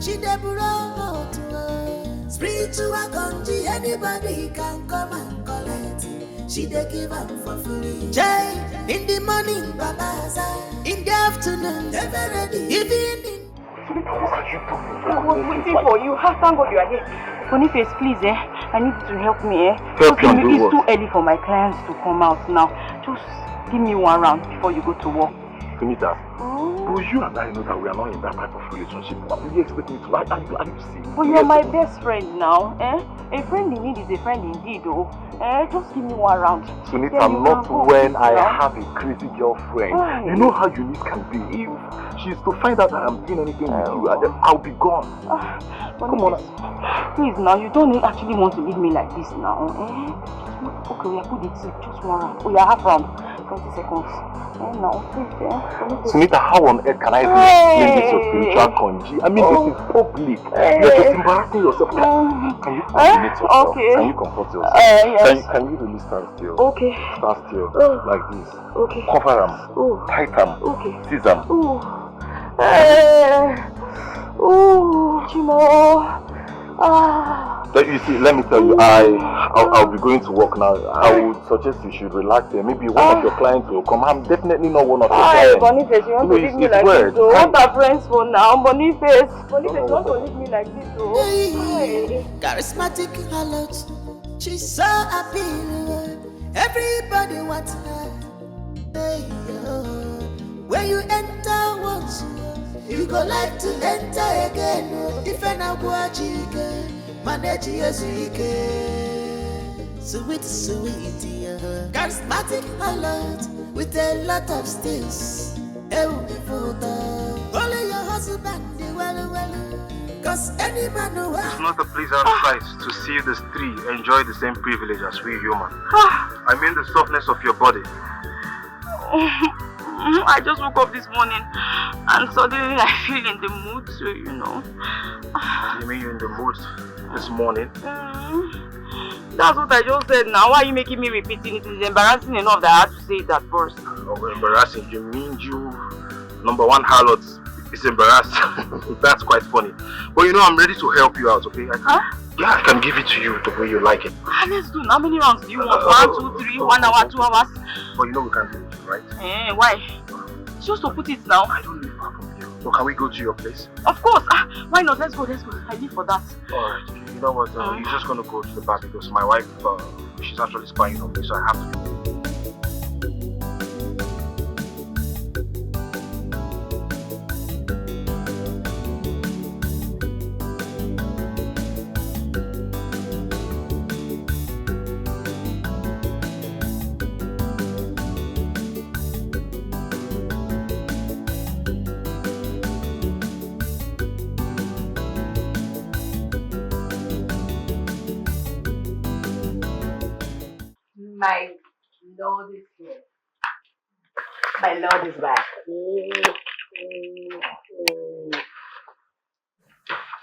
she dey brought to her. Spiritual country, anybody can come and collect. She dey give am for free. Jay, in the morning, babaza. In the afternoon, never ready. Evening. I was waiting for you. Thank God you are here. Boniface, please, I need you to help me, Help you on It's too early for my clients to come out now. Just give me one round before you go to work. Sunita, but you and I know that we are not in that type of relationship. What do you expect me to like? Are you serious? But you're my best friend now, A friend in need is a friend indeed, though. Just give me one round. Sunita, not when I have a crazy girlfriend. Why? You know how unique can be. If she's to find out that I'm doing anything with you, I'll be gone. Come on. Please now, you don't actually want to leave me like this now, Okay, we are put it just one round. We are half round. 20 seconds. No, please, Sunita, how on earth can I explain this your spiritual congee? I mean, this is public. You're just embarrassing yourself. Can you coordinate yourself? Okay. Can you comfort yourself? Yes. Can you really stand still? Okay. Stand still. Like this. Okay. Cover them. Tight them. Okay. Seize them. Chimo. You see, let me tell you, I'll be going to work now. I would suggest you should relax here. Maybe one of your clients will come. I'm definitely not one of your clients. Boniface, you want to leave me like this, though? What are friends for now? Boniface, you want to leave me like this, though? Charismatic alert. She's so appealing. Everybody wants her. Hey, when you enter once, you go like to enter again. Defend a guajique, manage your sweet, sweet, charismatic alert with a lot of skills. Only your husband, well, cause any man who it's not a pleasant sight to see the three enjoy the same privilege as we human. I mean the softness of your body. I just woke up this morning and suddenly I feel in the mood, so you know. You mean you're in the mood this morning? That's what I just said now. Why are you making me repeating it? It's embarrassing enough that I had to say it at first. Oh, embarrassing? You mean you, number one harlot, is embarrassing? That's quite funny. But you know, I'm ready to help you out, okay? Yeah, I can give it to you the way you like it. Let's do. How many rounds do you want? 1, 2, 3, 1 hour, 2 hours? But you know we can't do it, right? Why? Just to put it now. I don't live far from you. So can we go to your place? Of course. Why not? Let's go. I live for that. Alright. You know what? You're just gonna go to the bar because my wife, she's actually spying on me, so I have to. My Lord is here. My Lord is back.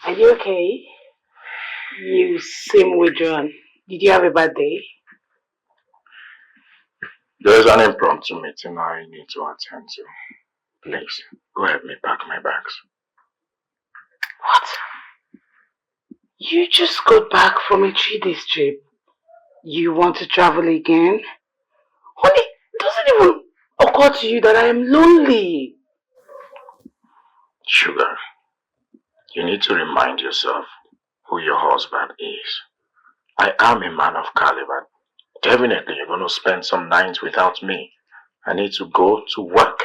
Are you okay? You seem withdrawn. Did you have a bad day? There's an impromptu meeting I need to attend to. Please, go help me pack my bags. What? You just got back from a 3-day trip. You want to travel again? Honey, it doesn't even occur to you that I am lonely. Sugar, you need to remind yourself who your husband is. I am a man of caliber. Definitely you're going to spend some nights without me. I need to go to work.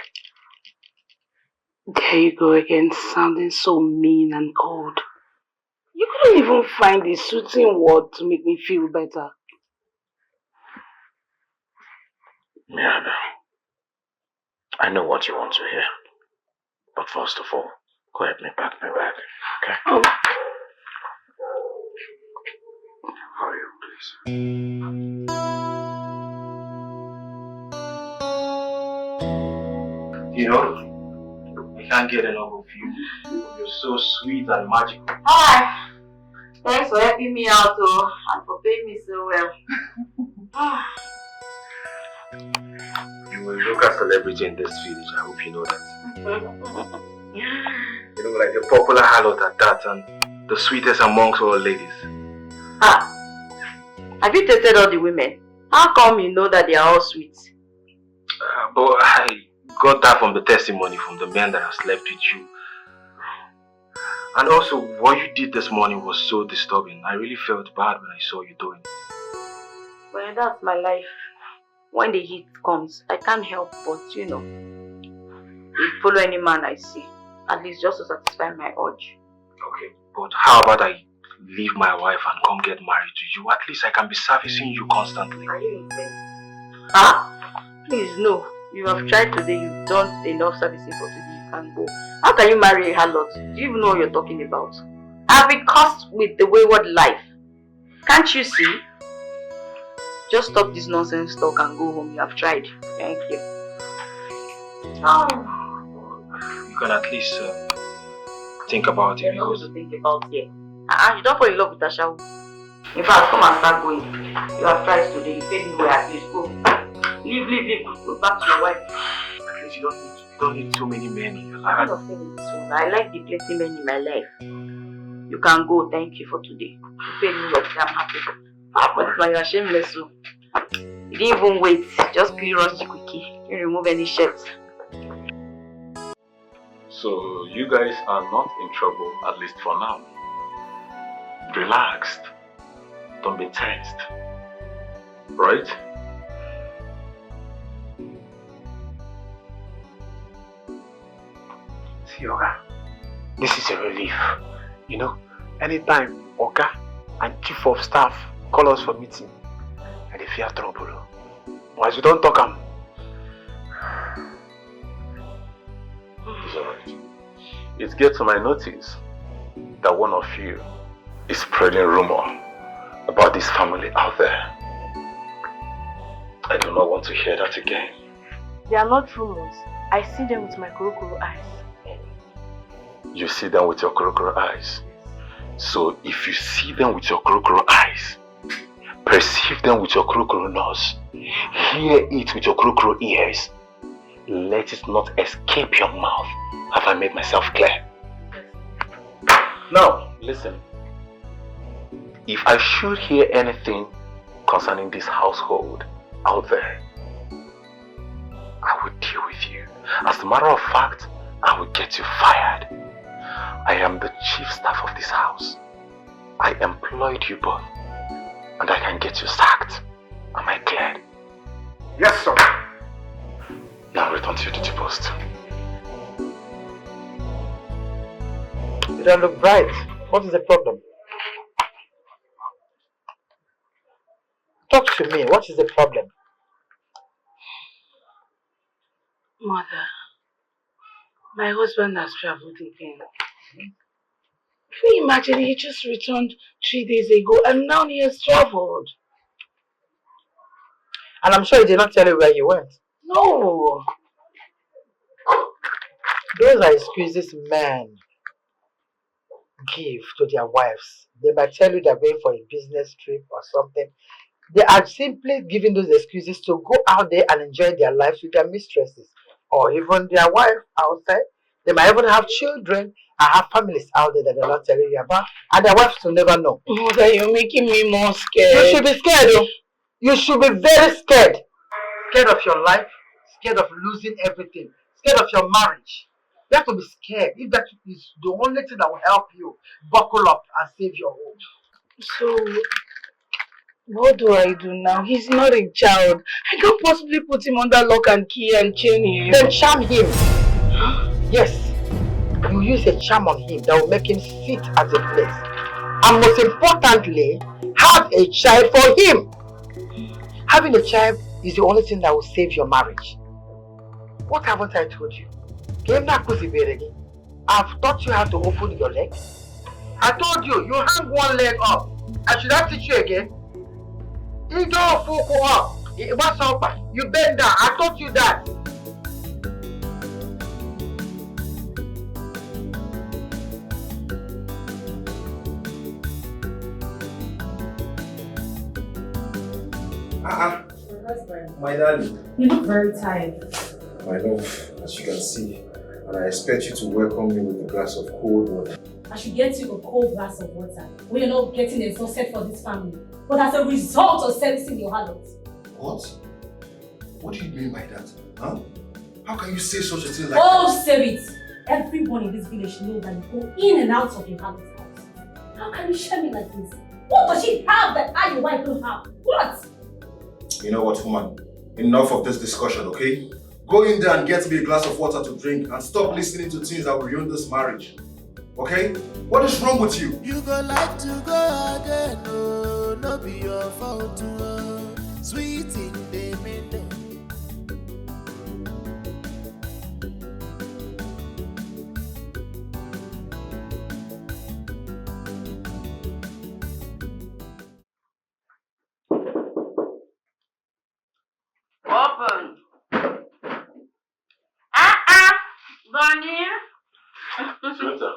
There you go again, sounding so mean and cold. You couldn't even find a suiting word to make me feel better. Miranda, I know what you want to hear. But first of all, go help me pack my bag, okay? Oh. Hurry up, please. You know, I can't get enough of you. You're so sweet and magical. Hi! Thanks for helping me out, and for paying me so well. You will look a celebrity in this village, I hope you know that. You know, like the popular harlot at that, and the sweetest amongst all ladies. Ah, have you dated all the women? How come you know that they are all sweet? But I got that from the testimony from the men that have slept with you. And also, what you did this morning was so disturbing. I really felt bad when I saw you doing it. Well, that's my life. When the heat comes, I can't help but, you know, follow any man I see. At least just to satisfy my urge. Okay, but how about I leave my wife and come get married to you? At least I can be servicing you constantly. Are you insane? Ah, please no. You have tried today, you've done enough servicing for today, you can go. How can you marry a harlot? Do you even know what you're talking about? I've been cursed with the wayward life. Can't you see? Just stop this nonsense talk and go home. You have tried. Thank you. You can at least think about it. There's nothing to think about here. You don't fall in love with Asha. In fact, come and start going. You have tried today. You paid me well, at least go. Leave. Go back to your wife. At least you don't need too many men in your life. I'm not saying this one. I like the plenty men in my life. You can go. Thank you for today. You paid me well. I'm happy. But you're shameless. So. You didn't even wait. Just clear us the quickie. You remove any shirts. So you guys are not in trouble, at least for now. Relaxed. Don't be tensed. Right? See, Oga, this is a relief. You know, anytime Oga and Chief of Staff call us for meeting, and they fear trouble. But as we don't talk them. It's alright. It gets to my notice that one of you is spreading rumor about this family out there. I do not want to hear that again. They are not rumors. I see them with my kurukuru eyes. You see them with your kurukuru eyes. So if you see them with your kurukuru eyes, perceive them with your kurukuru nose, hear it with your kurukuru ears, let it not escape your mouth. Have I made myself clear? Now, listen. If I should hear anything concerning this household out there, I will deal with you. As a matter of fact, I will get you fired. I am the chief staff of this house. I employed you both, and I can get you sacked. Am I clear? Yes, sir. Now return to your duty post. You don't look bright. What is the problem? Talk to me. What is the problem? Mother, my husband has traveled again. Can you imagine? He just returned 3 days ago and now he has traveled. And I'm sure he did not tell you where he went. No. Those are excuses men give to their wives. They might tell you they're going for a business trip or something. They are simply giving those excuses to go out there and enjoy their lives with their mistresses or even their wife outside. They might even have children and have families out there that they're not telling you about, and their wives will never know. Mother, you're making me more scared. You should be scared, though. You should be very scared. Scared of your life, scared of losing everything, scared of your marriage. You have to be scared. If that is the only thing that will help you buckle up and save your home. So, what do I do now? He's not a child. I can't possibly put him under lock and key and chain him. Then charm him. Yes. You use a charm on him that will make him sit at a place. And most importantly, have a child for him. Having a child is the only thing that will save your marriage. What haven't I told you? I've taught you how to open your legs. I told you, you hang one leg up. I should not teach you again. You don't focus up. What's up? You bend down. I taught you that. My darling. You look very tired. My love, as you can see, and I expect you to welcome me with a glass of cold water. I should get you a cold glass of water when you're not getting exhausted for this family, but as a result of servicing your harlots. What? What do you mean by that? Huh? How can you say such a thing like that? Say it! Everyone in this village knows that you go in and out of your harlot's house. How can you share me like this? What does she have that I, your wife, don't have? What? You know what, woman? Enough of this discussion, okay? Go in there and get me a glass of water to drink and stop listening to things that will ruin this marriage. Okay? What is wrong with you? You go like to go again, no, no be your fault, sweet in the minute. Open. Bonnie. Sweeter.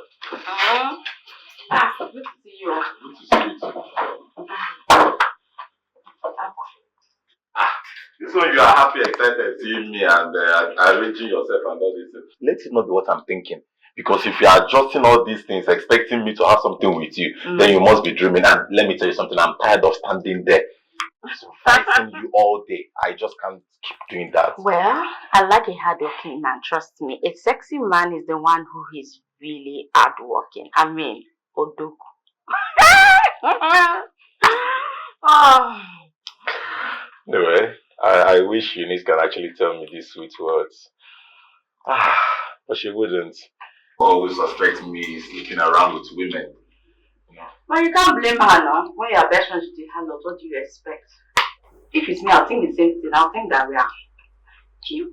Good to see you. Good to see you too. This one you are happy, excited seeing me and arranging yourself and all this. Let it not be what I'm thinking. Because if you are adjusting all these things, expecting me to have something with you, then you must be dreaming. And let me tell you something, I'm tired of standing there. Fighting you all day. I just can't keep doing that. Well, I like a hardworking man, trust me. A sexy man is the one who is really hardworking. I mean, Odoku. Oh. Anyway, I wish Eunice can actually tell me these sweet words. But she wouldn't. Always suspect me sleeping around with women. Well, you can't blame her now. When you are best friends with the handlers, what do you expect? If it's me, I'll think the same thing. I'll think that we are cute.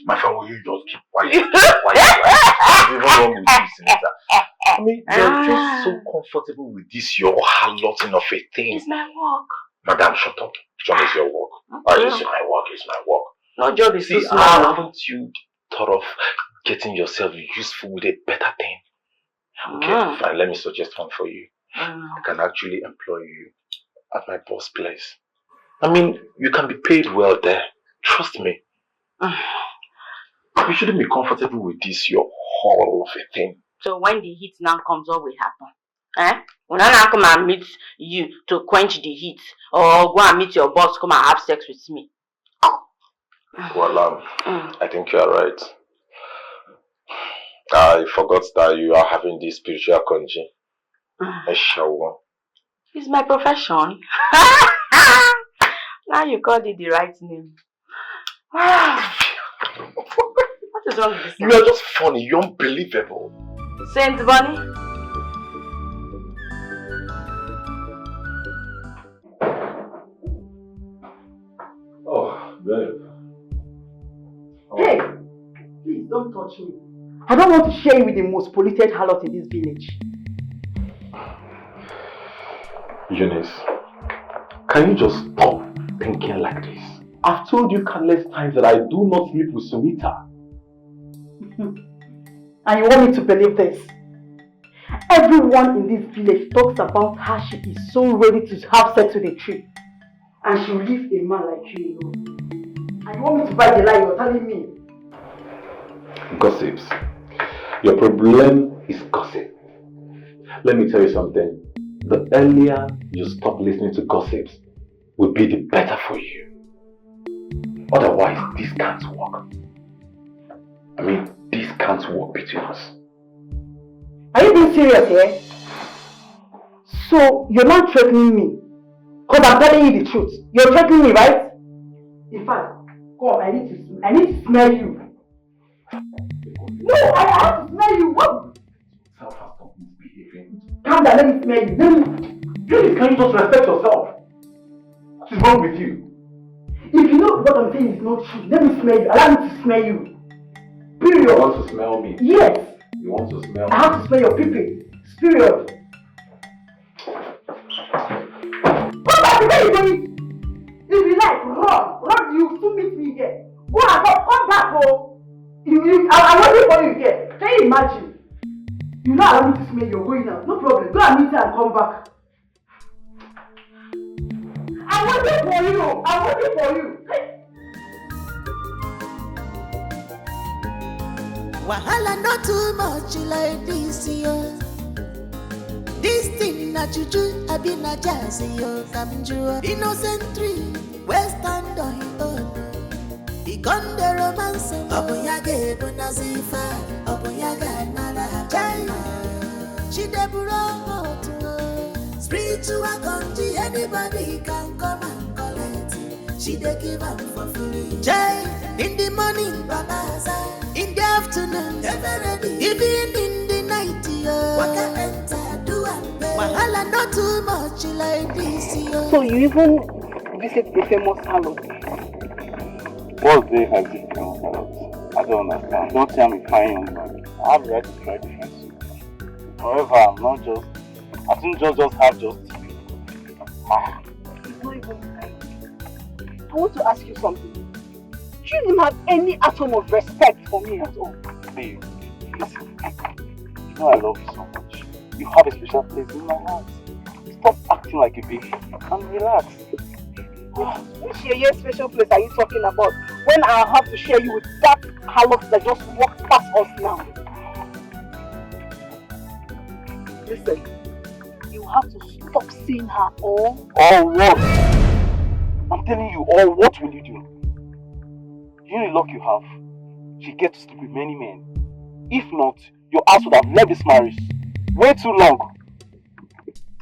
My friend, will you just keep quiet? What's even wrong with you, Senator? I mean, you're just so comfortable with this, your harloting of a thing. It's my work. Madam, shut up. Which one is your work? Okay. It's my work, it's my work. No job is too small. Haven't you thought of getting yourself useful with a better thing? Okay, fine. Let me suggest one for you. I can actually employ you at my boss place. I mean, you can be paid well there. Trust me. You shouldn't be comfortable with this, your horror of a thing. So when the heat now comes, what will happen? When I now come and meet you to quench the heat, or go and meet your boss, come and have sex with me. Well, I think you are right. I forgot that you are having this spiritual conji. It's my profession. Now you called it the right name. What is wrong with this? You are just funny. You're unbelievable. Saint Bunny? Oh, babe. Hey! Please don't touch me. I don't want to share you with the most polluted harlot in this village. Eunice, can you just stop thinking like this? I've told you countless times that I do not sleep with Sunita. And you want me to believe this? Everyone in this village talks about how she is so ready to have sex with a tree. And she will leave a man like you alone. And you want me to buy the lie you're telling me? Gossips. Your problem is gossip. Let me tell you something. The earlier you stop listening to gossips, will be the better for you. Otherwise, this can't work. I mean, this can't work between us. Are you being serious here? So, you're not threatening me? Because I'm telling you the truth. You're threatening me, right? In fact, come on, I need to smell you. No, I have to smell you. What? Calm down, let me smell you. Please, can you just respect yourself? What is wrong with you? If you know what I'm saying is not true, let me smell you. Allow me to smell you. Period. You want to smell me? Yes. You want to smell me? I have to smell your pee-pee. Period. Come back to where you're going. If you like, run. You still meet me here. Go and come back, oh. I'm waiting for you here. Can you imagine? You know I want to smell you're going out. No problem. Go and meet her and come back. I'm waiting for you. I'm waiting for you. Wahala not too much like this, yo. This thing na juju, I be na jazzy, yo. Come jua. Innocent tree, stand on his own. He gone the romance. Obunyage bunazifa, Obunyage nala China. She debura to spiritual country, anybody can come and collect. She dey give up for free. Jai, in the morning, babaza. In the afternoon, even in the night, yo. Waka enter, do and pay. Wahala not too much like this, yo. So you even visit the famous salon? What's the have this famous salon? I don't understand. Don't tell me fine young man. I have the right to try different soups. However, I'm not just. I think just have just. It's not even kind. I want to ask you something. Do you even have any atom of respect for me at all? Babe, listen. You know I love you so much. You have a special place in my heart. Stop acting like a baby and relax. Which special place are you talking about? When I have to share you with that harlot that just walked past us now? Listen, you have to stop seeing her all. All what? I'm telling you, all what will you do? You know the luck you have. She gets to sleep with many men. If not, your ass would have left this marriage way too long.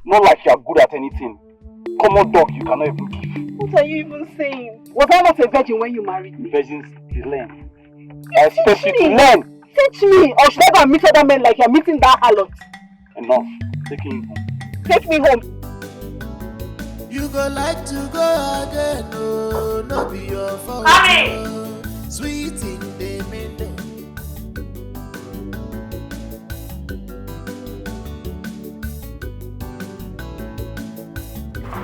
Not like you are good at anything. Common dog you cannot even give. What are you even saying? Was I not a virgin when you married me? Virgins, they learn. I expect you to learn. Teach me, or should I go and meet other men like you're meeting that harlot? Enough. Take me home. Take me home. You go like to go again, no, no be your fault. Mommy! Sweet in the middle.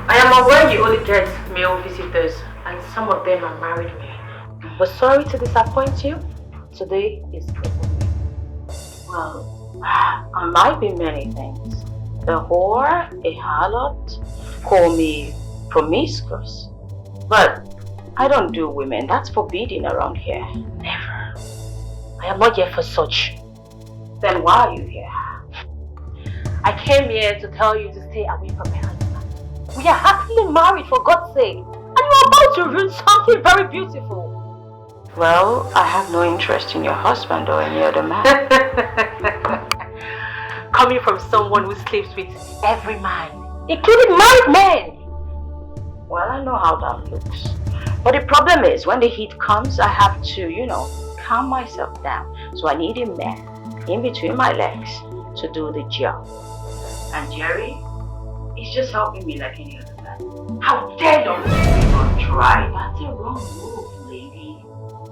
I am aware you only get male visitors and some of them are married men. But sorry to disappoint you. Today is different. Well, I might be many things. A whore, a harlot, call me promiscuous. But I don't do women. That's forbidden around here. Never. I am not here for such. Then why are you here? I came here to tell you to stay away from my husband. We are happily married, for God's sake. And you are about to ruin something very beautiful. Well, I have no interest in your husband or any other man. Coming from someone who sleeps with every man, including married men. Well, I know how that looks. But the problem is, when the heat comes, I have to, calm myself down. So I need a man in between my legs to do the job. And Jerry, he's just helping me like any other man. How dare you even try? That's a wrong move, lady.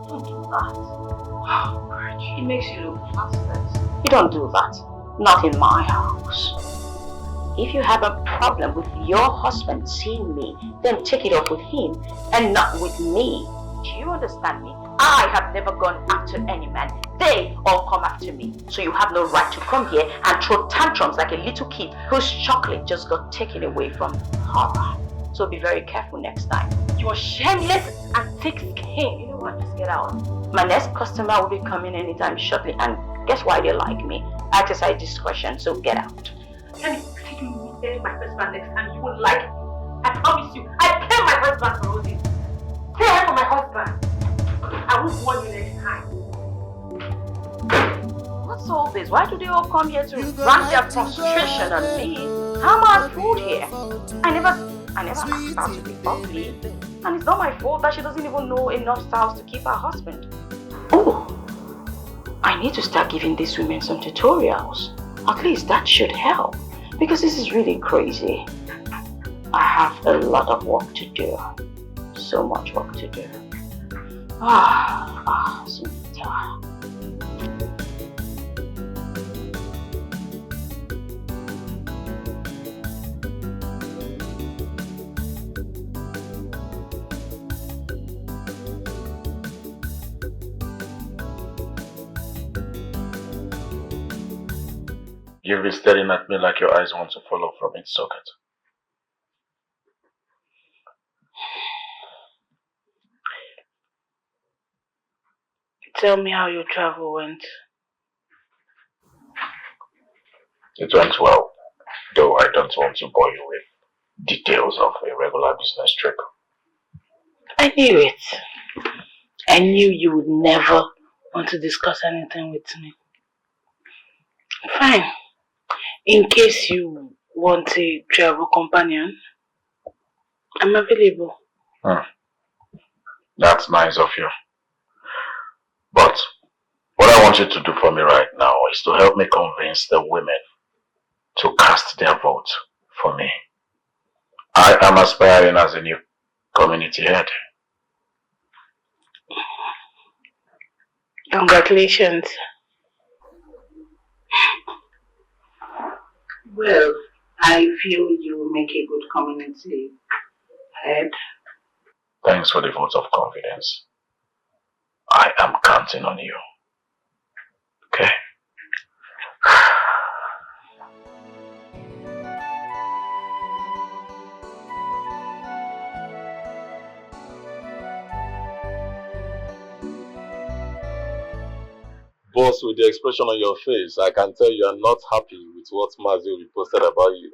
Don't do that. Oh, God. It makes you look useless. You don't do that. Not in my house. If you have a problem with your husband seeing me, then take it up with him and not with me. Do you understand me? I have never gone after any man. They all come after me. So you have no right to come here and throw tantrums like a little kid whose chocolate just got taken away from her. So be very careful next time. You are shameless and thick-skinned. You know what? Just get out. My next customer will be coming anytime shortly, and guess why they like me? I exercise discretion, so get out. Let me take you meet my husband next time. You won't like it. I promise you. I pay my husband for all this. Stay away from my husband. I won't warn you next time. What's all this? Why do they all come here to rant their frustration on me? How am I food here? I never asked her to be ugly. And it's not my fault that she doesn't even know enough styles to keep her husband. Oh, I need to start giving these women some tutorials. At least that should help. Because this is really crazy. I have a lot of work to do. So much work to do. Sunita. You'll be staring at me like your eyes want to fall off from its socket. Tell me how your travel went. It went well, though I don't want to bore you with details of a regular business trip. I knew it. I knew you would never want to discuss anything with me. Fine. In case you want a travel companion, I'm available. That's nice of you. But what I want you to do for me right now is to help me convince the women to cast their vote for me. I am aspiring as a new community head. Congratulations. Well, I feel you will make a good community head. Thanks for the vote of confidence. I am counting on you. Okay? Boss, with the expression on your face, I can tell you are not happy with what Mazio reposted about you.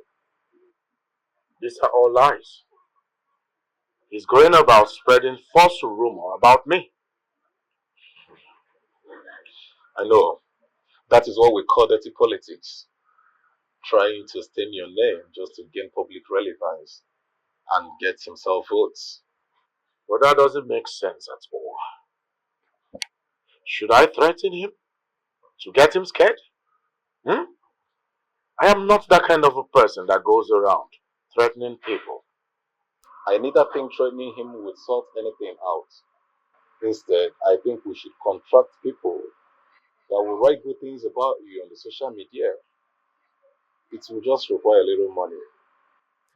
These are all lies. He's going about spreading false rumor about me. I know. That is what we call dirty politics. Trying to stain your name just to gain public relevance and get himself votes. But that doesn't make sense at all. Should I threaten him? To get him scared? I am not that kind of a person that goes around threatening people. I neither think threatening him would sort anything out. Instead, I think we should contract people that will write good things about you on the social media. It will just require a little money.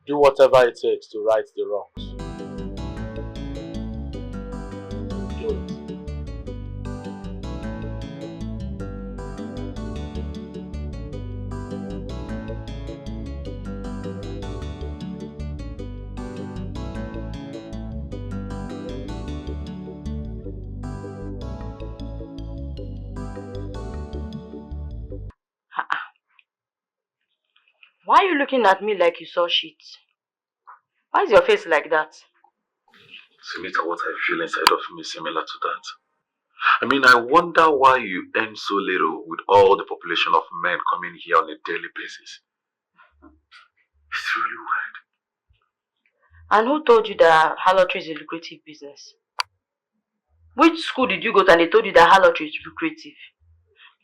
Do whatever it takes to right the wrongs. Do it. Why are you looking at me like you saw shit? Why is your face like that? Sunita, what I feel inside of me is similar to that. I mean, I wonder why you earn so little with all the population of men coming here on a daily basis. It's really weird. And who told you that harlotry is a lucrative business? Which school did you go to and they told you that harlotry is lucrative?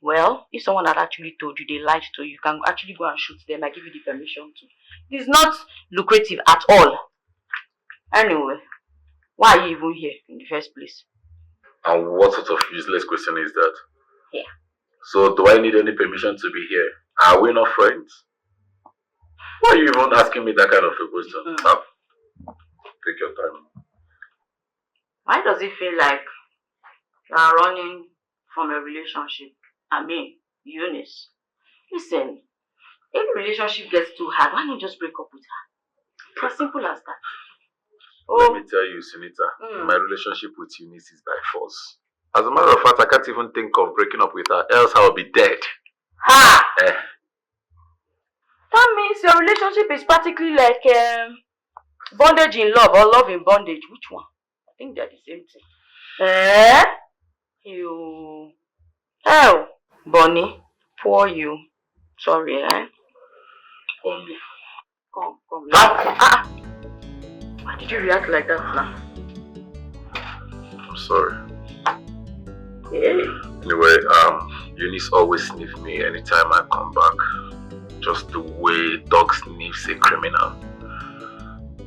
Well, if someone had actually told you, they lied to you, you can actually go and shoot them. I give you the permission to. It's not lucrative at all. Anyway, why are you even here in the first place? And what sort of useless question is that? Yeah. So, do I need any permission to be here? Are we not friends? Why are you even asking me that kind of a question? Take your time. Why does it feel like you are running from a relationship? I mean, Eunice. Listen, if the relationship gets too hard, why not just break up with her? It's as simple as that. Let me tell you, Sunita, my relationship with Eunice is by force. As a matter of fact, I can't even think of breaking up with her, else I'll be dead. Ha! That means your relationship is practically like bondage in love or love in bondage. Which one? I think they're the same thing. You. Oh, Bonnie, poor you. Sorry, For me. Come. Why did you react like that now? I'm sorry. Yeah. Anyway, Eunice always sniffs me anytime I come back. Just the way dog sniffs a criminal.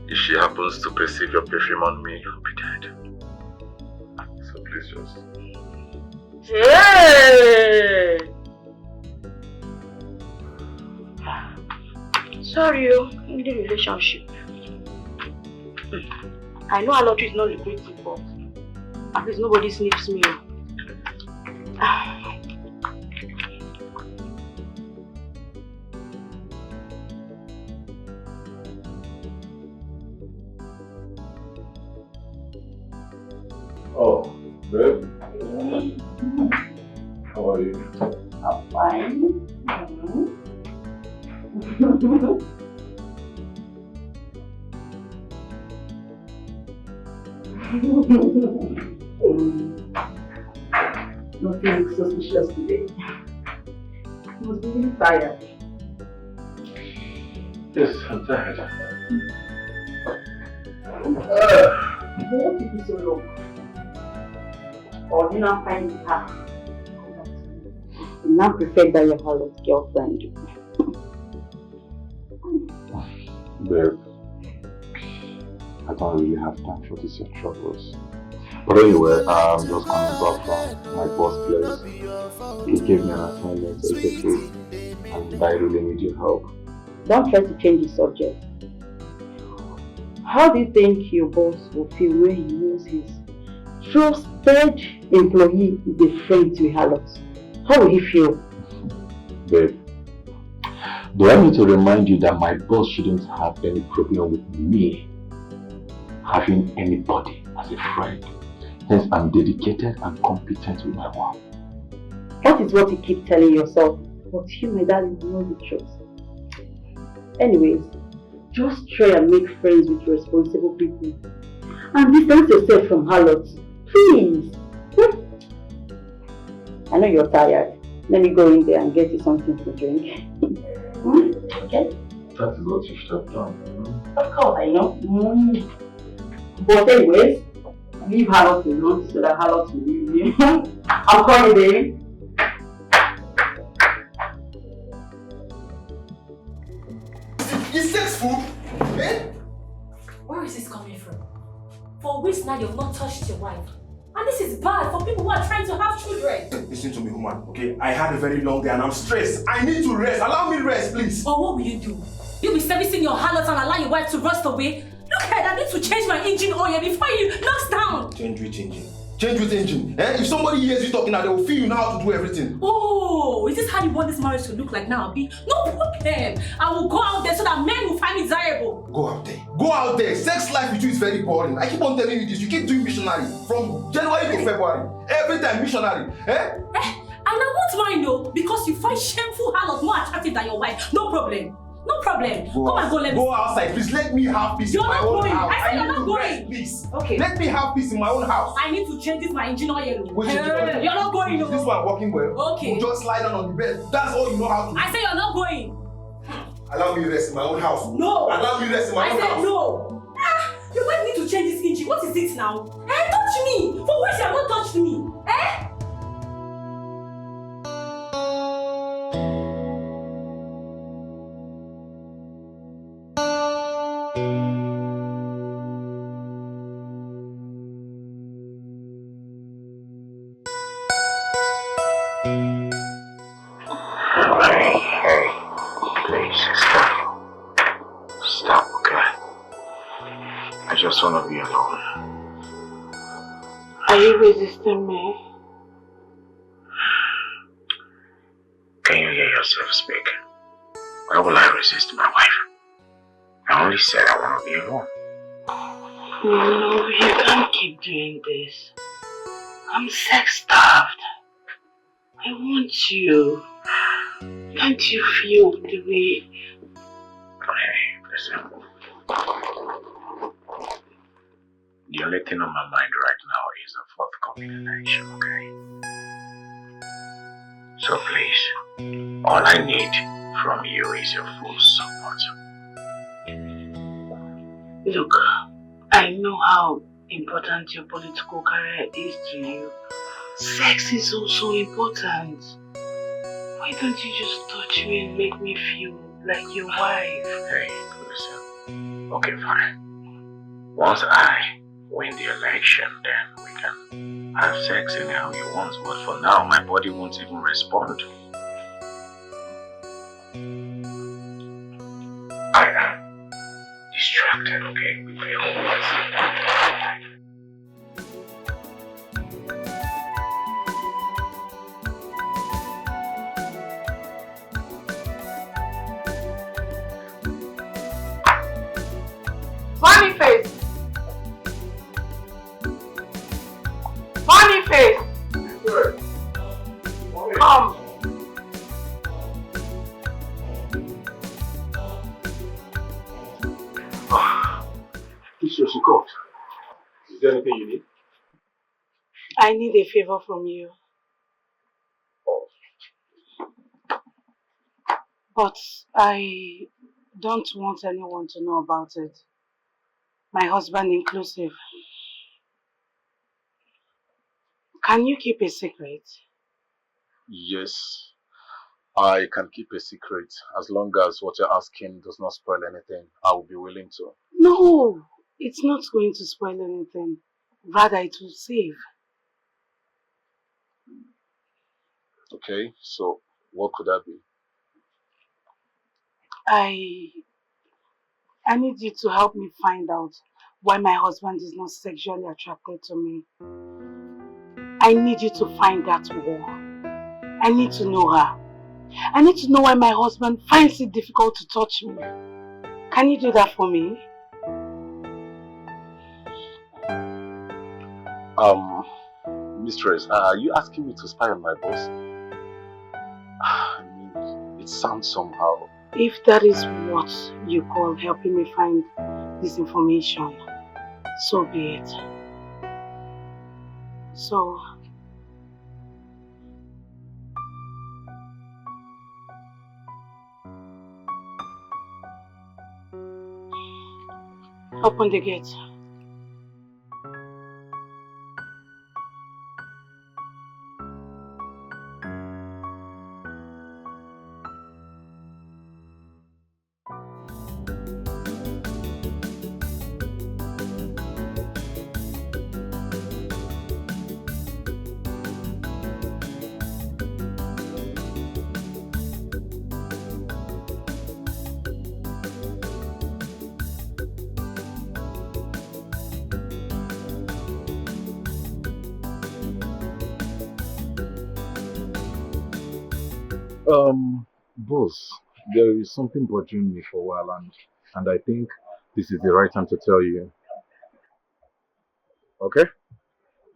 If she happens to perceive your perfume on me, I'll be dead. So please just... Hey! Sorry, in the relationship. I know harlotry is not lucrative, but at least nobody sniffs me. Oh, babe. How are you? I'm fine. Nothing looks suspicious today. I was really tired. Yes, I'm tired. What took you so long? Or do you not find it hard? You now prefer that your Harlot's girlfriend. Babe, I don't really have time for this your troubles. But anyway, I'm just coming back from my boss' place. He gave me an assignment to execute, and I really need your help. Don't try to change the subject. How do you think your boss will feel when he knows his trusted employee is a friend to a harlot? How will he feel? Babe, do I need to remind you that my boss shouldn't have any problem with me having anybody as a friend? Hence, I'm dedicated and competent with my work. That is what you keep telling yourself, but you, my darling, know the truth. Anyways, just try and make friends with responsible people and distance yourself from harlots, please. I know you're tired. Let me go in there and get you something to drink. Okay? That is what you should have done. Of course, I know. But anyways, leave harlots alone so that harlots will leave you. I'm calling, baby. Is sex food? Eh? Where is this coming from? For weeks now you've not touched your wife. And this is bad for people who are trying to have children. Listen to me, woman, okay? I had a very long day and I'm stressed. I need to rest. Allow me rest, please. Or what will you do? You'll be servicing your harlots and allow your wife to rust away? Look at I need to change my engine oil before you knocks down. Change which engine? Change which engine? Eh? If somebody hears you talking now, they will feel you know how to do everything. Oh, is this how you want this marriage to look like now, Abi? No problem. I will go out there so that men will find me desirable. Go out there. Go out there. Sex life with you is very boring. I keep on telling you this. You keep doing missionary from January to February. Every time missionary. Eh? And I won't mind though, because you find shameful harlot more attractive than your wife. No problem. No problem. Come and go, let me. Go outside, please. Let me have peace in my own house. I said you're not going. Please. Okay. Let me have peace in my own house. I need to change this my engine oil. You're not going. Is this one working well? Okay. You just lie down on the bed. That's all you know how to do. I said you're not going. Allow me rest in my own house. No. Allow me rest in my own house. I said no. Your wife need to change this engine. What is it now? Touch me. For once you have not touched me. I just want to be alone. Are you resisting me? Can you hear yourself speak? Why will I resist my wife? I only said I want to be alone. No, you can't keep doing this. I'm sex-starved. I want you. Can't you feel the way... Okay, listen. The only thing on my mind right now is a forthcoming election, okay? So please, all I need from you is your full support. Look, I know how important your political career is to you. Sex is also important. Why don't you just touch me and make me feel like your wife? Hey, listen. Okay, fine. Once I win the election, then we can have sex anyhow you want. But for now, my body won't even respond. I am distracted, okay, with my own life. Funny face! Funny face! Come! coat. Is there anything you need? I need a favor from you. But I don't want anyone to know about it. My husband inclusive. Can you keep a secret? Yes, I can keep a secret. As long as what you're asking does not spoil anything, I will be willing to. No, it's not going to spoil anything. Rather, it will save. Okay, so what could that be? I need you to help me find out why my husband is not sexually attracted to me. I need you to find that war. I need to know her. I need to know why my husband finds it difficult to touch me. Can you do that for me? Mistress, are you asking me to spy on my boss? I mean, it sounds somehow. If that is what you call helping me find this information, so be it. So, open the gate. Boss, there is something bothering me for a while, and I think this is the right time to tell you. Okay?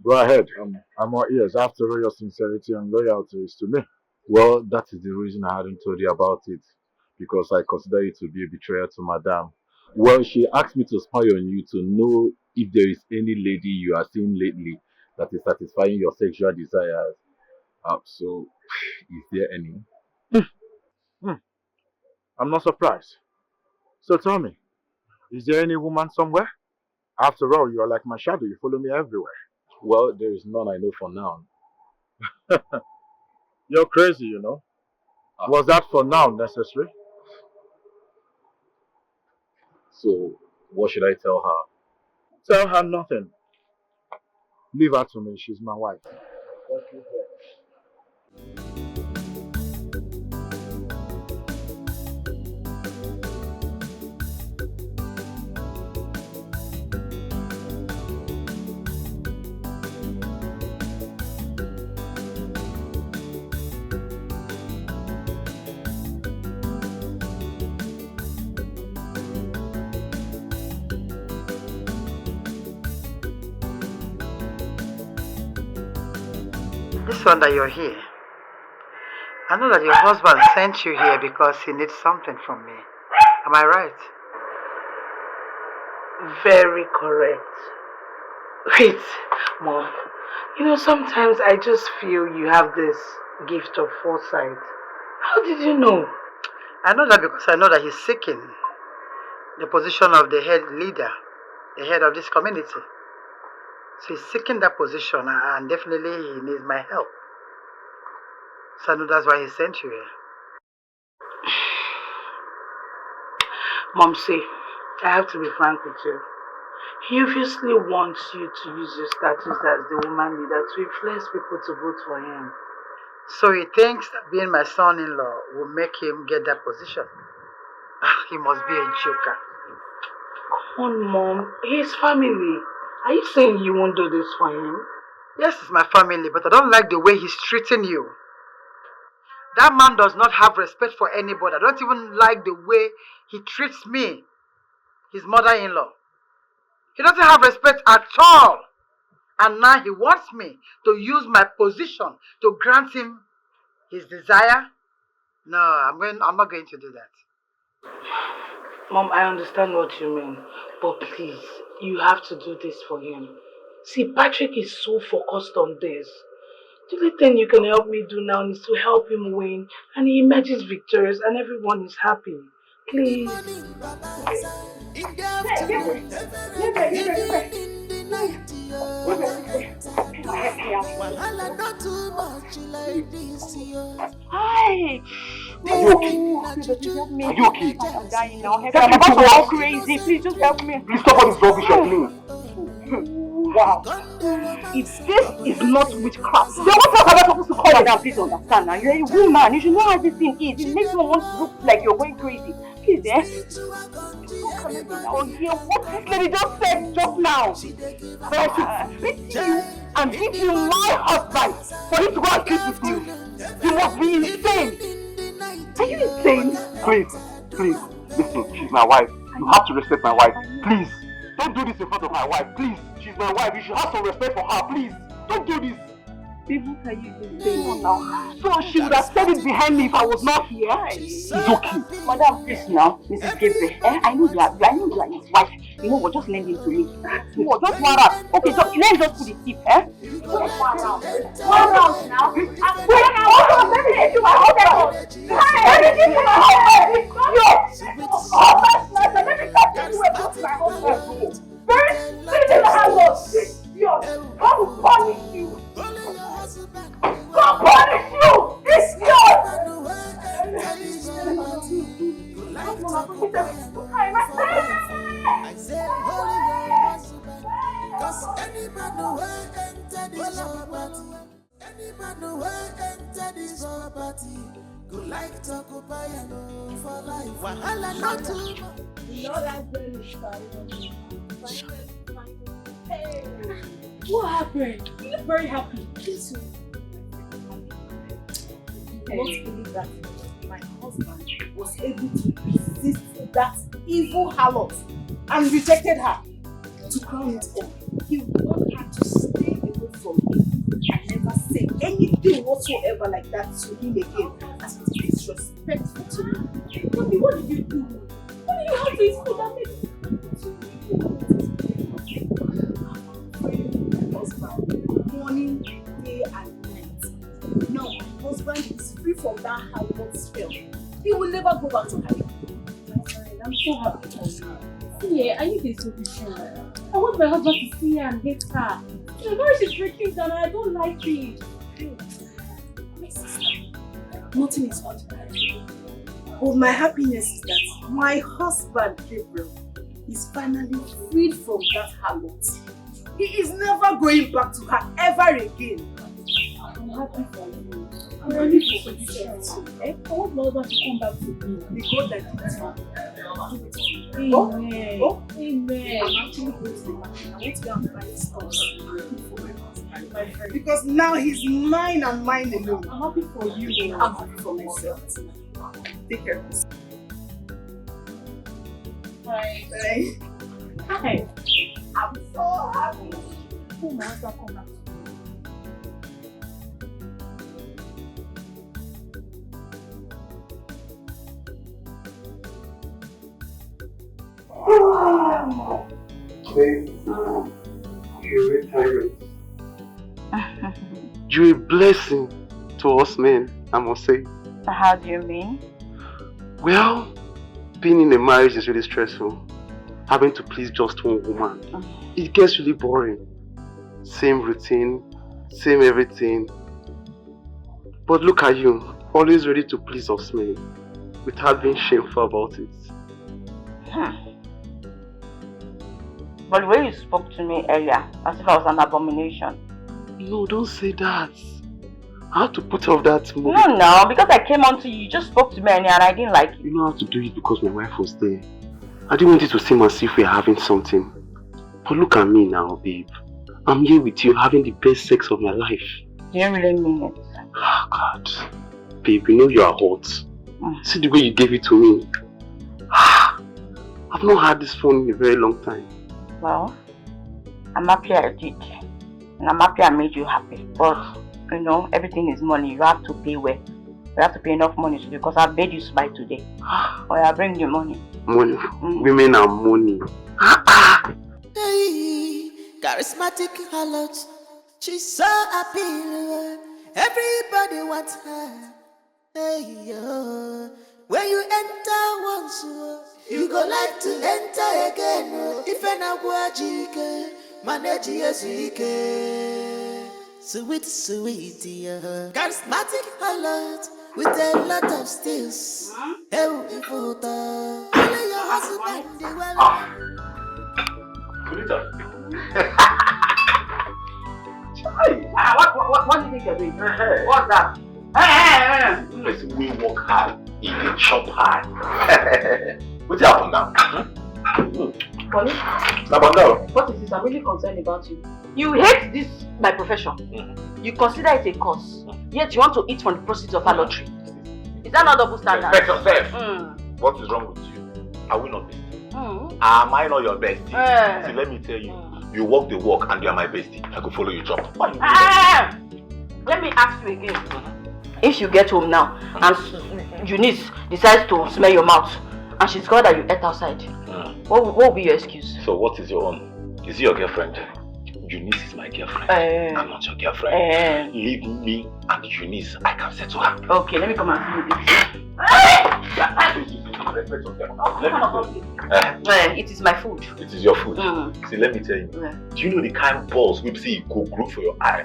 Go ahead. I'm all ears. After all, your sincerity and loyalty is to me. Well, that is the reason I hadn't told you about it, because I consider it to be a betrayal to Madame. Well, she asked me to spy on you to know if there is any lady you are seeing lately that is satisfying your sexual desires. So, is there any? Hmm, I'm not surprised. So tell me, is there any woman somewhere? After all, you are like my shadow. You follow me everywhere. Well, there is none I know for now. You're crazy, you know. Was that for now necessary? So, what should I tell her? Tell her nothing. Leave her to me. She's my wife. This one that you're here, I know that your husband sent you here because he needs something from me. Am I right? Very correct. Wait, Mom. You know, sometimes I just feel you have this gift of foresight. How did you know? I know that because I know that he's seeking the position of the head leader, the head of this community. So he's seeking that position and definitely he needs my help. So I know that's why he sent you here. Mom, see, I have to be frank with you. He obviously wants you to use your status as the woman leader to influence people to vote for him. So he thinks that being my son-in-law will make him get that position. He must be a joker. Come on, Mom. His family. Are you saying you won't do this for him? Yes, it's my family, but I don't like the way he's treating you. That man does not have respect for anybody. I don't even like the way he treats me, his mother-in-law. He doesn't have respect at all. And now he wants me to use my position to grant him his desire. No, I'm not going to do that. Mom, I understand what you mean. But please, You have to do this for him. See, Patrick is so focused on this. The only thing you can help me do now is to help him win, and he emerges victorious and everyone is happy. Please. Hi! Are you okay? Help me. Are you okay? I'm dying now. Help Help me. me I'm to all what? crazy. Please just help me. Please stop all this rubbish you're doing. Wow. If this is not witchcraft, then what else am I supposed to call it? Madam, please understand now. You're a woman. You should know how this thing is. It makes you want to look like you're going crazy. Please, eh? Oh, yeah, what this lady just said just now. That I should speak to you and give you my husband for him to go and sleep with you. You must be insane. Are you insane? Please, listen, she's my wife. You have to respect my wife. Please, don't do this in front of my wife. Please, she's my wife. You should have some respect for her. Please, don't do this. Babe, what are you doing now? So she would have said it behind me if I was not here. It's okay. Madam, please now, Mrs. Gabriel. I know you are his wife. You know what? Just lend him to me. No, just 1 round. Okay, so let me just put the tip, eh? 1 round. 1 round now. Wait now. Let me get you my husband. Let me get you my husband. Let me cut you away from my husband. First, sit in the house. God will punish you. God punish you. It's yours. I said, holy your husband, cause any man who enter this property, any man who enter this property, go like to occupy and for life. Wahala not too much. You know that girl is Hey, what happened? You look very happy. Please, you won't believe that my husband was able to resist that evil harlot and rejected her. To crown it all, he wanted her to stay away from him and never say anything whatsoever like that to him again, as it is disrespectful to me. Mommy, what did you do? What did you have to eat for that baby? Morning, day and night. Now my husband is free from that harlot spell. He will never go back to her. I'm so happy for you. See, are you this solution? I want my husband to see her and hate her. The marriage is breaking down and I don't like it. My sister, nothing is ordinary. But my happiness is that my husband, Gabriel, is finally freed from that harlot. He is never going back to her ever again. I'm happy for you. I'm ready for yourself too. I want my husband to come back to me. The God that did it. Amen. Oh, amen. I'm actually going to the market. I want to go and buy stuff for my husband. My friend. Because now he's mine and mine alone. I'm happy for you. I'm happy for myself too. Take care of yourself. Bye. Bye. Hi. I'm so happy. Oh, my husband come back. You're a tyrant. You're a blessing to us men, I must say. How do you mean? Well, being in a marriage is really stressful. Having to please just one woman. It gets really boring. Same routine, same everything. But look at you, always ready to please us men, without being shameful about it. But the way you spoke to me earlier, as if I was an abomination. No, don't say that. I had to put off that movie. No, because I came on to you, you just spoke to me and I didn't like it. You know how to do it because my wife was there. I didn't want it to seem as if we are having something. But look at me now, babe. I'm here with you having the best sex of my life. Do you really mean it? Oh God. Babe, you know you are hot. See the way you gave it to me. I've not had this phone in a very long time. Well, I'm happy I did. And I'm happy I made you happy. But, you know, everything is money. You have to pay well. You have to pay enough money today because I paid you by today. Or I bring you money. Money? Women are money. Hey, charismatic harlot. She's so appealing, everybody wants her. Hey yo, when you enter once, you go like to enter again. If an aguajike, manage yesike. Sweet, sweet, yeah. Charismatic harlot with a lot of skills. Hey, photo. Only your husband, the well. What do you think you're doing? What's that? Listen, we work hard, eat and shop hard. What's happened now? Bonnie, what is this? I'm really concerned about you. You hate this, my profession. You consider it a cause. Yet you want to eat from the proceeds of our lottery. Is that not double standard? Respect yourself. What is wrong with you? Are we not bestie? Am I not your bestie? See, let me tell you. You walk the walk and you are my bestie. I could follow you job. Let me ask you again. If you get home now and Eunice decides to smell your mouth and she's got that you ate outside, what will be your excuse? So what is your own? Is he your girlfriend? Eunice is my girlfriend. I'm not your girlfriend. Leave me and Eunice. I can settle her. Okay, let me come and see you. It is my food. It is your food. See, let me tell you. Do you know the kind of balls we see go grow for your eye?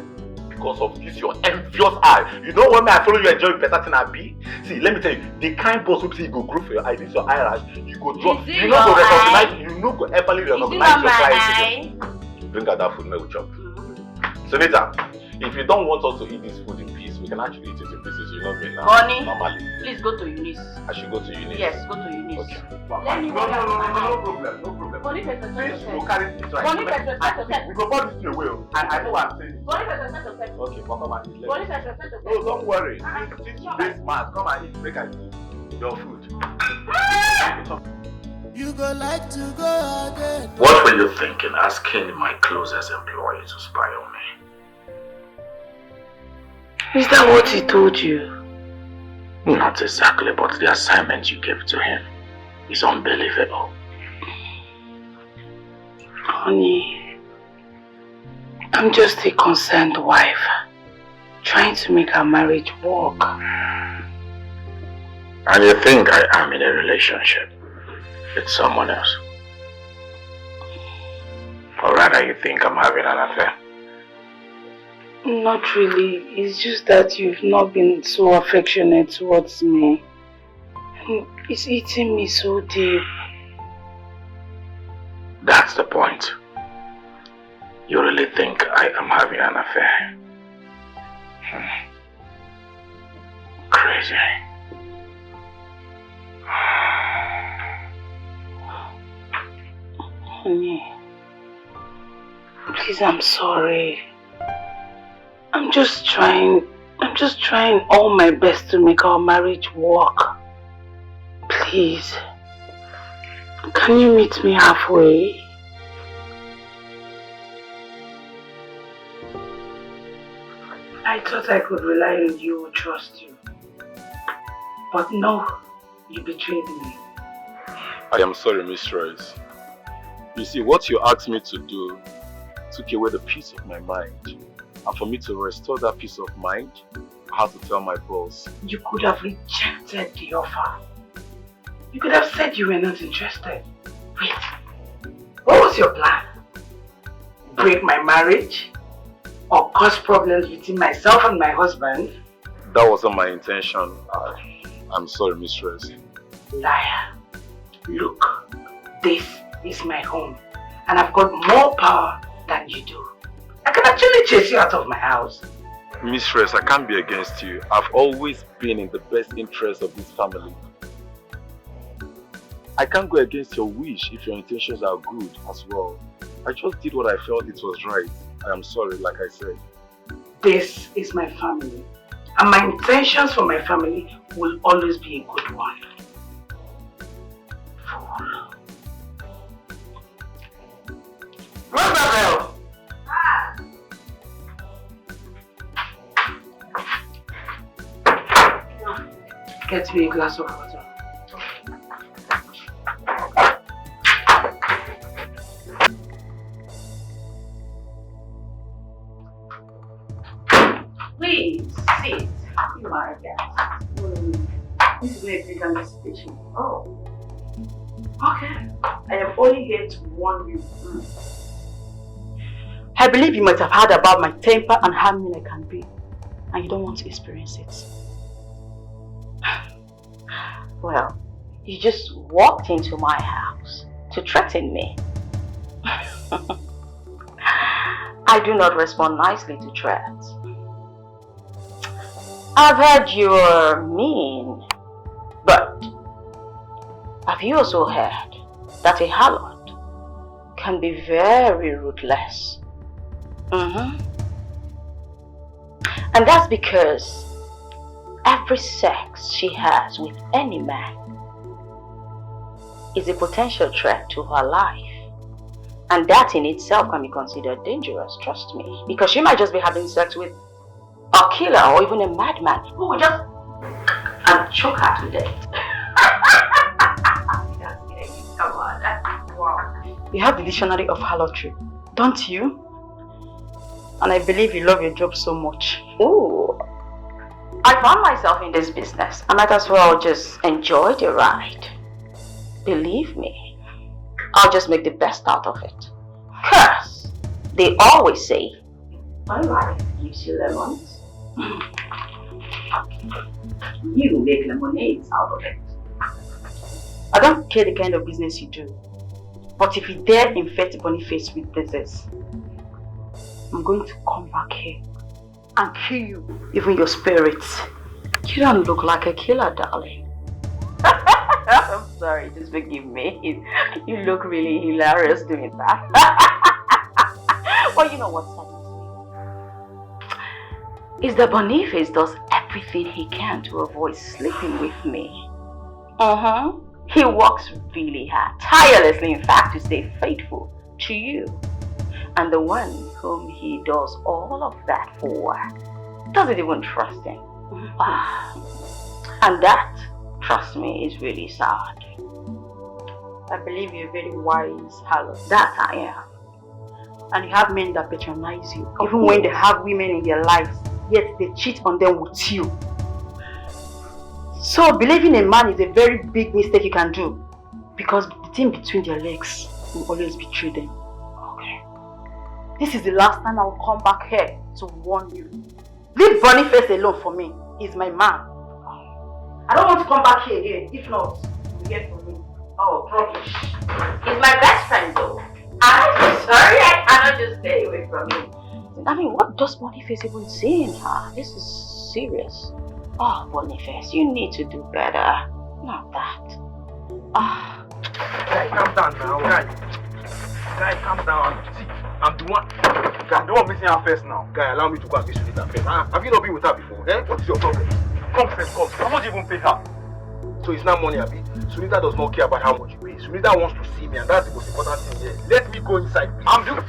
Because of this, your envious eye. You know when I follow you enjoy better than I be? See, let me tell you, the kind of balls we see go grow for your eye. This is your eyelash. You go drop. You know go recognize. You know go ever recognize your size. Bring out that food, no chop. So later, if you don't want us to eat this food in peace, we can actually eat it in pieces. You know me now. Honey, normally. Please go to Eunice. I should go to Eunice. Yes, go to Eunice. Okay. Let me no problem. Bonnie, please, you carry this right. We go put this away. I know what I'm saying. Okay, but come and eat. No, don't worry. Since you this man, come and eat. Make I eat your food. You go like to go again. What were you thinking asking my closest employee to spy on me? Is that what he told you? Not exactly, but the assignment you gave to him is unbelievable. Honey, I'm just a concerned wife, trying to make our marriage work. And you think I am in a relationship with someone else? Or rather you think I'm having an affair? Not really. It's just that you've not been so affectionate towards me. It's eating me so deep. That's the point. You really think I am having an affair? Crazy. Honey, please, I'm sorry. I'm just trying all my best to make our marriage work. Please, can you meet me halfway? I thought I could rely on you or trust you. But no, you betrayed me. I am sorry, Mistress. You see, what you asked me to do took away the peace of my mind. And for me to restore that peace of mind, I had to tell my boss. You could have rejected the offer. You could have said you were not interested. Wait, what was your plan? Break my marriage? Or cause problems between myself and my husband? That wasn't my intention. I'm sorry, Mistress. Liar. Look, this is my home. And I've got more power than you do. I can actually chase you out of my house. Mistress, I can't be against you. I've always been in the best interest of this family. I can't go against your wish if your intentions are good as well. I just did what I felt it was right. I am sorry, like I said. This is my family. And my intentions for my family will always be a good one. Fool. Run that bell! Get me a glass of water. This is not a big situation. Oh. Okay. I am only here to warn you. I believe you might have heard about my temper and how mean I can be. And you don't want to experience it. Well, you just walked into my house to threaten me. I do not respond nicely to threats. I've heard you're mean, but have you also heard that a harlot can be very ruthless? And that's because every sex she has with any man is a potential threat to her life. And that in itself can be considered dangerous, trust me. Because she might just be having sex with a killer or even a madman who will just choke her to death. Come on. Wow. You have the dictionary of harlotry, don't you? And I believe you love your job so much. Ooh. I found myself in this business. I might as well just enjoy the ride. Believe me, I'll just make the best out of it. Cause they always say, when life gives you lemons, you make lemonades out of it. I don't care the kind of business you do, but if you dare infect Boniface with disease, I'm going to come back here and kill you, even your spirits. You don't look like a killer, darling. I'm sorry, just forgive me. You look really hilarious doing that. Well, you know what saddens me? Is that Boniface does everything he can to avoid sleeping with me. He works really hard, tirelessly in fact, to stay faithful to you. And the one whom he does all of that for doesn't even trust him. And that, trust me, is really sad. I believe you're a very wise harlot. That I am. And you have men that patronize you. Even when they have women in their lives, yet they cheat on them with you. So believing a man is a very big mistake you can do. Because the thing between their legs will always betray them. Okay. This is the last time I will come back here to warn you. Leave Boniface alone for me. He's my man. I don't want to come back here again. If not, you get from me. Oh, rubbish. He's my best friend though. I'm sorry, I cannot just stay away from him. I mean, what does Boniface even see in her? This is serious. Oh, Boniface, you need to do better. Not that. Guy, calm down now. Guy, calm down. See, I'm the one. Guy, I'm the one meeting her first now. Guy, allow me to go and meet Sunita first. Have you not been with her before? Eh? What is your problem? Come first, come. How much even pay her? So it's not money, Abi. Sunita does not care about how much you pay. Sunita wants to see me, and that's the most important thing here. Let me go inside, please. I'm doing.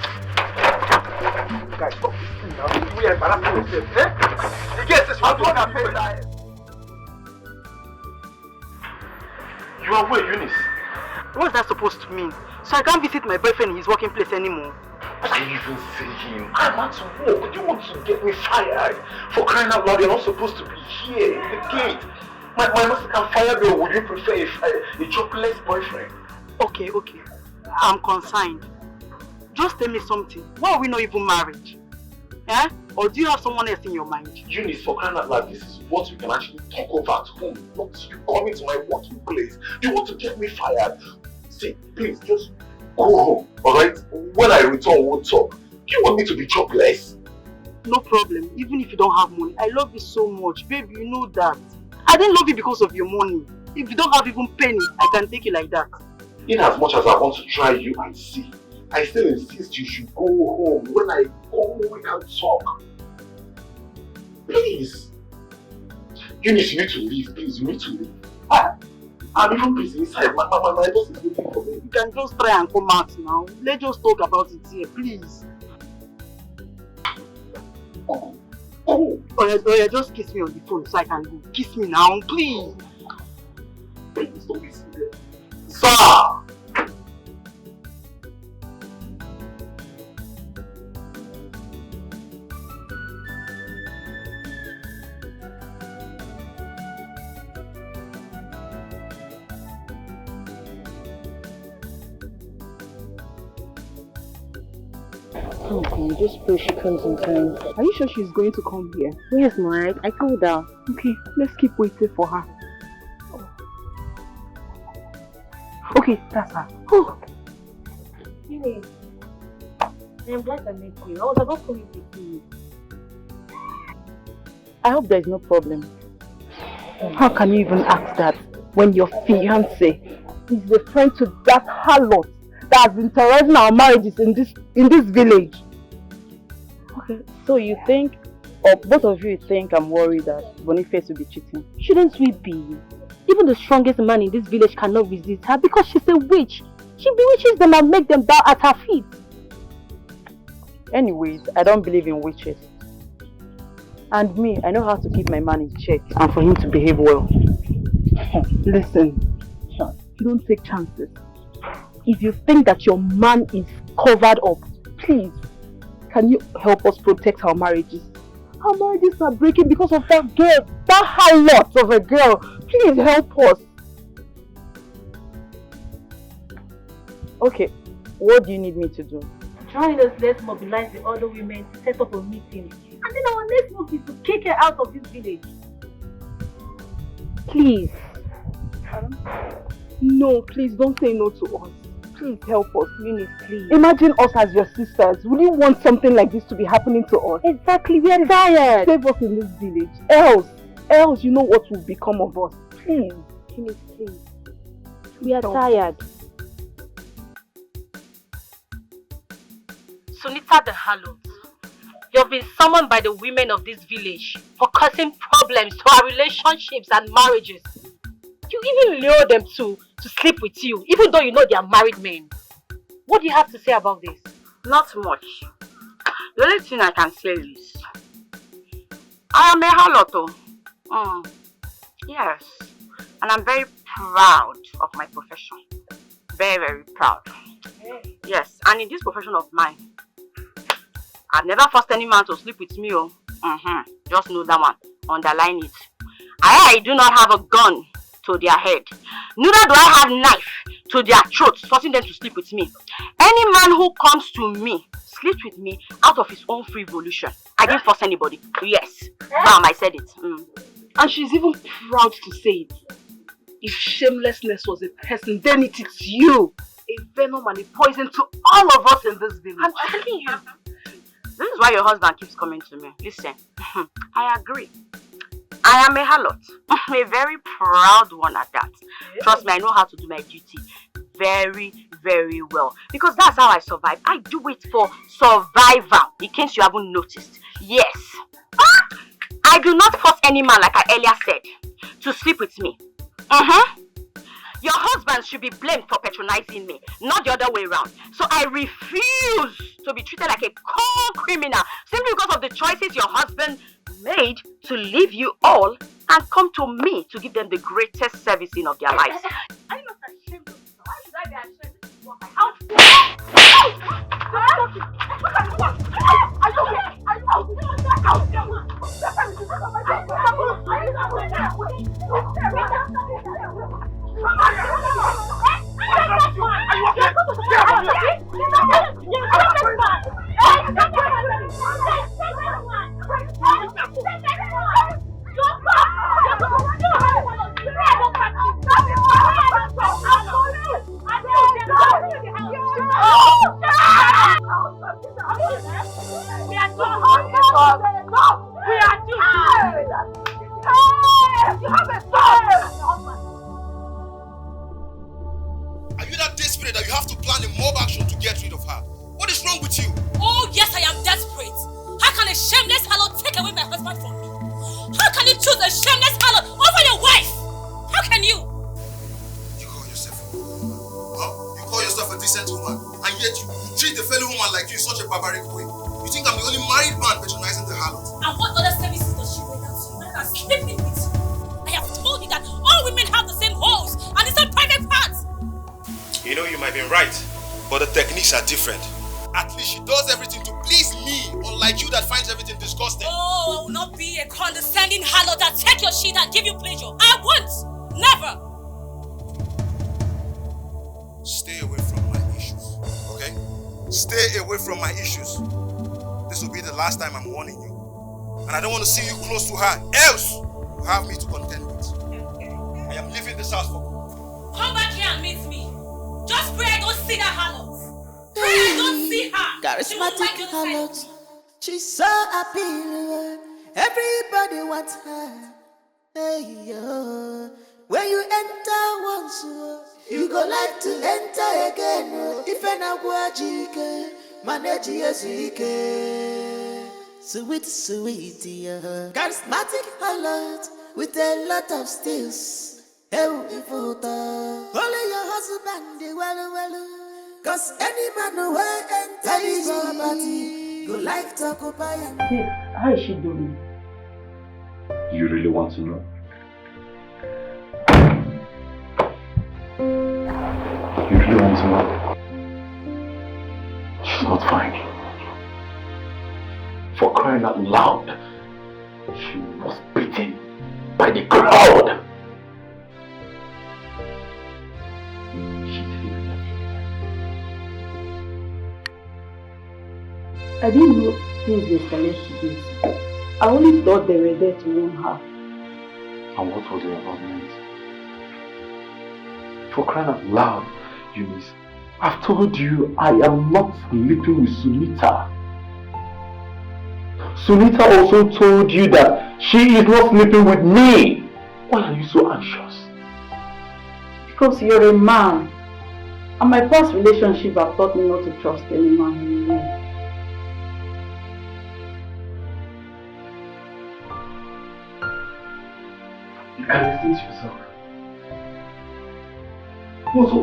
Guys, stop this thing now. We are embarrassing yourself, eh? You get this, I'm going to pay that. You are where, Eunice? What's that supposed to mean? So I can't visit my boyfriend in his working place anymore. What are you even saying? I'm at work. Do you want to get me fired? For crying out loud, you're not supposed to be here in the gate. My master can fire me, or would you prefer a jobless boyfriend? Okay. I'm concerned. Just tell me something. Why are we not even married? Eh? Or do you have someone else in your mind? Eunice, for crying out loud, this is what we can actually talk over at home. Not you coming to my working place. You want to get me fired? See, please, just go home, alright? When I return, we'll talk. Do you want me to be jobless? No problem, even if you don't have money. I love you so much, baby, you know that. I didn't love you because of your money. If you don't have even penny, I can take you like that. In as much as I want to try you and see, I still insist you should go home. When I go, we can talk. Please. Eunice, you need to leave, please. You need to leave. I'm even busy inside. My boss is waiting for me. You can just try and come out now. Let's just talk about it here, please. Oh, yeah, just kiss me on the phone so I can go. Kiss me now, please. Please don't be serious. Sir! Okay, just pray she comes in time. Are you sure she's going to come here? Yes, Mike. I told her. Okay, let's keep waiting for her. Okay, that's her. Oh. Really? I'm glad I met you. I was about to meet you. I hope there's no problem. How can you even ask that when your fiancé is a friend to that harlot that has been terrorizing our marriages in this village? Okay, so you think, or both of you think I'm worried that Boniface will be cheating? Shouldn't we be? Even the strongest man in this village cannot resist her because she's a witch. She bewitches them and makes them bow at her feet. Anyways, I don't believe in witches. And me, I know how to keep my man in check and for him to behave well. Listen, you don't take chances. If you think that your man is covered up, please, can you help us protect our marriages? Our marriages are breaking because of that girl, that harlot of a girl. Please help us. Okay, what do you need me to do? Join us, let's mobilize the other women to set up a meeting. And then our next move is to kick her out of this village. Please. No, please don't say no to us. Please help us, Eunice, please. Imagine us as your sisters. Would you want something like this to be happening to us? Exactly, we are tired. Save us in this village. Else you know what will become of us. Please. Eunice, please. We are tired. Sunita the harlot, you've been summoned by the women of this village for causing problems to our relationships and marriages. You even lure them to sleep with you, even though you know they are married men. What do you have to say about this? Not much. The only thing I can say is, I am a harlot. Yes, and I'm very proud of my profession. Very, very proud. Yes, and in this profession of mine, I've never forced any man to sleep with me. Just know that one. Underline it. I do not have a gun to their head. Neither do I have knife to their throats, forcing them to sleep with me. Any man who comes to me, sleeps with me out of his own free volition. I didn't force anybody. Yes. Bam, I said it. And she's even proud to say it. If shamelessness was a person, then it is you. A venom and a poison to all of us in this village. I'm telling you. This is why your husband keeps coming to me. Listen, I agree. I am a harlot. A very proud one at that. Trust me, I know how to do my duty very, very well. Because that's how I survive. I do it for survival, in case you haven't noticed. Yes. I do not force any man, like I earlier said, to sleep with me. Your husband should be blamed for patronizing me, not the other way around. So I refuse to be treated like a cold criminal simply because of the choices your husband made to leave you all and come to me to give them the greatest servicing of their lives. Are you not ashamed of yourself? Why should I be ashamed of you? Are you that desperate that you have to plan a mob action to get rid of her? What is wrong with you? Oh yes, I am desperate. How can a shameless harlot take away my husband from me? How can you choose a shameless harlot over your wife? How can you? You call yourself a woman? Huh? You call yourself a decent woman, and yet you treat a fellow woman like you in such a barbaric way. You think I'm the only married man patronizing the harlot? And what other services does she render to you rather than sleeping with you? I have told you that all women have the same holes and the same private parts. You know, you might be right, but the techniques are different. At least she does everything to please me, unlike you that finds everything disgusting. Oh, I will not be a condescending harlot that take your shit and give you pleasure. I won't. Never. Stay away from my issues, okay? Stay away from my issues. This will be the last time I'm warning you. And I don't want to see you close to her, else you have me to contend with. I am leaving this house for good. Come back here and meet me. Just pray I don't see that harlot. Pray I don't see her. Charismatic harlot. She's so appealing. Everybody wants her. Hey, yo. When you enter once, you go like to enter again. If an agwajike, manage yesike. Sweet, sweet, yeah. Charismatic harlot with a lot of steals. Only your husband, well. Cause any man who enter his property, go like to occupy him. Hey, how is she doing? You really want to know? You really want to know? She's not fine. For crying out loud, she was beaten by the crowd. I didn't know things were escalated to this. I only thought they were there to warn her. And what was your involvement? For crying out loud, Eunice, I've told you I am not sleeping with Sunita. Sunita also told you that she is not sleeping with me. Why are you so anxious? Because you're a man. And my past relationship have taught me not to trust any man anymore. You can listen to yourself. Also,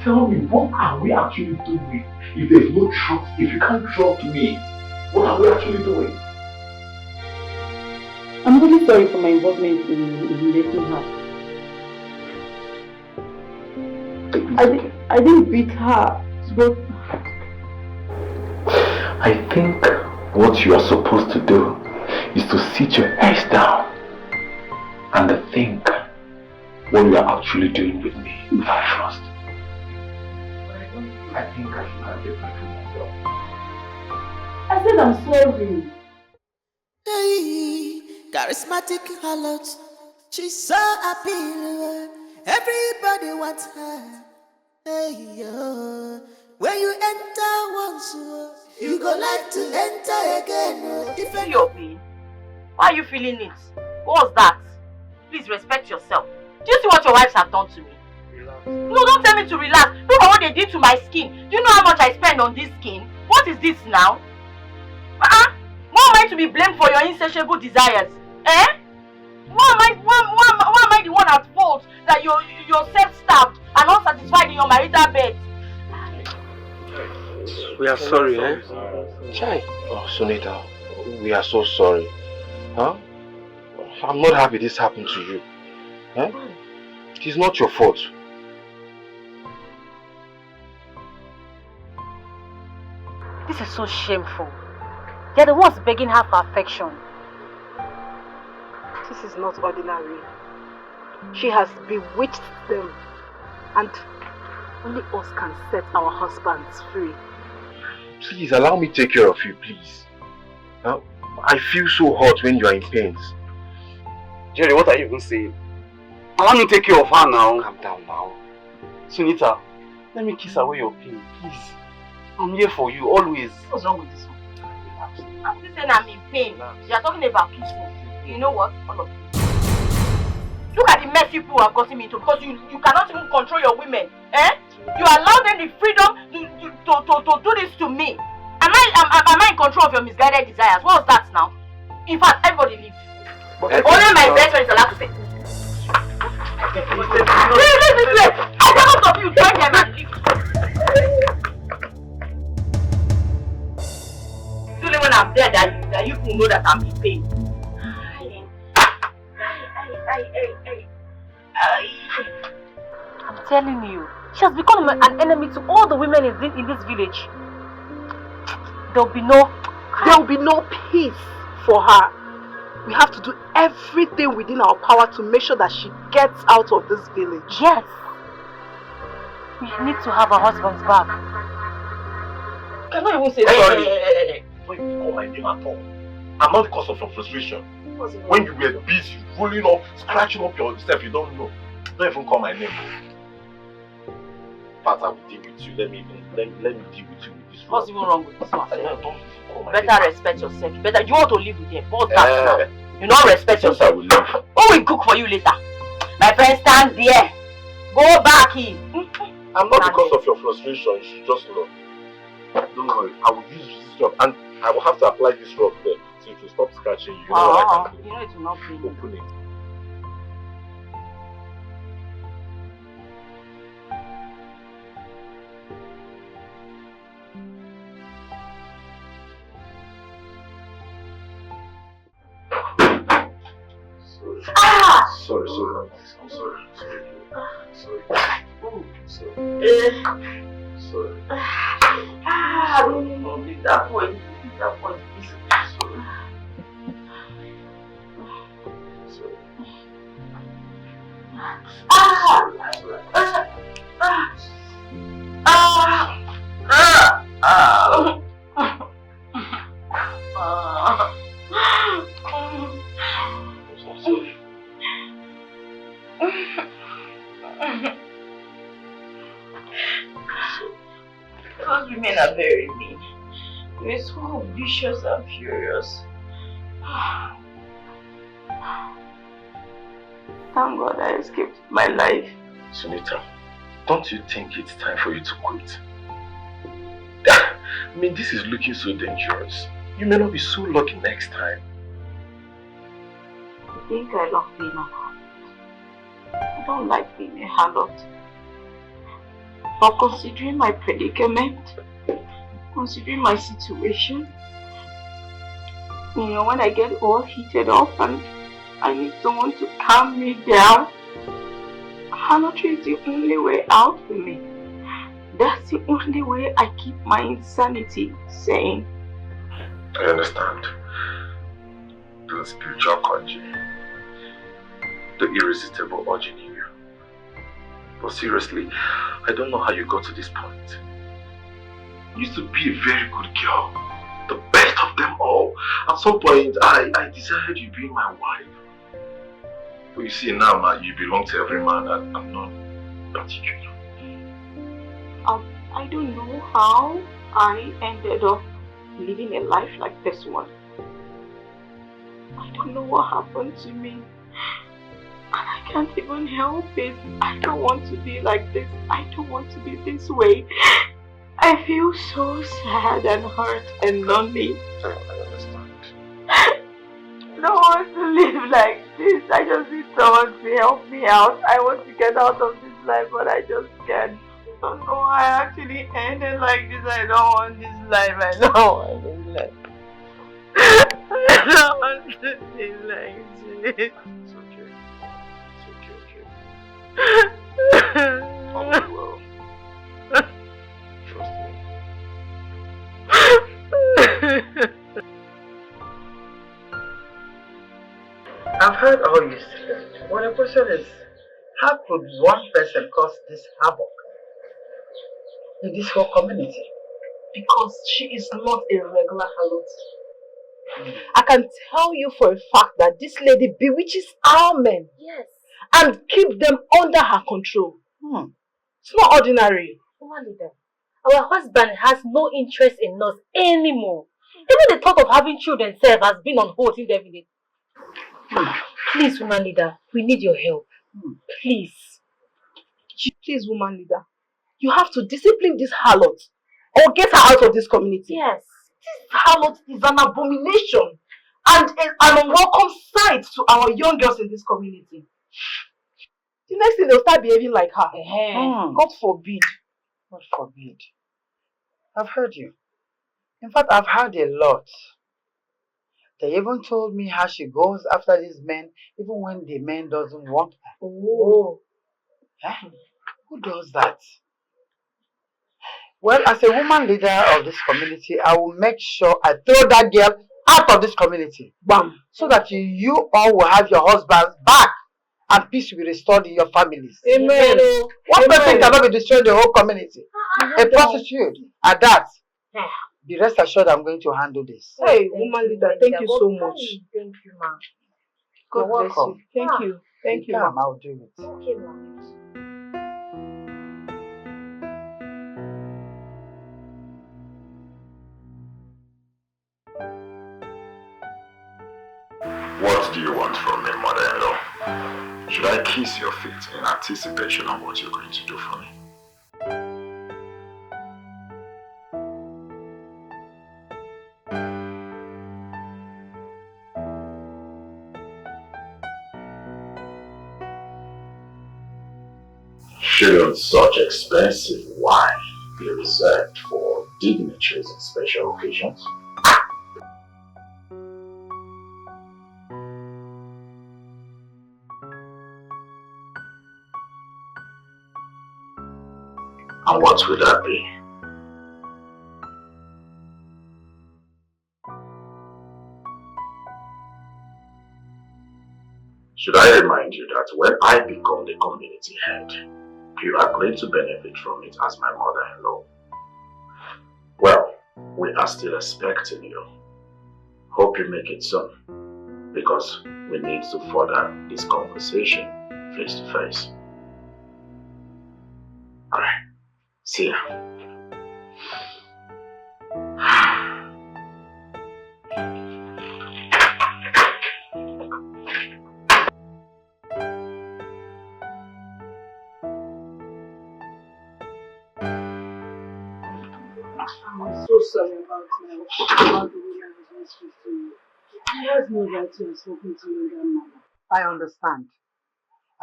tell me, what are we actually doing? If there's no trust, if you can't trust me, what are we actually doing? I'm really sorry for my involvement in letting her. I didn't beat her, but I think what you are supposed to do is to sit your head down and think what you are actually doing with me without trust. I think I should have it back to myself. I said I'm sorry. Hey, charismatic harlot. She's so appealing. Everybody wants her. Hey, yo. When you enter once, you go like to enter again. If your pain, why are you feeling it? What was that? Please respect yourself. Do you see what your wives have done to me? Relax. No, don't tell me to relax. Look at what they did to my skin. Do you know how much I spend on this skin? What is this now? Why am I to be blamed for your insatiable desires? Eh? Why am I the one at fault that you're self-starved and unsatisfied in your marital bed? We are sorry, eh? Chai. Oh, Sunita, we are so sorry. Huh? I'm not happy this happened to you. Huh? It is not your fault. This is so shameful. They're the ones begging her for affection. This is not ordinary. She has bewitched them. And only us can set our husbands free. Please, allow me to take care of you, please. Huh? I feel so hot when you are in pain. Jerry, what are you even saying? Allow me to take care of her now. Calm down now. Sunita, let me kiss away your pain, please. I'm here for you, always. What's wrong with this one? I'm still saying I'm in pain. You are talking about kissing. You know what? All of you. Look at the mess people have gotten me into because you cannot even control your women. Eh? You allow them the freedom to do this to me. Am I in control of your misguided desires? What was that now? In fact, everybody leave. Only my best friend is allowed to say. Wait. I don't of you join them and leave. It's only when I'm there that you will know that I'm in pain. I'm telling you, she has become an enemy to all the women in this village. There will be no peace for her. We have to do everything within our power to make sure that she gets out of this village. Yes. We need to have our husbands back. cannot even say sorry. Hey. Don't even call my name at all. I'm not the cause of your frustration. When you were busy, rolling up, scratching up yourself, you don't know. Don't even call my name. Pat, I will deal with you. Let me deal with you with this. What's even wrong with this one? Don't even call my Better name. Respect yourself. You want to live with them. What's that now? You don't respect yourself. I will leave. Who will cook for you later? My friend, stand there. Go back in. I'm not because of your frustration. You should just know. Don't worry. I will use this rug and I will have to apply this rug there so it will stop scratching you. You know what I can do? You know it will not be. Open it. Sorry, I'm sorry. No, leave that point. Leave that point. Those women are very mean. They're so vicious and furious. Thank God I escaped my life. Sunita, don't you think it's time for you to quit? I mean, this is looking so dangerous. You may not be so lucky next time. I think I love being a harlot. I don't like being a harlot. But considering my predicament, considering my situation, you know, when I get all heated up and I need someone to calm me down, harlotry is the only way out for me. That's the only way I keep my insanity sane. I understand. The spiritual conjuring, the irresistible urge in you. But seriously, I don't know how you got to this point. You used to be a very good girl, the best of them all. At some point, I desired you being my wife. But you see now, you belong to every man and not you. I don't know how I ended up living a life like this one. I don't know what happened to me. And I can't even help it. I don't want to be like this. I don't want to be this way. I feel so sad and hurt and lonely. I understand. I don't want to live like this. I just need someone to help me out. I want to get out of this life, but I just can't. I don't know why I actually ended like this. I don't want this life. I don't want this life. I don't want to live like this. It's okay. It's okay. All will be well. Trust me. I've heard all you said. Well, the question is, how could one person cause this havoc in this whole community? Because she is not a regular harlot. I can tell you for a fact that this lady bewitches our men. Yes. And keep them under her control. It's not ordinary. Woman leader, our husband has no interest in us anymore. Even the thought of having children self has been on hold indefinitely. Please, woman leader, we need your help. Please. Please, woman leader. You have to discipline this harlot or get her out of this community. Yes. This harlot is an abomination and an unwelcome sight to our young girls in this community. The next thing they'll start behaving like her. God forbid. God forbid. I've heard you. In fact, I've heard a lot. They even told me how she goes after these men even when the man doesn't want her. Oh. Huh? Who does that? Well, as a woman leader of this community, I will make sure I throw that girl out of this community. Bam! So that you all will have your husbands back and peace will be restored in your families. Amen. One person cannot be destroying the whole community. A prostitute at that. Be rest assured I'm going to handle this. Hey, woman leader, thank you so much. Thank you, ma. You're welcome. Thank you. Thank you, Come, ma. I'll do it. Okay, ma. What do you want from me, mother-in-law? Should I kiss your feet in anticipation of what you're going to do for me? Shouldn't such expensive wine be reserved for dignitaries and special occasions? And what would that be? Should I remind you that when I become the community head, you are going to benefit from it as my mother-in-law? Well, we are still expecting you. Hope you make it soon, because we need to further this conversation face to face. Alright, see ya. I'm so sorry about the way I was going to speak to you. I was know that you have spoken to your grandmother. I understand.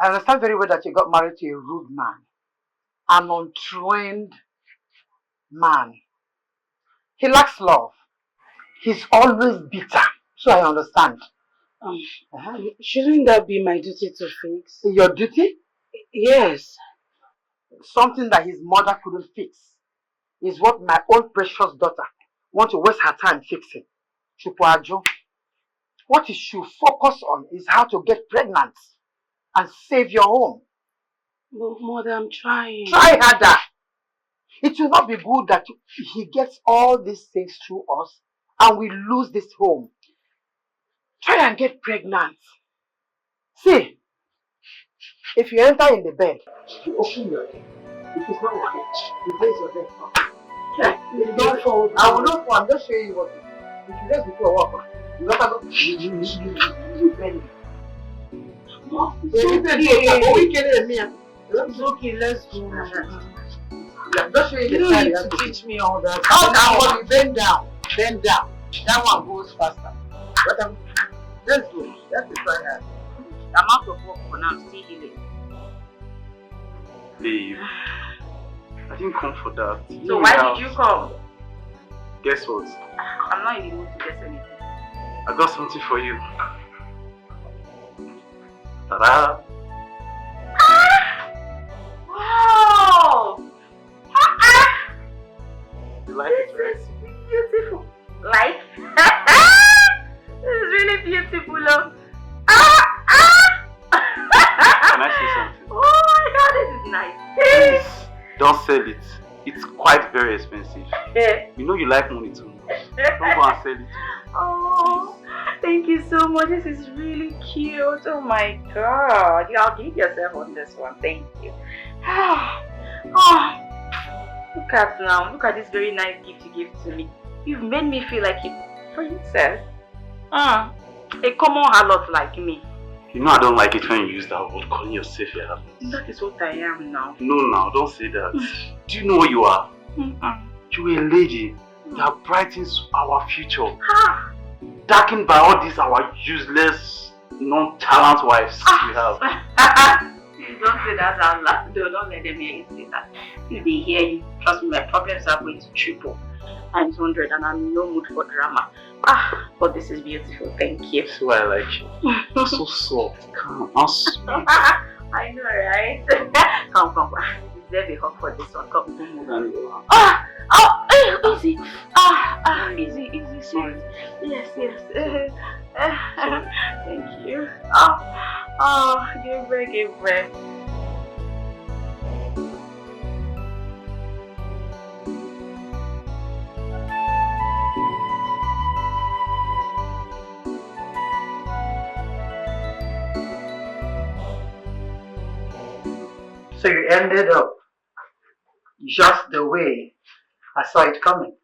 I understand very well that you got married to a rude man, an untrained man. He lacks love. He's always bitter. So I understand. Shouldn't that be my duty to fix? Your duty? Yes. Something that his mother couldn't fix is what my own precious daughter wants to waste her time fixing. Chupuajo. What you should focus on is how to get pregnant and save your home. But mother, I'm trying. Try harder. It will not be good that he gets all these things through us and we lose this home. Try and get pregnant. See, if you enter in the bed, you open your head. If it's not okay, you raise your head up. You don't fall. I will not fall. I'm just showing you what to do. If you raise before walk, you don't have to you bend. It's okay, let's go. I'm just showing you You the don't side. need to teach me all that. Oh, that one, bend down. Bend down. That one goes faster. But let's go. Let's try that. I'm out of work for now. I'm still healing. Babe, I didn't come for that. So why did you come? Guess what? I'm not in the mood to guess anything. I got something for you. Ta-da! Wow! You like it, right? This is beautiful. Like? This is really beautiful. Can I say something? Oh my god, this is nice. Please, don't sell it. It's quite very expensive. You know you like money too much. Don't go and sell it. Oh, thank you so much. This is really cute. Oh my god. I'll give yourself on this one. Thank you. Oh, look at now. Look at this very nice gift you gave to me. You've made me feel like a princess. A common harlot like me. You know I don't like it when you use that word, calling yourself a harlot. That is what I am now. No, don't say that. Do you know what you are? You're a lady that brightens our future. Darkened by all these our useless, non-talent wives we have. You don't say that out loud. Don't let them hear you say that. If they hear you, trust me, my problems are going to triple times 100 and I'm in no mood for drama. But this is beautiful. Thank you. That's why I like you. You're so soft, calm, and sweet. I know, right? Come. You deserve a hug for this one. Come. Easy. Easy. Sorry. Yes. Thank you. Give breath. So you ended up just the way I saw it coming.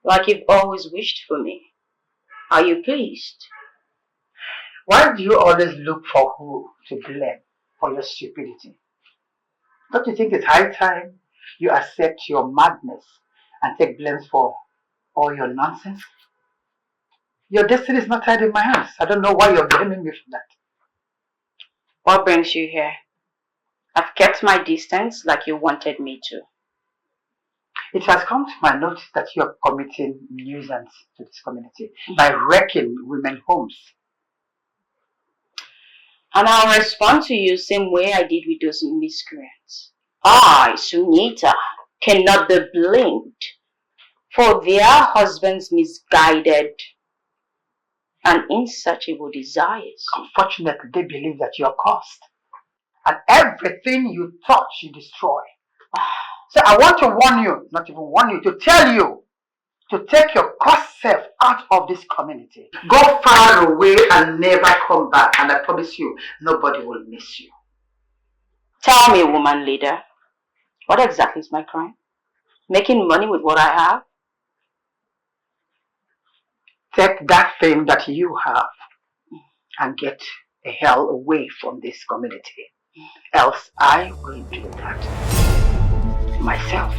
Like you've always wished for me. Are you pleased? Why do you always look for who to blame for your stupidity? Don't you think it's high time you accept your madness and take blame for all your nonsense? Your destiny is not tied in my hands. I don't know why you're blaming me for that. What brings you here? I've kept my distance like you wanted me to. It has come to my notice that you are committing nuisance to this community by wrecking women's homes. And I'll respond to you same way I did with those miscreants. I, Sunita, cannot be blamed for their husbands' misguided and insatiable desires. Unfortunately, they believe that you're cursed. And everything you touch, you destroy. So I want to warn you, not even warn you, to tell you to take your cursed self out of this community. Go far away and never come back. And I promise you, nobody will miss you. Tell me, woman leader, what exactly is my crime? Making money with what I have? Take that thing that you have and get the hell away from this community. Else I will do that myself.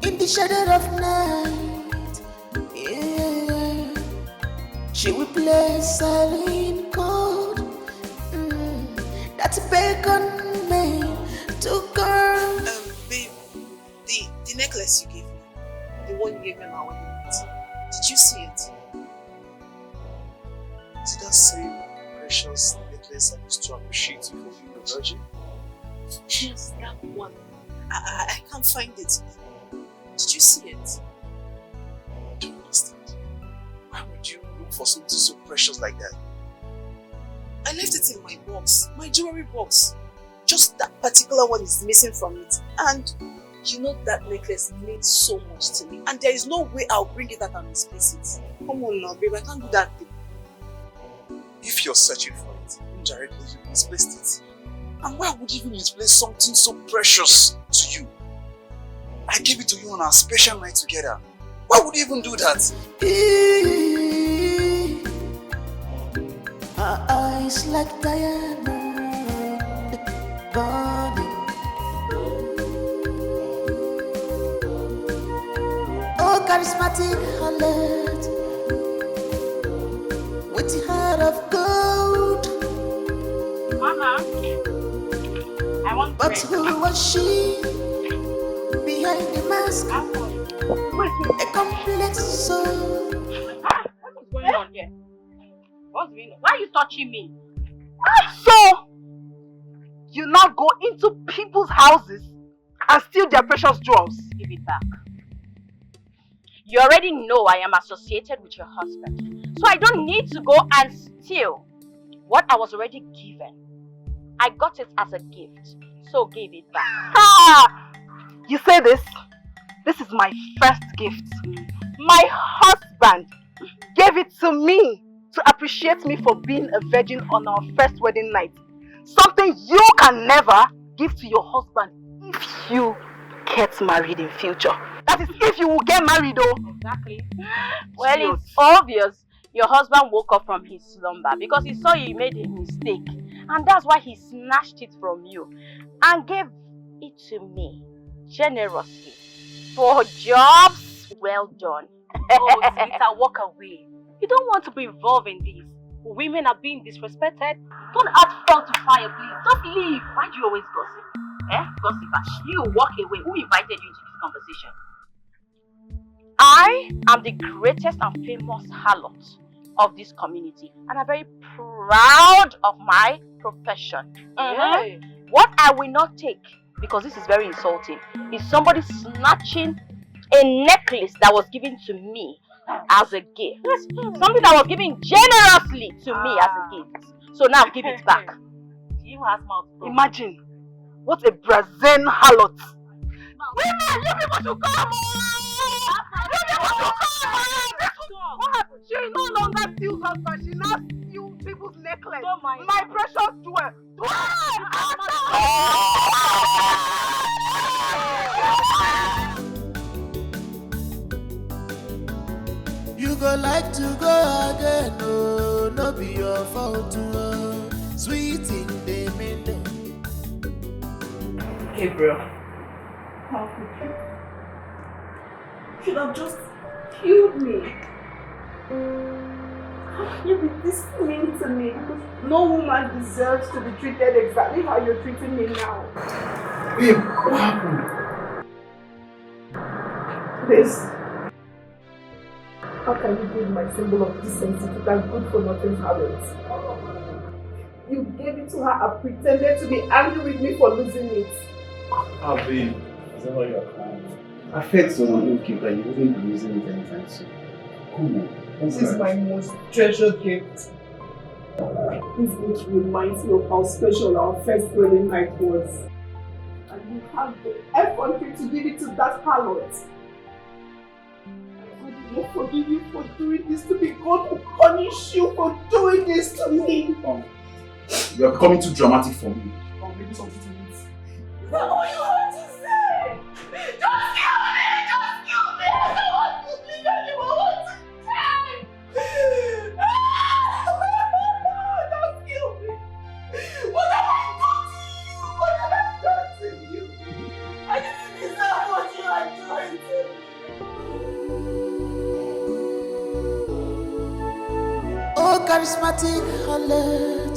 In the shadow of night, yeah, she will play silent chord. That's bacon man to girl. Babe, the necklace you gave me, the one you gave me my wedding night, did you see it? Is it that same precious necklace I used to appreciate you for being a virgin? Yes, that one. I can't find it. Did you see it? I don't understand. Why would you look for something so precious like that? I left it in my box, my jewelry box. Just that particular one is missing from it. And you know that necklace means so much to me. And there is no way I'll bring it out and misplace it. Come on now, babe, I can't do that thing. If you're searching for it, indirectly you misplaced it. And why would you even misplace something so precious to you? I gave it to you on our special night together. Why would you even do that? Her eyes like diamond burning. Oh, charismatic harlot with the heart of gold. Mama, I want But who was she behind the mask? A complex soul. What's going on here? What's going on? Why are you touching me? So, you now go into people's houses and steal their precious jewels? Give it back. You already know I am associated with your husband. So I don't need to go and steal what I was already given. I got it as a gift. So give it back. Ah! You say this? This is my first gift. My husband gave it to me to appreciate me for being a virgin on our first wedding night. Something you can never give to your husband if you get married in future. That is if you will get married though. Exactly. Well, it's obvious your husband woke up from his slumber because he saw you made a mistake. And that's why he snatched it from you and gave it to me generously for jobs well done. Oh, Sita, walk away. You don't want to be involved in this. Women are being disrespected. Don't add fuel to fire, please. Just leave. Why do you always gossip? Gossip. You walk away. Who invited you into this conversation? I am the greatest and famous harlot of this community, and I'm very proud of my profession. Hey. What I will not take, because this is very insulting, is somebody snatching a necklace that was given to me as a gift. Something that was given generously to me as a gift. So now give it back. She even has mouth. Imagine, what a brazen harlot. Women, you people should come on! You people should come on! What happened? She no longer steals husband, she now steals people's necklace. Don't mind. My precious jewel. You go like to go again, oh, no be your fault, oh. Sweet in the middle. Hey, bro. How could you? Should have just killed me. How can you be this mean to me? Because no woman deserves to be treated exactly how you're treating me now. Babe, what happened? This. How can you give my symbol of decency to that good for nothing harlot? You gave it to her and pretended to be angry with me for losing it. Ah, babe, is that why you're crying? I felt so unlucky that you wouldn't be losing it anytime soon. Come on. This is my most treasured gift. This gift reminds me of how special our first wedding night was. And you have the effrontery to give it to that harlot. I will not forgive you for doing this to me. God will punish you for doing this to me. You are becoming too dramatic for me. Maybe something to eat. Is that all you want to say? Just kill me! Just kill me! I don't want to live anymore. Just kill me! What have I done to you? What have I done to you? I didn't deserve what you are doing to me. Oh, charismatic harlot,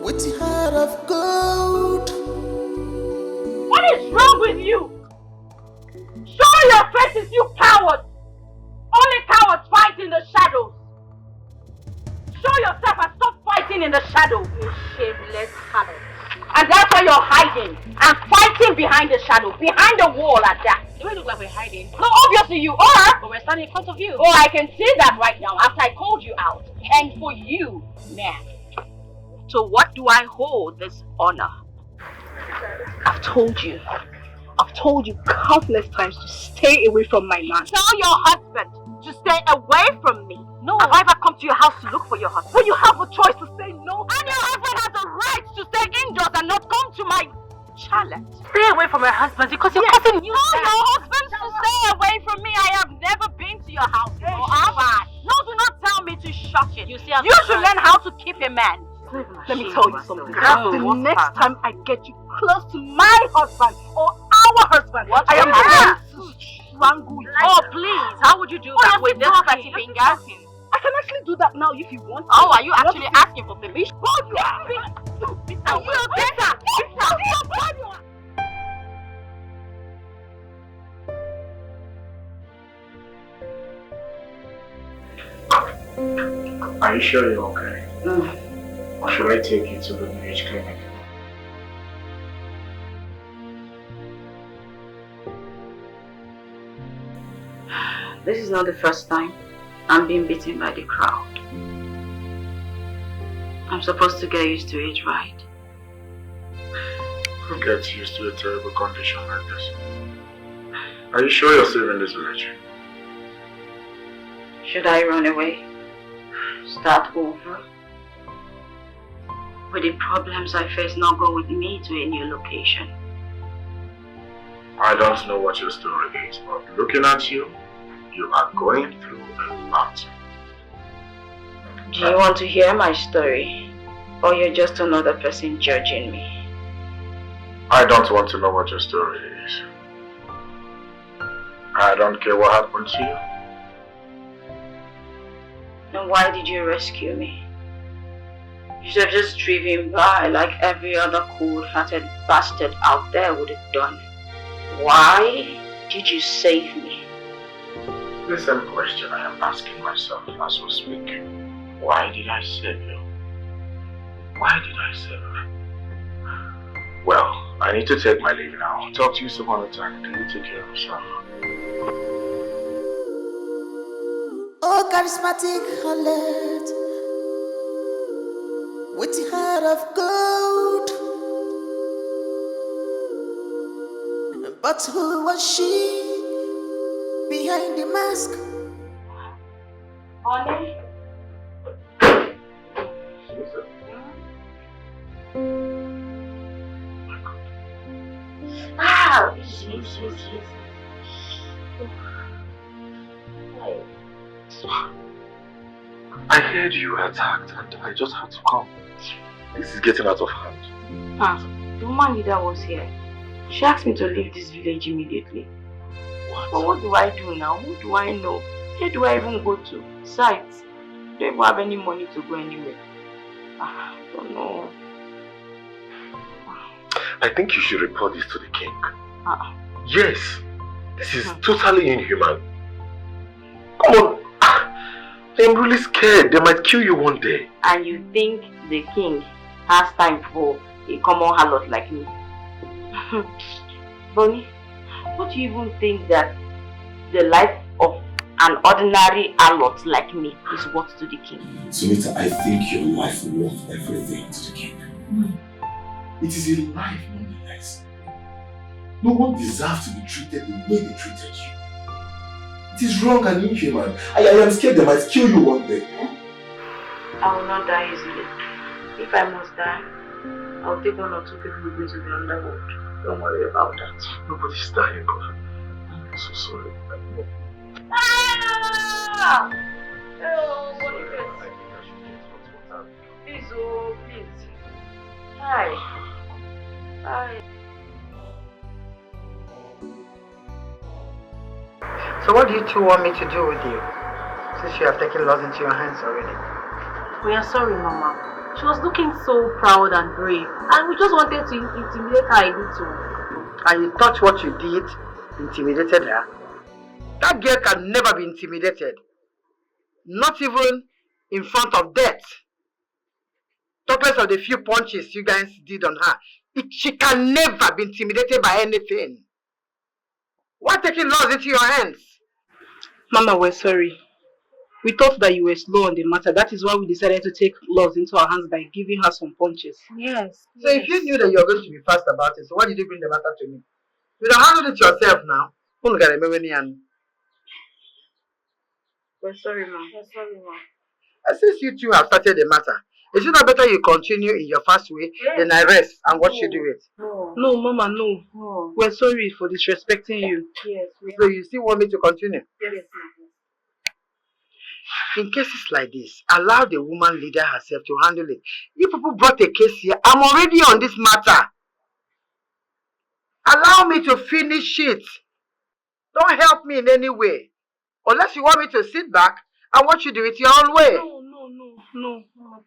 with the heart of gold. What is wrong with you? Show your faces, you cowards! Only cowards fight in the shadows. Show yourself and stop fighting in the shadows, you shameless harlot. And that's why you're hiding and fighting behind the shadow, behind the wall at that. Do we look like we're hiding? No, obviously you are. But we're standing in front of you. Oh, I can see that right now after I called you out. And for you, man. So what do I hold this honor? I've told you countless times to stay away from my man. Tell your husband to stay away from me. No. Have I ever come to your house to look for your husband? When you have a choice to say no. And your husband has the right to stay indoors and not come to my chalet. Stay away from my husband because you're causing you. Tell your husband to stay away from me. I have never been to your house. Or have I? No, do not tell me to shut it. You should learn how to keep a man. Let me tell you something. The next time I get you close to my husband or our husband, I am going to strangle you. Oh, please. How would you do that with this fatty finger? I can actually do that now if you want to. Oh, are you actually asking for permission? Oh, you are Are you sure you're okay? Or should I take you to the village clinic? This is not the first time I'm being beaten by the crowd. I'm supposed to get used to it, right? Who gets used to a terrible condition like this? Are you sure you're safe in this village? Should I run away? Start over? Will the problems I face not go with me to a new location? I don't know what your story is, but looking at you, you are going through a lot. Do you want to hear my story? Or you're just another person judging me? I don't want to know what your story is. I don't care what happened to you. Then why did you rescue me? You should have just driven by like every other cold-hearted bastard out there would have done. Why did you save me? The same question I am asking myself as we speak. Why did I save you? Why did I save you? Well, I need to take my leave now. I'll talk to you some other time. Can you take care of yourself? Oh, charismatic harlot, with a heart of gold. But who was she behind the mask? Honey? Ah, yes. I heard you were attacked and I just had to come. This is getting out of hand. The woman leader was here. She asked me to leave this village immediately. What? But what do I do now? Who do I know? Where do I even go to? Besides, I don't even have any money to go anywhere. I don't know. I think you should report this to the king. Yes, this is totally inhuman. Come on, I'm really scared. They might kill you one day. And you think the king has time for a common harlot like me? Bonnie, what do you even think that the life of an ordinary harlot like me is worth to the king? Sunita, I think your life worth everything to the king. It is your life nonetheless. No one deserves to be treated the way they treated you. It is wrong and inhuman. I am scared they might kill you one day. I will not die easily. If I must die, I'll take 1 or 2 people with me to the underworld. Don't worry about that. Nobody's dying, but I'm so sorry. Ah! Oh, what is this? Please, oh, please. Hi. Hi. So what do you two want me to do with you? Since you have taken laws into your hands already. We are sorry, Mama. She was looking so proud and brave, and we just wanted to intimidate her a little. And you thought what you did intimidated her? That girl can never be intimidated. Not even in front of death. Talk less of the few punches you guys did on her. She can never be intimidated by anything. Why taking laws into your hands? Mama, we're sorry. We thought that you were slow on the matter. That is why we decided to take laws into our hands by giving her some punches. Yes. So if you knew that you were going to be fast about it, so why did you bring the matter to me? You don't handle it yourself now. We're sorry, Ma. We're sorry, Ma. And since you two have started the matter, is it not better you continue in your fast way than I rest and watch you do it? No, Mama, no. We're sorry for disrespecting you. Yes. So you still want me to continue? Yes, Ma. In cases like this, allow the woman leader herself to handle it. You people brought a case here. I'm already on this matter. Allow me to finish it. Don't help me in any way. Unless you want me to sit back and watch you do it your own way. No.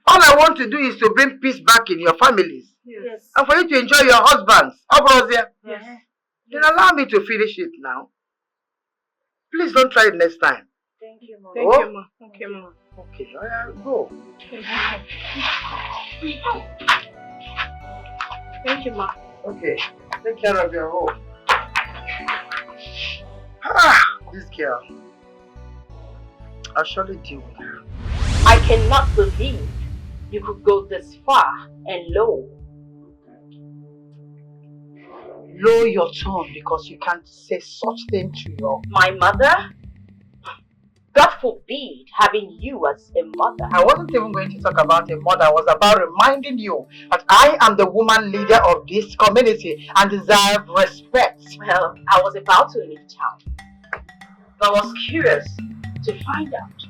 All I want to do is to bring peace back in your families. Yes. And for you to enjoy your husbands. Yes. Then allow me to finish it now. Please don't try it next time. Thank you, Ma. Thank you, Ma. Okay, Ma. Okay, go. Thank you, Ma. Okay, take care of your home. This girl. I'll surely deal with her. I cannot believe you could go this far and low. Lower your tone because you can't say such thing to your... My mother? God forbid having you as a mother. I wasn't even going to talk about a mother. I was about reminding you that I am the woman leader of this community and deserve respect. Well, I was about to leave town. I was curious to find out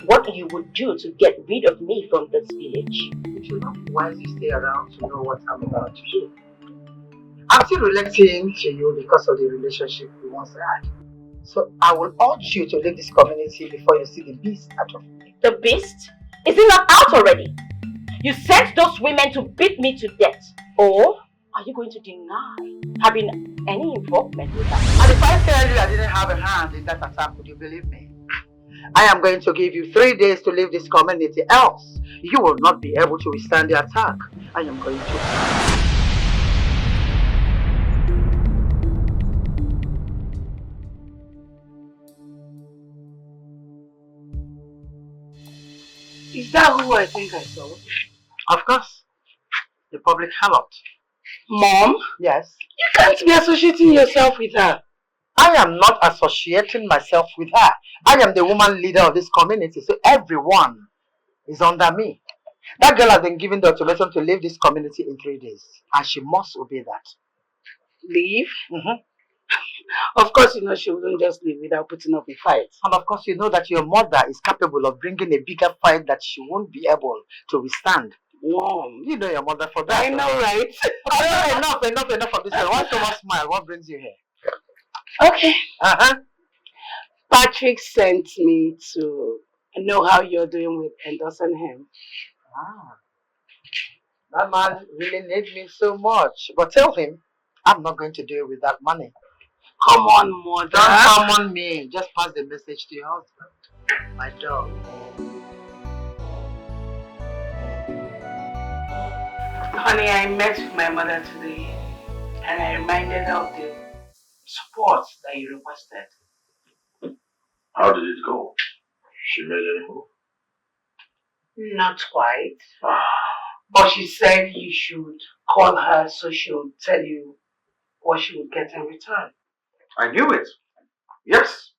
what you would do to get rid of me from this village. It will not be wise you stay around to know what I'm about to do. I'm still relating to you because of the relationship we once had. So I will urge you to leave this community before you see the beast out of me. The beast? Is it not out already? You sent those women to beat me to death. Or are you going to deny having any involvement with that? And if I tell you I didn't have a hand in that attack, would you believe me? I am going to give you 3 days to leave this community, else you will not be able to withstand the attack. I am going to... Is that who I think I saw? Of course. The public harlot. Mom? Yes? You can't be associating yourself with her. I am not associating myself with her. I am the woman leader of this community, so everyone is under me. That girl has been given the ultimatum to leave this community in 3 days, and she must obey that. Leave? Of course, you know she wouldn't just leave without putting up a fight. And of course, you know that your mother is capable of bringing a bigger fight that she won't be able to withstand. Mom, you know your mother for that. I know, right? Enough of this. Why so much smile? What brings you here? Okay. Patrick sent me to know how you're doing with endorsing him. That man really needs me so much. But tell him, I'm not going to deal with that money. Come on, mother. Don't come on me. Just pass the message to your husband. My dog. Honey, I met with my mother today and I reminded her of the support that you requested. How did it go? She made any move? Not quite. But she said you should call her so she'll tell you what she would get in return. I knew it. Yes.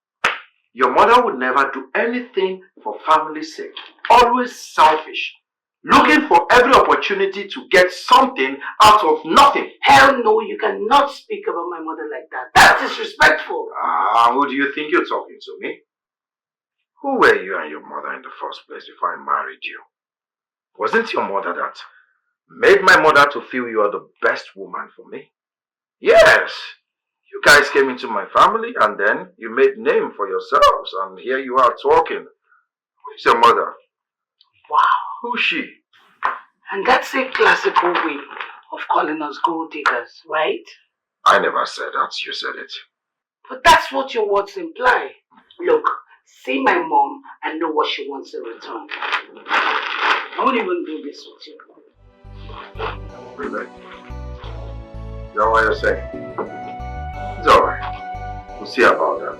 Your mother would never do anything for family's sake. Always selfish. Looking for every opportunity to get something out of nothing. Hell no, you cannot speak about my mother like that. That's disrespectful. Who do you think you're talking to, me? Who were you and your mother in the first place before I married you? Wasn't your mother that made my mother to feel you are the best woman for me? Yes. You guys came into my family and then you made name for yourselves and here you are talking. Who is your mother? Wow. Who's she? And that's a classical way of calling us gold diggers, right? I never said that, you said it. But that's what your words imply. Look, see my mom and know what she wants in return. I won't even do this with you. Really? Is that what you're saying? It's alright. We'll see about that.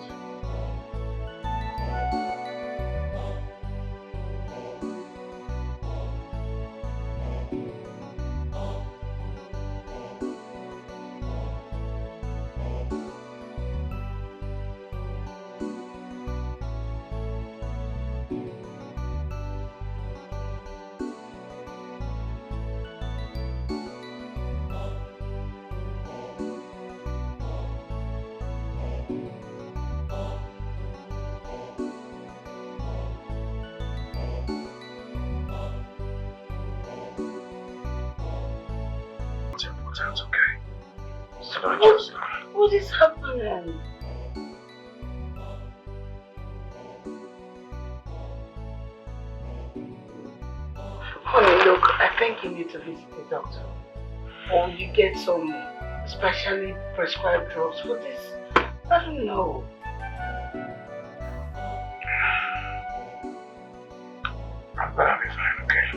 It's okay. Slow yourself. What is happening? Honey, look, I think you need to visit the doctor. Or you get some specially prescribed drugs for this. I don't know. I'm gonna be fine, okay?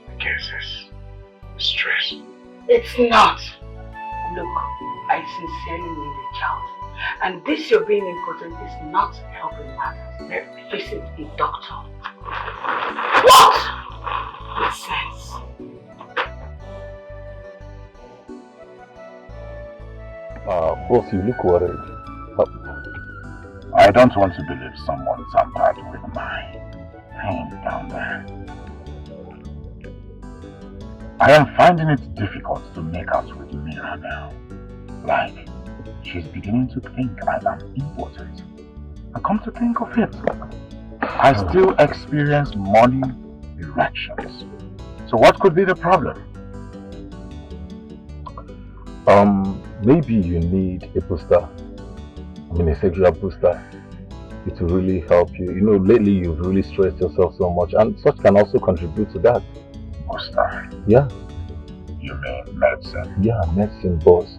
I guess it's stress. It's not. Look, I sincerely need a child. And this you're being important is not helping matters. Visit a doctor. What? With sense. Both you look worried. I don't want to believe someone tampered with my pain down there. I am finding it difficult to make out with Mira now. Like, she's beginning to think I am important. And come to think of it, I still experience morning erections. So what could be the problem? Maybe you need a booster. I mean, a sexual booster. It will really help you. You know, lately you've really stressed yourself so much, and such can also contribute to that. Booster? Yeah. You mean medicine? Yeah, medicine, boss.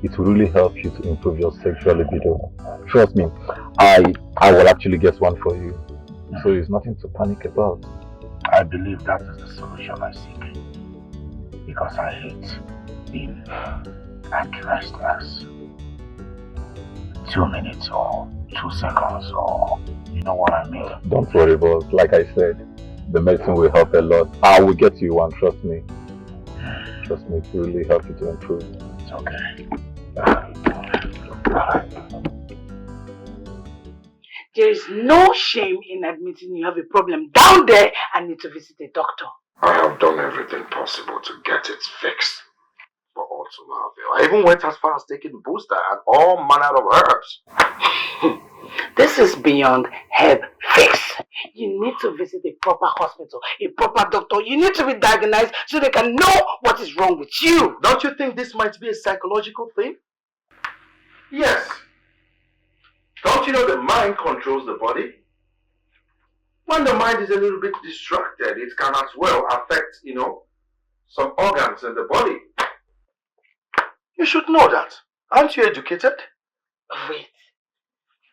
It will really help you to improve your sexual libido. Trust me, I will actually get one for you. So it's nothing to panic about. I believe that is the solution I seek. Because I hate being at restless. 2 minutes or 2 seconds or you know what I mean. Don't worry, boss. Like I said, The medicine will help a lot. I will get you one, trust me. Trust me, it will really help you to improve. It's okay. There is no shame in admitting you have a problem down there and need to visit a doctor. I have done everything possible to get it fixed. But all to no avail. I even went as far as taking booster and all manner of herbs. This is beyond herb fix. You need to visit a proper hospital, a proper doctor. You need to be diagnosed so they can know what is wrong with you. Don't you think this might be a psychological thing? Yes. Don't you know the mind controls the body? When the mind is a little bit distracted, it can as well affect, some organs in the body. You should know that. Aren't you educated? Wait.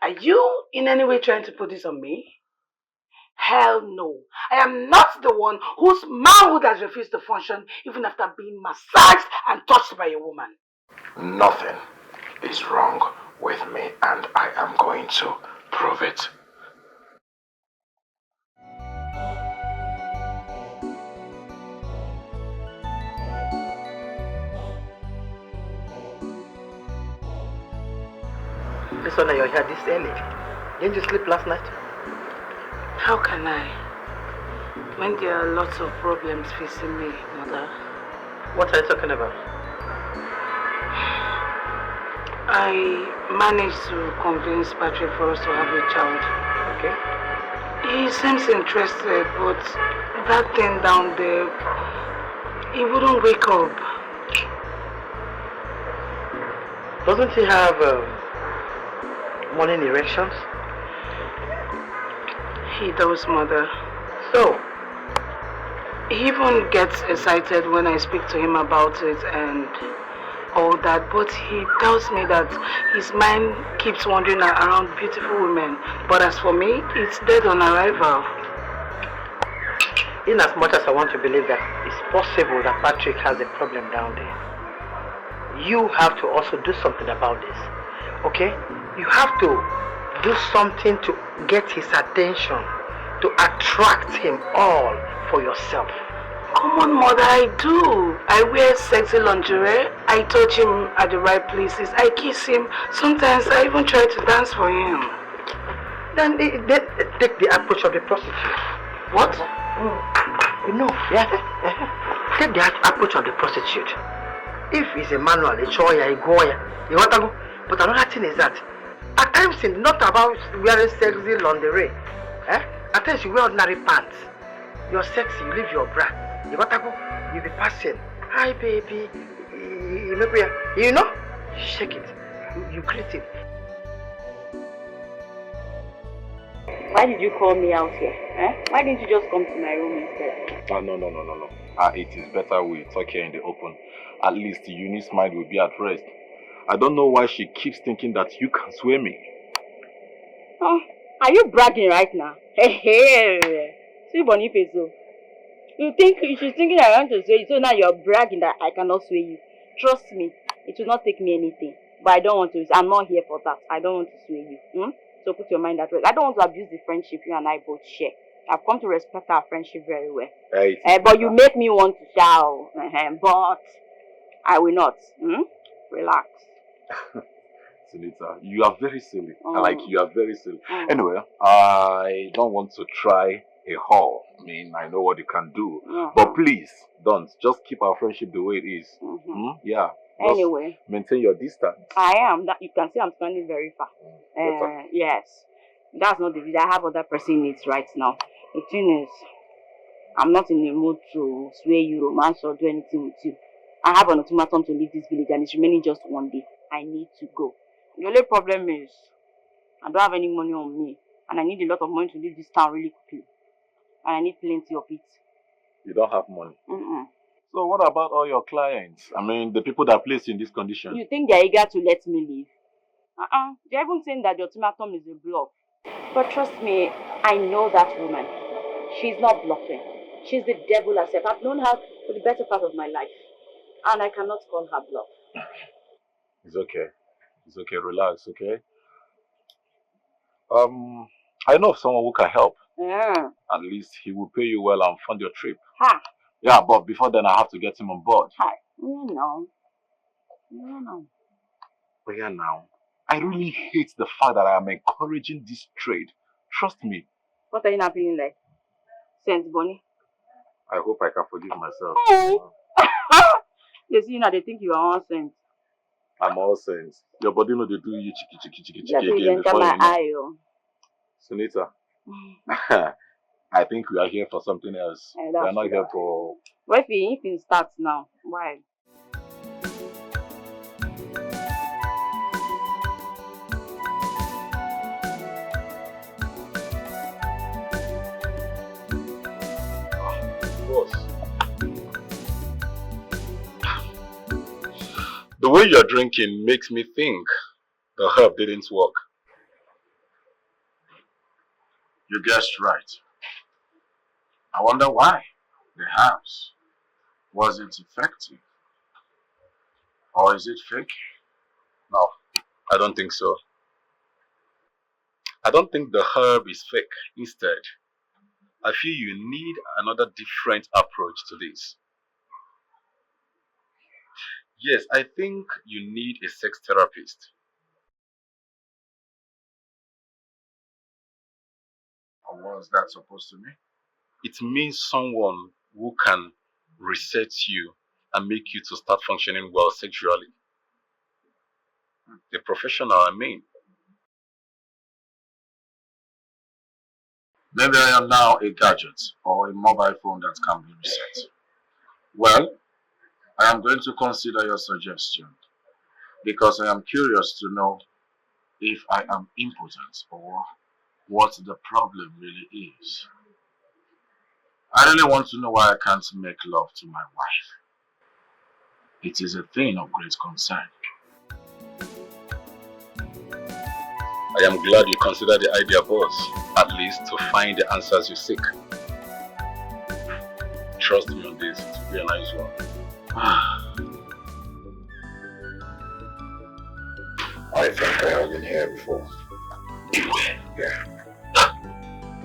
Are you in any way trying to put this on me? Hell no. I am not the one whose manhood has refused to function even after being massaged and touched by a woman. Nothing is wrong with me, and I am going to prove it. Listen, you're here this early. Didn't you sleep last night? How can I? When there are lots of problems facing me, mother. What are you talking about? I managed to convince Patrick for us to have a child. Okay. He seems interested, but that thing down there, he wouldn't wake up. Doesn't he have morning erections? He does, mother. So? He even gets excited when I speak to him about it and all that, but he tells me that his mind keeps wandering around beautiful women. But as for me, it's dead on arrival. In as much as I want to believe that it's possible that Patrick has a problem down there, you have to also do something about this. Okay? You have to do something to get his attention, to attract him all for yourself. Come on, mother, I do. I wear sexy lingerie. I touch him at the right places. I kiss him. Sometimes I even try to dance for him. Then take the approach of the prostitute. What? Take the approach of the prostitute. If it's a manual, a choya, a goya, you want to go. But another thing is that at times it's not about wearing sexy lingerie. At times you wear ordinary pants. You're sexy, you leave your bra. You got to go, you be passing. Hi baby. You know? Shake it. You greet him. Why did you call me out here? Why didn't you just come to my room instead? No. It is better we talk here in the open. At least Eunice's mind will be at rest. I don't know why she keeps thinking that you can sway me. Oh, are you bragging right now? Hey. See, Boniface. She's thinking I want to sway you, so now you're bragging that I cannot sway you. Trust me, it will not take me anything. But I don't want to. I'm not here for that. I don't want to sway you. So put your mind at rest. I don't want to abuse the friendship you and I both share. I've come to respect our friendship very well. But you make me want to shout. But I will not. Relax. Silita, you are very silly. You are very silly. Anyway, I don't want to try a haul. I mean, I know what you can do. But please, don't. Just keep our friendship the way it is. Yeah. Just anyway. maintain your distance. I am. That you can see I'm standing very far. Yes. That's not the reason. I have other pressing needs right now. The thing is, I'm not in the mood to sway you, romance, or do anything with you. I have an ultimatum to leave this village and it's remaining just one day. I need to go. The only problem is, I don't have any money on me. And I need a lot of money to leave this town really quickly. And I need plenty of it. You don't have money? So what about all your clients? I mean, the people that place you in this condition? You think they're eager to let me leave? They're even saying that the ultimatum is a bluff. But trust me, I know that woman. She's not bluffing. She's the devil herself. I've known her for the better part of my life. And I cannot call her bluff. It's okay. It's okay. Relax, okay? I know of someone who can help. At least he will pay you well and fund your trip. Ha! Yeah, but before then I have to get him on board. Hi. No. But yeah, now, I really hate the fact that I am encouraging this trade. Trust me. What are you not feeling like? Sense, Bonnie? I hope I can forgive myself. Hey. You see, now they think you are all sense. I'm all sense. Your body know they do you chiki Yeah, again enter my eye. Sunita, I think we are here for something else. Hey, we are not here for... What if it starts now? Why? The way you're drinking makes me think the herb didn't work. You guessed right. I wonder why. The herbs. Was it effective? Or is it fake? No, I don't think so. I don't think the herb is fake. Instead, I feel you need another different approach to this. Yes, I think you need a sex therapist. Or what is that supposed to mean? It means someone who can reset you and make you to start functioning well sexually. A professional, I mean. Maybe I am now a gadget or a mobile phone that can be reset. Well, I am going to consider your suggestion because I am curious to know if I am impotent or what the problem really is. I really want to know why I can't make love to my wife. It is a thing of great concern. I am glad you consider the idea, boss, at least to find the answers you seek. Trust me on this, it will be a nice one. I think I have been here before. Yeah.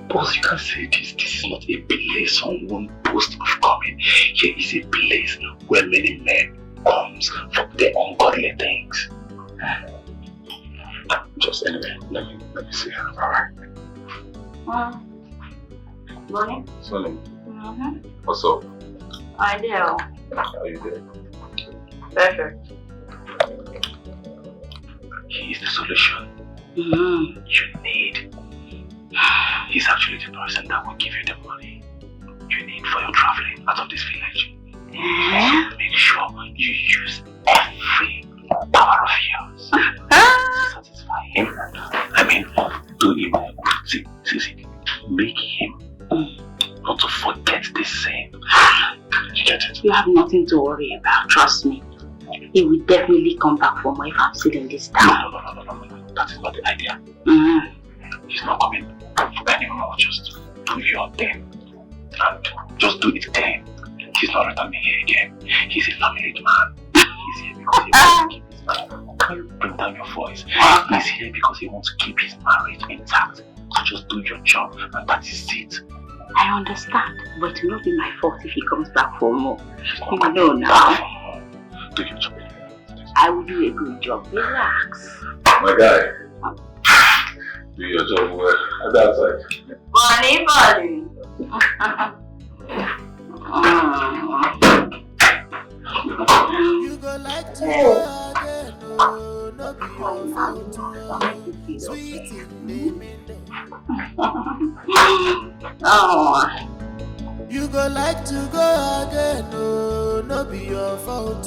Boss, you can't say this. This is not a place someone boasts of coming. Here is a place where many men comes for their ungodly things. Just anyway, let me see her. Alright. Morning. Sonny, Mm-hmm. what's up? I do. How are you doing? Perfect. He is the solution you need. He's actually the person that will give you the money you need for your traveling out of this village. So make sure you use every power of yours to satisfy him. I mean, do him see, make him not to forget this same. You get it? You have nothing to worry about, trust me. He will definitely come back for more if I'm still in this town. No. That is not the idea. He's not coming anymore. Just do your thing. And just do it clean. He's not returning here again. He's a family man. He's here because he wants to keep his marriage. Can you bring down your voice? He's here because he wants to keep his marriage intact. So just do your job and that is it. I understand, but it will not be my fault if he comes back for more. No, now. Do your job. I will do a good job. Relax. My guy, do your job well. At the outside. Bunny. You go like to again, no be your fault. Sweet in the You go like to go again, no be your fault.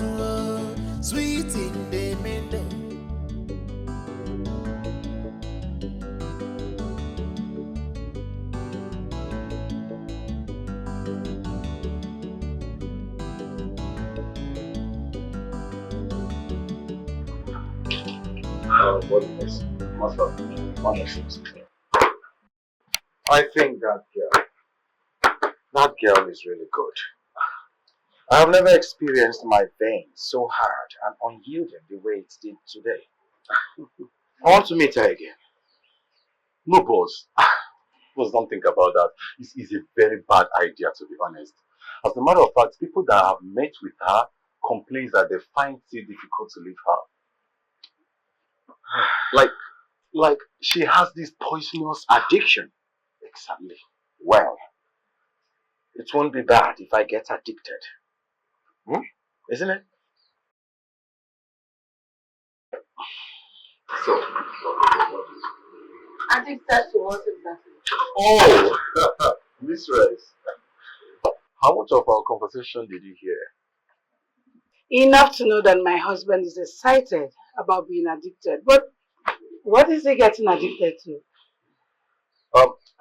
Sweet in the midday. What is this? I think that girl is really good. I have never experienced my veins so hard and unyielding the way it did today. I want to meet her again. No, boss. Please don't think about that. It's a very bad idea, to be honest. As a matter of fact, people that have met with her complain that they find it difficult to leave her. Like she has this poisonous addiction. Exactly. Well, it won't be bad if I get addicted. Isn't it? So, addicted to what exactly? oh, Miss Rice, how much of our conversation did you hear? Enough to know that my husband is excited about being addicted. But what is he getting addicted to?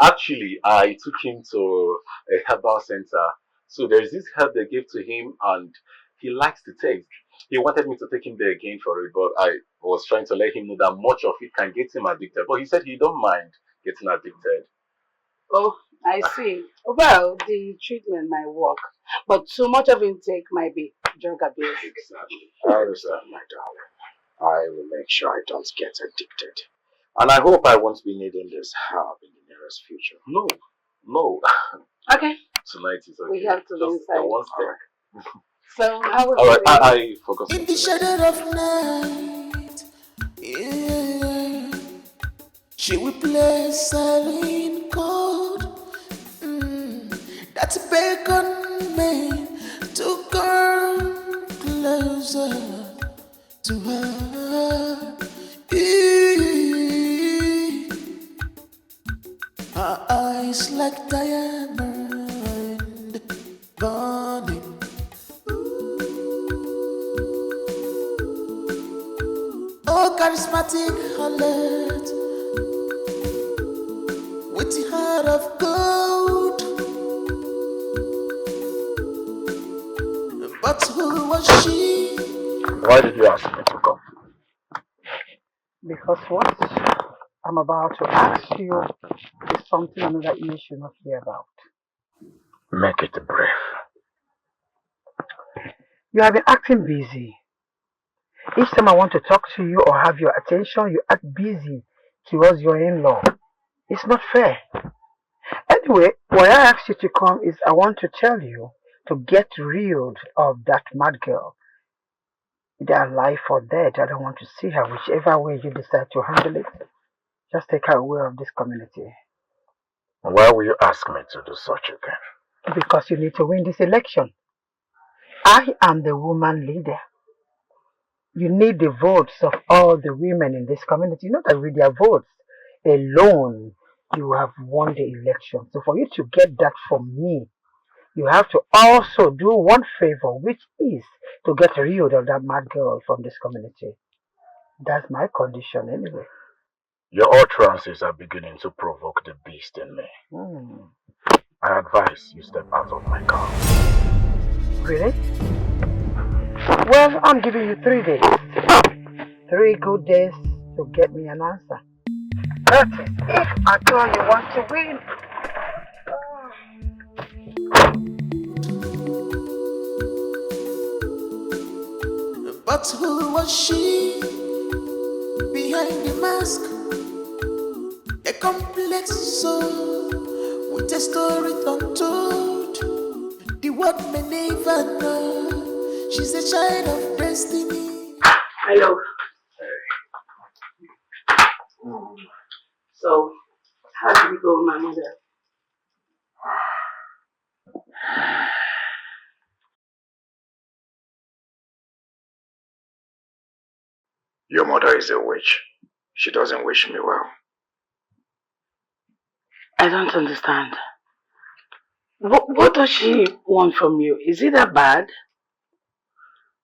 Actually, I took him to a herbal center. So there's this herb they gave to him and he likes the taste. He wanted me to take him there again for it, but I was trying to let him know that much of it can get him addicted. But he said he don't mind getting addicted. Oh, I see. Well, the treatment might work, but too much of intake might be drug abuse. Exactly. I understand, my darling. I will make sure I don't get addicted. And I hope I won't be needing this herb in the nearest future. No. Okay. Tonight is okay. We have to be inside. One step. So, how was Alright, I forgot in the shadow of night, yeah, she will play silent chord. That's beckon me to come closer to her. Her eyes like diamond burning. Oh, charismatic harlot with the heart of gold. But who was she? Why did you ask me to come? Because what I'm about to ask you is something another you should not hear about. Make it brief. You have been acting busy. Each time I want to talk to you or have your attention, you act busy towards your in-law. It's not fair. Anyway, why I asked you to come is I want to tell you to get rid of that mad girl. Either alive or dead, I don't want to see her. Whichever way you decide to handle it, just take her away of this community. Why will you ask me to do such a thing? Because you need to win this election. I am the woman leader. You need the votes of all the women in this community. Not that with their votes alone, you have won the election. So for you to get that from me, you have to also do one favor, which is to get rid of that mad girl from this community. That's my condition anyway. Your utterances are beginning to provoke the beast in me. I advise you step out of my car. Really? Well, I'm giving you 3 days. 3 good days to get me an answer. That is if at all you want to win. But who was she behind the mask? A complex soul with a story untold. The world may never know. She's a child of destiny. Hello. So, how did you go with my mother? Your mother is a witch. She doesn't wish me well. I don't understand. What does she want from you? Is it that bad?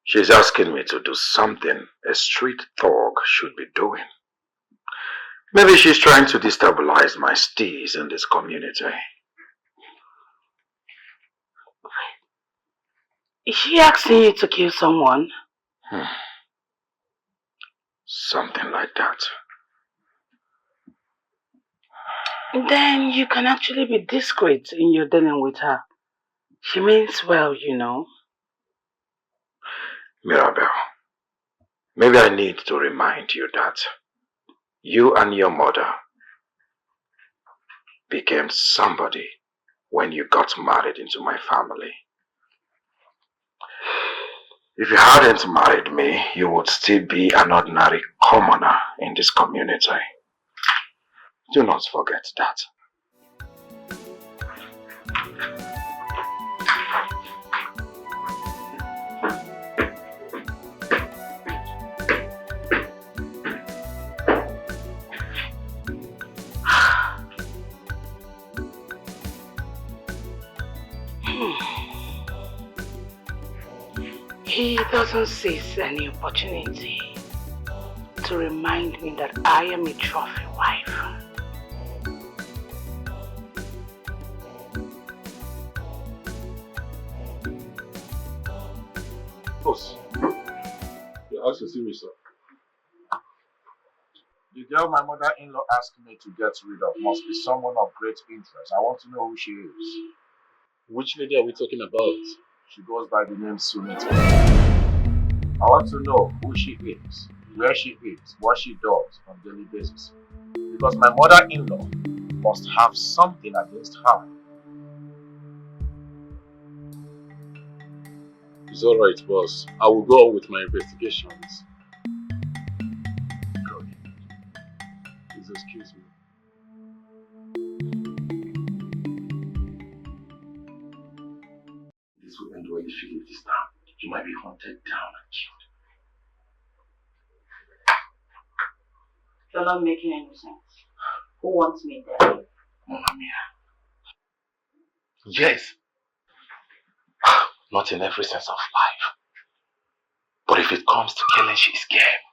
She's asking me to do something a street thug should be doing. Maybe she's trying to destabilize my steez in this community. Is she asking you to kill someone? Something like that. Then you can actually be discreet in your dealing with her. She means well, you know. Mirabel, maybe I need to remind you that you and your mother became somebody when you got married into my family. If you hadn't married me, you would still be an ordinary commoner in this community. Do not forget that. He doesn't seize any opportunity to remind me that I am a trophy wife. Boss, you asked to see me, sir. The girl my mother-in-law asked me to get rid of must be someone of great interest. I want to know who she is. Which lady are we talking about? She goes by the name Sunita. I want to know who she is, where she is, what she does on a daily basis. Because my mother-in-law must have something against her. It's alright, boss. I will go on with my investigations. Good. Please excuse me. This will end well if you leave this town. You might be hunted down and killed. You're not making any sense. Who wants me there? Mama Mia. Yes. Not in every sense of life. But if it comes to killing, she is game.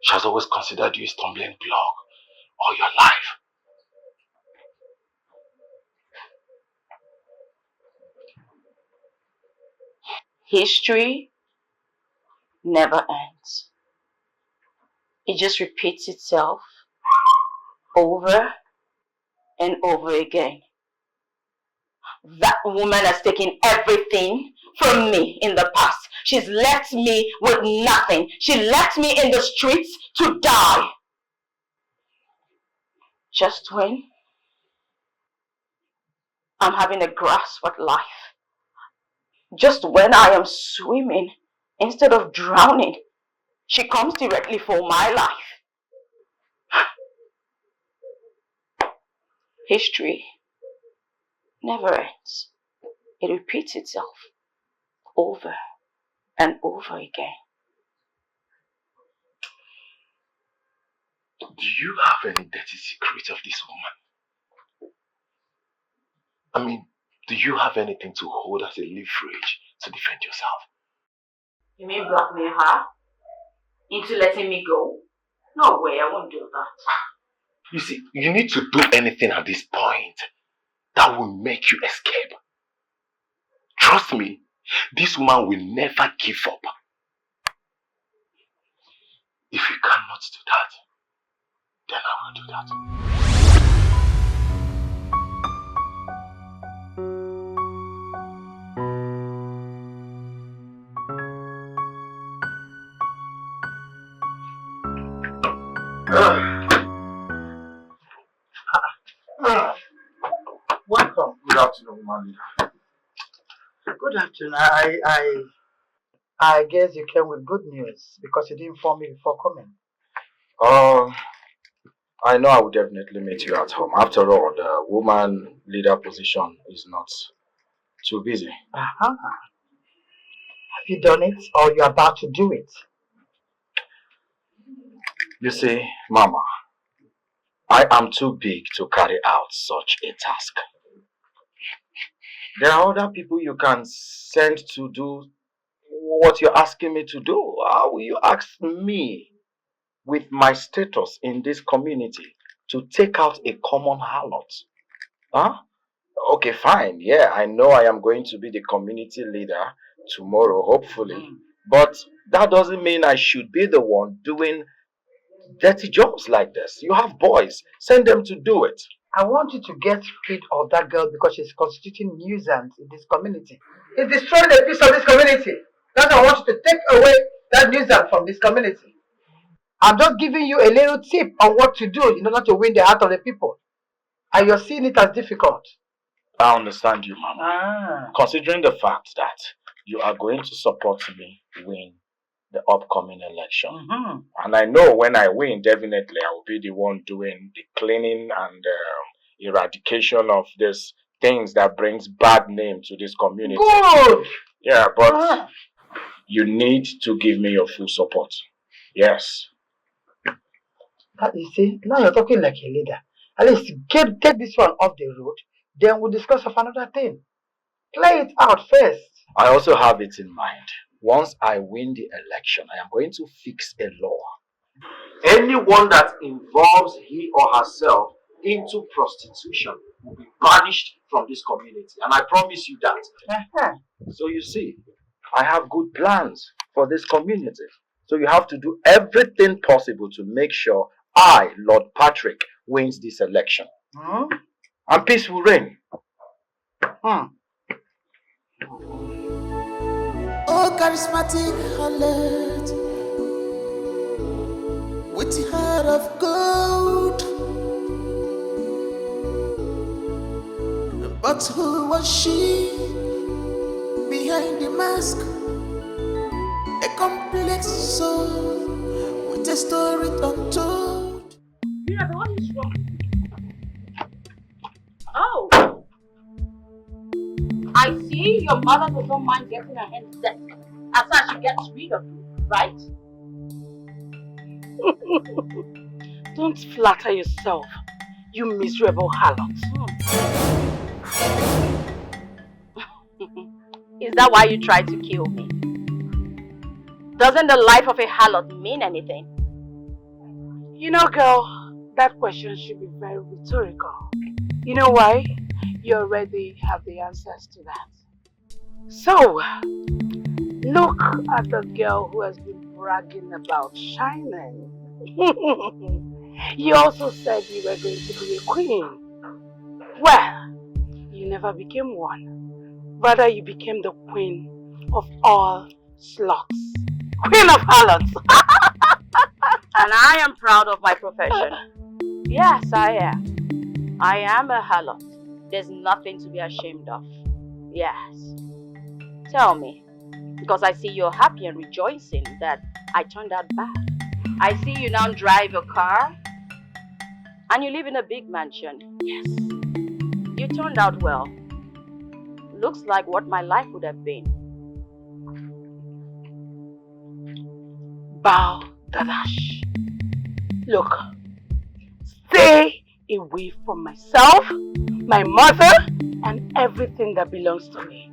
She has always considered you a stumbling block all your life. History never ends. It just repeats itself over and over again. That woman has taken everything from me in the past. She's left me with nothing. She left me in the streets to die. Just when I'm having a grasp at life. Just when I am swimming instead of drowning, she comes directly for my life. History never ends. It repeats itself over and over again. Do you have any dirty secret of this woman? I mean, do you have anything to hold as a leverage to defend yourself? You mean blackmail her into letting me go? No way, I won't do that. You see, you need to do anything at this point that will make you escape. Trust me, this woman will never give up. If you cannot do that, then I will do that. Welcome. Good afternoon, woman leader. Good afternoon. I guess you came with good news because you didn't inform me before coming. I know I will definitely meet you at home. After all, the woman leader position is not too busy. Have you done it or you're about to do it? You see, Mama, I am too big to carry out such a task. There are other people you can send to do what you're asking me to do. How will you ask me, with my status in this community, to take out a common harlot? Huh? Okay, fine. Yeah, I know I am going to be the community leader tomorrow, hopefully. But that doesn't mean I should be the one doing dirty jobs like this. You have boys. Send them to do it. I want you to get rid of that girl because she's constituting nuisance in this community. It's destroying the peace of this community. That's why I want you to take away that nuisance from this community. I'm just giving you a little tip on what to do in order to win the heart of the people. and you're seeing it as difficult. I understand you, Mama. Considering the fact that you are going to support me win the upcoming election. And I know when I win, definitely I will be the one doing the cleaning and eradication of these things that brings bad name to this community. Good! Yeah, but you need to give me your full support. Yes. You see, now you're talking like a leader. At least get this one off the road, then we'll discuss of another thing. Play it out first. I also have it in mind. Once I win the election, I am going to fix a law. Anyone that involves he or herself into prostitution will be banished from this community. And I promise you that. So you see, I have good plans for this community. So you have to do everything possible to make sure I, Lord Patrick, wins this election. And peace will reign. Oh, charismatic harlot, with the heart of gold. But who was she behind the mask? A complex soul with a story untold. Yeah, but what is wrong? Oh! I see your mother does not mind getting her hands dirty after she gets rid of you, right? Don't flatter yourself, you miserable harlot. Is that why you tried to kill me? Doesn't the life of a harlot mean anything? You know, girl, that question should be very rhetorical. You know why? You already have the answers to that. So, look at the girl who has been bragging about shining. You also said you were going to be a queen. Well, you never became one. Rather, you became the queen of all sluts. Queen of harlots. And I am proud of my profession. Yes, I am. I am a harlot. There's nothing to be ashamed of. Yes. Tell me, because I see you're happy and rejoicing that I turned out bad. I see you now drive a car and you live in a big mansion. Yes. You turned out well. Looks like what my life would have been. Bow Dadash. Look, stay away from myself, my mother, and everything that belongs to me.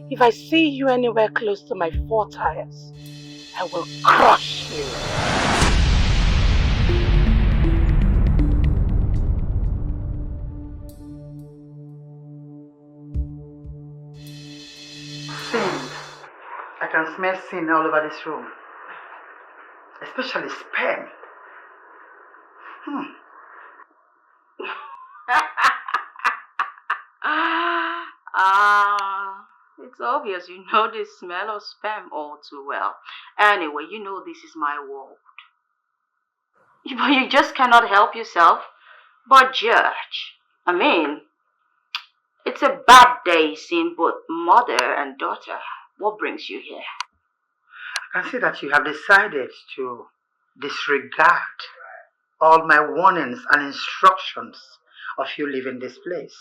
If I see you anywhere close to my 4 tires, I will crush you. Sin. I can smell sin all over this room. Especially sperm. It's obvious you know the smell of sperm all too well. Anyway, you know this is my world. But you just cannot help yourself. But George, I mean, it's a bad day seeing both mother and daughter. What brings you here? I can see that you have decided to disregard all my warnings and instructions of you leaving this place.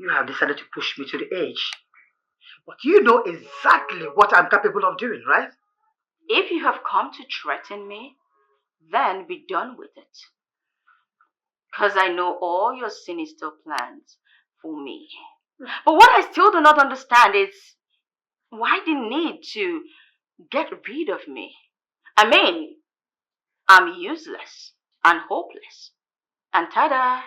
You have decided to push me to the edge. But you know exactly what I'm capable of doing, right? If you have come to threaten me, then be done with it. Because I know all your sinister plans for me. But what I still do not understand is why the need to get rid of me. I mean, I'm useless and hopeless. And ta-da!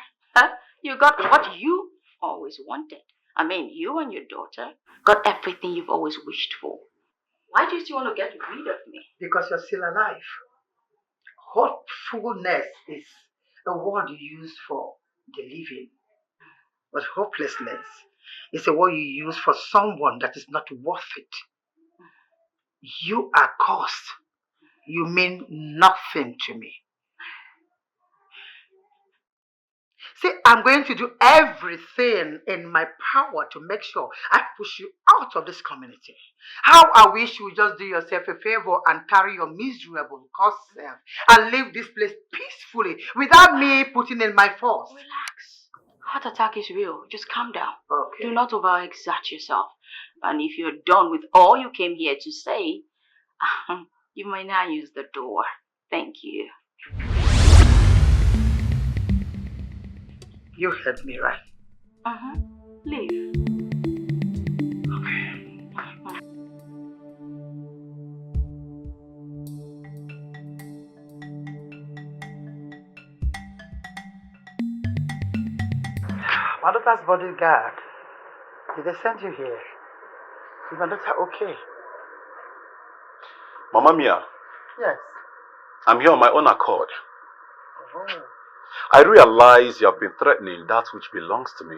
You got what you always wanted. I mean, you and your daughter got everything you've always wished for. Why do you still want to get rid of me? Because you're still alive. Hopefulness is a word you use for the living. But hopelessness is a word you use for someone that is not worth it. You are cursed. You mean nothing to me. See, I'm going to do everything in my power to make sure I push you out of this community. How I wish you would just do yourself a favor and carry your miserable cursed self and leave this place peacefully without me putting in my force. Relax. Heart attack is real. Just calm down. Okay. Do not overexert yourself. And if you're done with all you came here to say, you may now use the door. Thank you. You heard me, right? Leave. My daughter's bodyguard. Did they send you here? Is my daughter okay? Mama Mia, Yes. I'm here on my own accord. Oh. I realize you have been threatening that which belongs to me.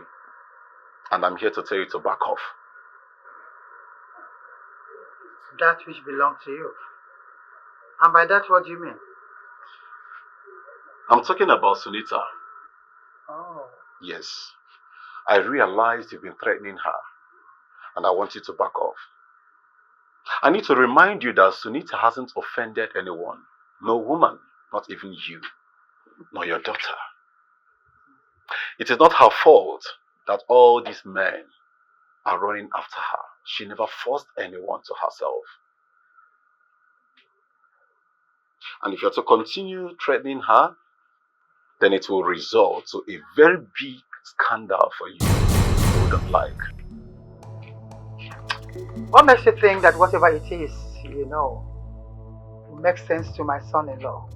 And I'm here to tell you to back off. That which belongs to you. And by that, what do you mean? I'm talking about Sunita. Oh. Yes. I realize you've been threatening her. And I want you to back off. I need to remind you that Sunita hasn't offended anyone. No woman, not even you, nor your daughter. It is not her fault that all these men are running after her. She never forced anyone to herself. And if you're to continue threatening her, then it will result to a very big scandal for you you wouldn't like. What makes you think that whatever it is, will make sense to my son-in-law?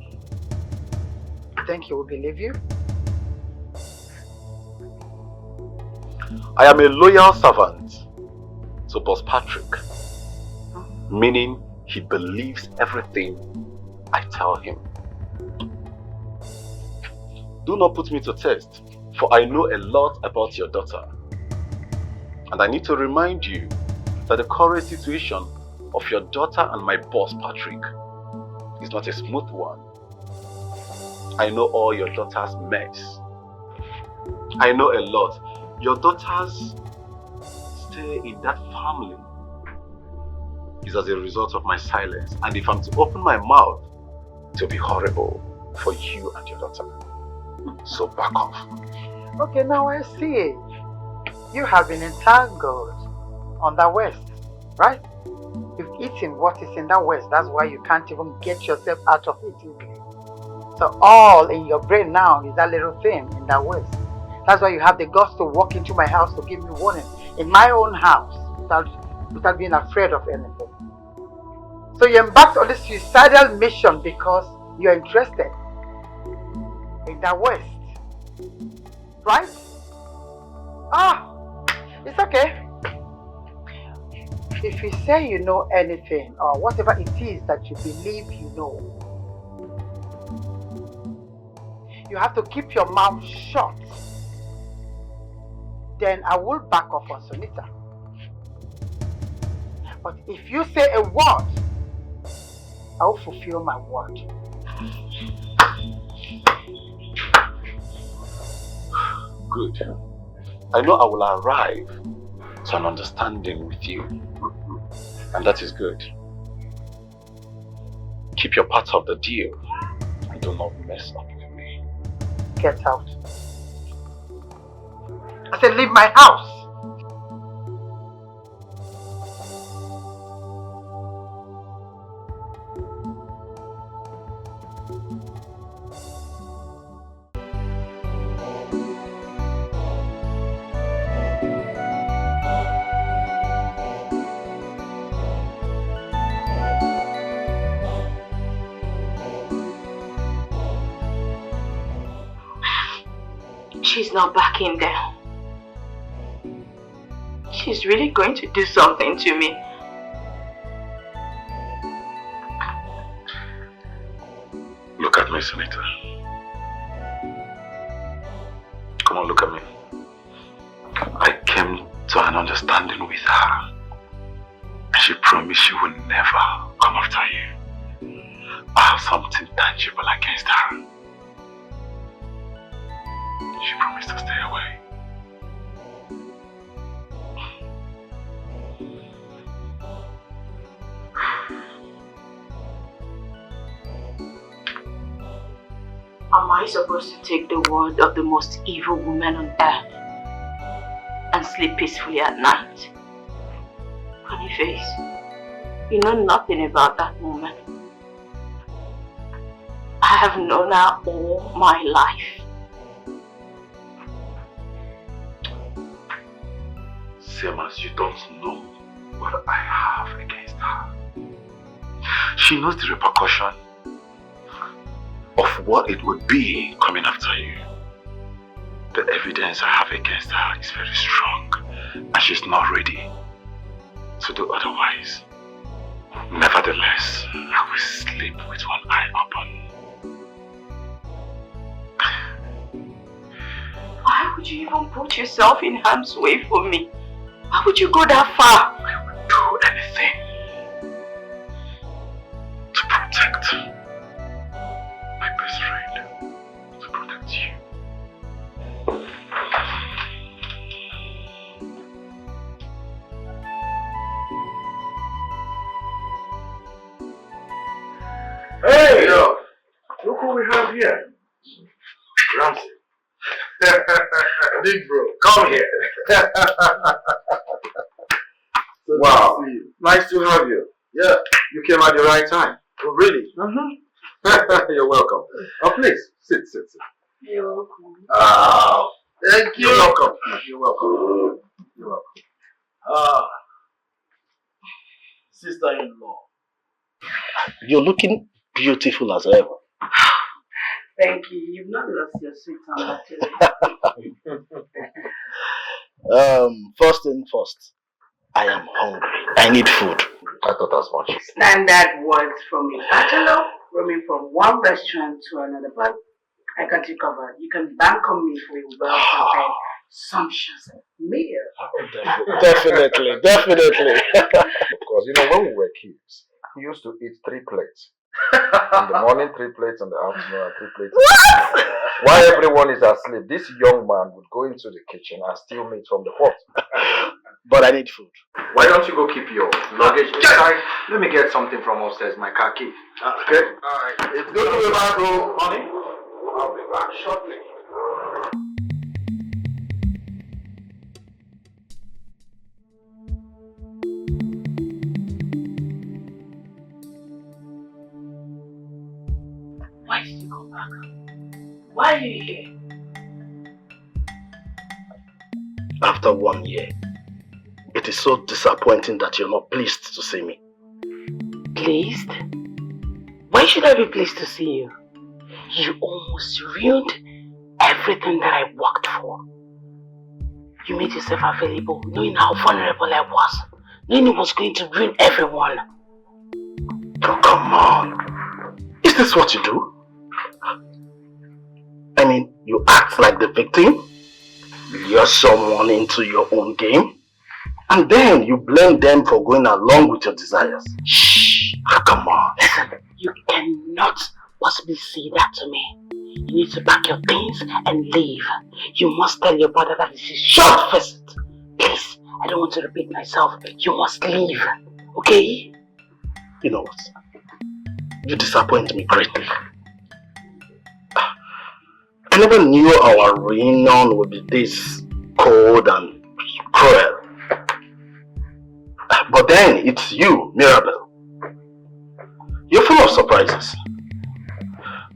You think he will believe you? I am a loyal servant to Boss Patrick, meaning he believes everything I tell him. Do not put me to test, for I know a lot about your daughter. And I need to remind you that the current situation of your daughter and my boss Patrick is not a smooth one. I know all your daughter's mess. I know a lot. Your daughters stay in that family is as a result of my silence. And if I'm to open my mouth, it will be horrible for you and your daughter. So back off. Okay, now I see. You have been entangled on that west, right? You've eaten what is in that west. That's why you can't even get yourself out of it easily. So all in your brain now is that little thing in that west. That's why you have the guts to walk into my house to give me warning. In my own house, without being afraid of anything. So you embarked on this suicidal mission because you're interested in that west. Right? It's okay. If you say you know anything or whatever it is that you believe you know, you have to keep your mouth shut. Then I will back off on Sunita. But if you say a word, I will fulfill my word. Good. I know I will arrive to an understanding with you. And that is good. Keep your part of the deal and do not mess up with me. Get out. I said leave my house. She's not backing down. She's really going to do something to me. Look at me, Sunita. Come on, look at me. I came to an understanding with her. And she promised she would never come after you. I have something tangible against her. She promised to stay away. Am I supposed to take the word of the most evil woman on earth and sleep peacefully at night? Funny face, you know nothing about that woman. I have known her all my life. Same as you don't know what I have against her. She knows the repercussion of what it would be coming after you. The evidence I have against her is very strong, and she's not ready to do otherwise. Nevertheless, I will sleep with one eye open. Why would you even put yourself in harm's way for me? Why would you go that far? I would do anything to protect my best friend, to protect you. Hey! Yo, look who we have here. Ramsey. Big bro, come here. Wow, nice to have you. Yeah, you came at the right time. Oh, really? You're welcome. Oh, please, sit. You're welcome. Oh, thank you. You're welcome. You're welcome. You're welcome. Sister-in-law. You're looking beautiful as ever. Thank you. You've not lost your sweet tongue actually. First thing first, I am hungry. I need food. I thought as much. Standard words from a bachelor, roaming from one restaurant to another. But I got you covered. You can bank on me for a well-prepared, sumptuous meal. Definitely. Because you know when we were kids, we used to eat 3 plates. In the morning, 3 plates, in the afternoon, and 3 plates. What? While everyone is asleep, this young man would go into the kitchen and steal meat from the pot. But I need food. Why don't you go keep your luggage inside? Let me get something from upstairs, my car key. Okay? Alright. It's good to be back, bro. Honey, I'll be back shortly. Why did you come back? Why are you here? After 1 year, it is so disappointing that you're not pleased to see me. Pleased? Why should I be pleased to see you? You almost ruined everything that I worked for. You made yourself available, knowing how vulnerable I was, knowing it was going to ruin everyone. Oh, come on. Is this what you do? I mean, you act like the victim, lure someone into your own game, and then you blame them for going along with your desires. Shh! Oh, come on. Listen, you cannot possibly say that to me. You need to pack your things and leave. You must tell your brother that this is a short visit. Please, I don't want to repeat myself. You must leave, okay? You know what? You disappoint me greatly. I never knew our reunion would be this cold and cruel. But then it's you, Mirabel. You're full of surprises.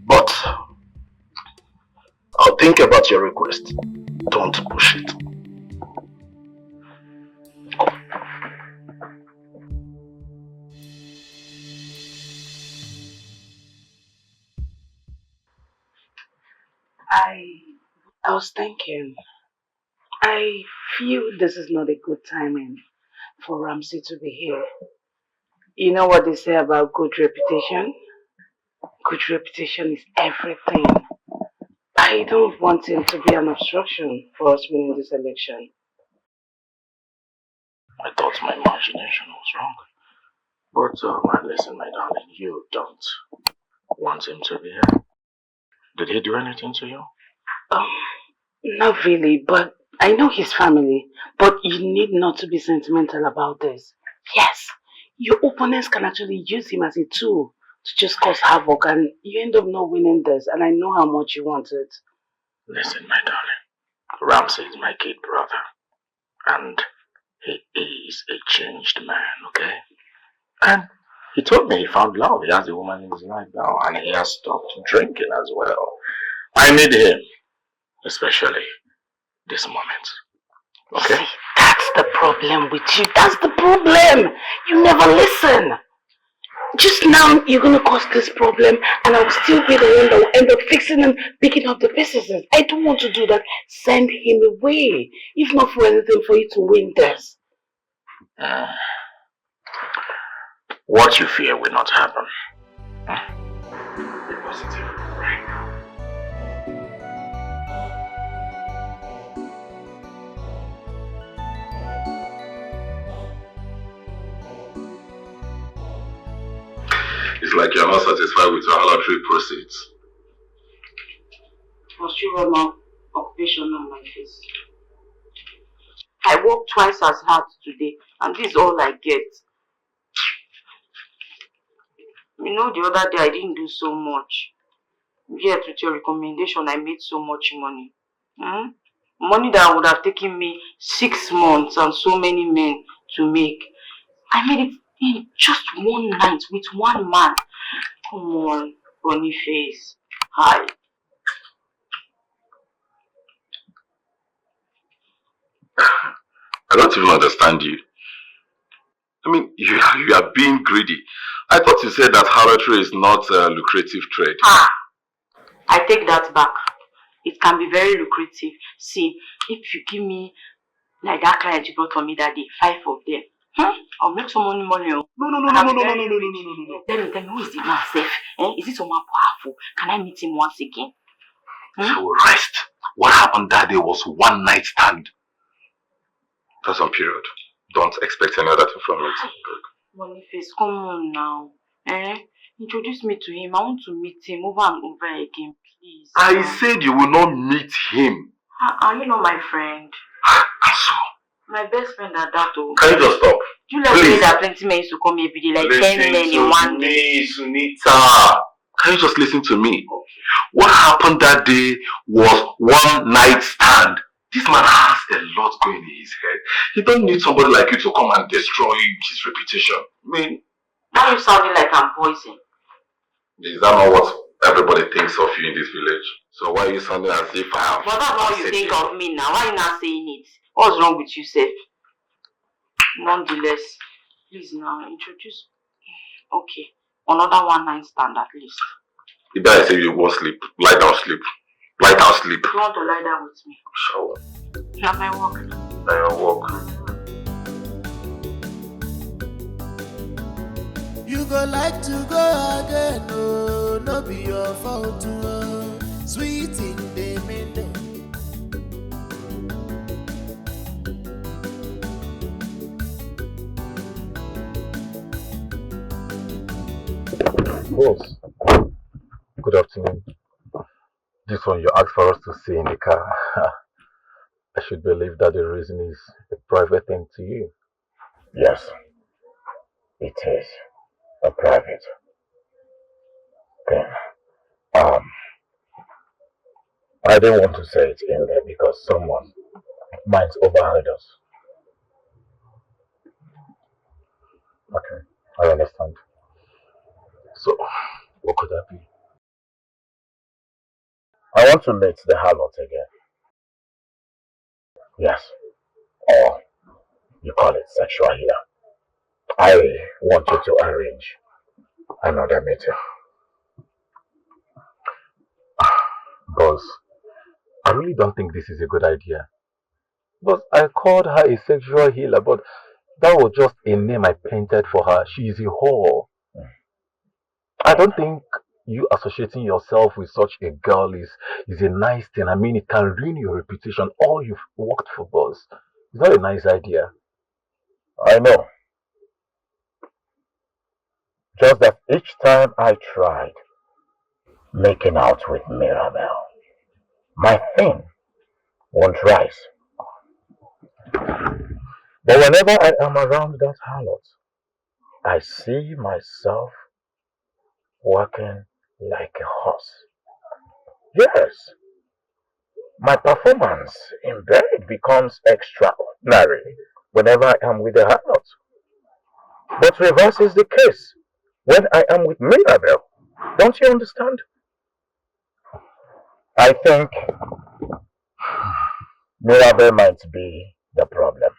But I'll think about your request. Don't push it. I was thinking, I feel this is not a good timing for Ramsey to be here. You know what they say about good reputation? Good reputation is everything. I don't want him to be an obstruction for us winning this election. I thought my imagination was wrong. But listen, my darling, you don't want him to be here. Did he do anything to you? Not really, but I know his family. But you need not to be sentimental about this. Yes, your opponents can actually use him as a tool to just cause havoc and you end up not winning this and I know how much you want it. Listen, my darling. Ramsey is my kid brother. And he is a changed man, okay? And he told me he found love. He has a woman in his life now and he has stopped drinking as well. I need him, especially this moment. Okay? See, that's the problem with you. That's the problem. You never listen. Just now, you're going to cause this problem and I'll still be the one that will end up fixing and picking up the pieces. I don't want to do that. Send him away. If not for anything, for you to win this. What you fear will not happen. Be positive right now. It's like you're not satisfied with your halatory proceeds. For sure, my occupation on my face. I worked twice as hard today, and this is all I get. You know, the other day I didn't do so much. Yet with your recommendation, I made so much money. Money that would have taken me 6 months and so many men to make. I made it in just one night with one man. Come on, Boniface. Hi. I don't even understand you. I mean, you are being greedy. I thought you said that harlotry is not a lucrative trade. I take that back. It can be very lucrative. See, if you give me, like that client you brought for me that day, 5 of them, I'll make some money. No. Tell me, who is the man safe? Is it someone powerful? Can I meet him once again? So rest. What happened that day was one night stand. That's on period. Don't expect any other thing from it. Boniface, come on now. Introduce me to him. I want to meet him over and over again, please. I said you will not meet him. Are you not my friend? My best friend at that. Can you just stop? Do you like me that plenty men used to come every day, like 10 men in one day? Sunita. Can you just listen to me? Okay. What happened that day was one night stand. This man has a lot going in his head. He don't need somebody like you to come and destroy his reputation. I mean, now you're sounding like I'm poison. Is that not what everybody thinks of you in this village? So why are you sounding as if I have... But that's how you think of me now. Why are you not saying it? What's wrong with you, Seth? Nonetheless, please now introduce... Okay, another one night stand at least. If I say you won't sleep, lie down, sleep. Lie down, sleep. You want to lie down with me? Sure. Not my work. Not your work. You go like to go again, oh, no be your fault, oh, sweet in the middle. Boss, good afternoon. This one you asked for us to see in the car. I should believe that the reason is a private thing to you. Yes, it is a private thing. I didn't want to say it in there because someone might overheard us. Okay, I understand. So, what could that be? I want to meet the harlot again. Yes. Or you call it sexual healer. I want you to arrange another meeting. Boss, I really don't think this is a good idea. But I called her a sexual healer, but that was just a name I painted for her. She is a whore. I don't think you associating yourself with such a girl is a nice thing. I mean, it can ruin your reputation. All you've worked for, boss. It's not a nice idea. I know. Just that each time I tried making out with Mirabelle, my thing won't rise. But whenever I am around that harlot, I see myself working like a horse. Yes, my performance in bed becomes extraordinary whenever I am with the harlot. But reverse is the case when I am with Mirabel. Don't you understand? I think Mirabel might be the problem.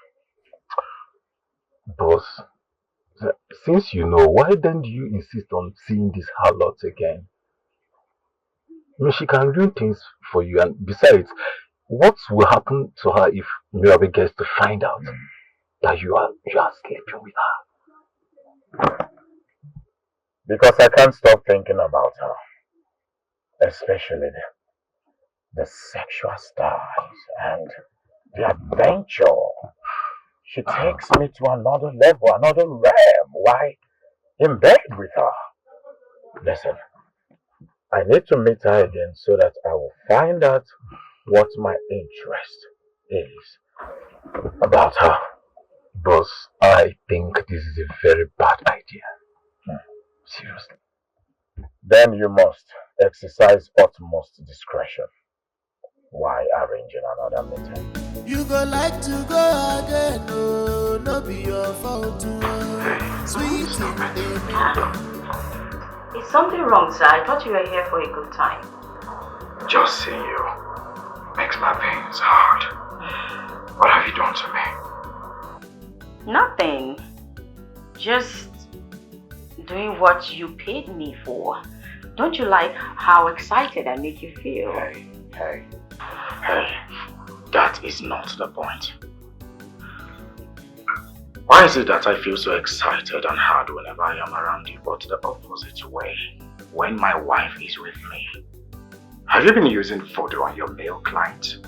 Boss, since you know, why then do you insist on seeing this harlot again? I mean, she can ruin things for you, and besides, what will happen to her if Mirabel gets to find out that you are sleeping with her? Because I can't stop thinking about her, especially the sexual styles and the adventure. She takes me to another level, another realm. Why? In bed with her. Listen, I need to meet her again so that I will find out what my interest is about her. Boss, I think this is a very bad idea. Seriously. Then you must exercise utmost discretion. Why arranging another meeting? You go like to go again, oh, no be your fault, oh. Sweet in the Is something wrong, sir? I thought you were here for a good time. Just seeing you makes my veins hard. What have you done to me? Nothing. Just doing what you paid me for. Don't you like how excited I make you feel? Hey, that is not the point. Why is it that I feel so excited and hard whenever I am around you, but the opposite way when my wife is with me? Have you been using photo on your male client?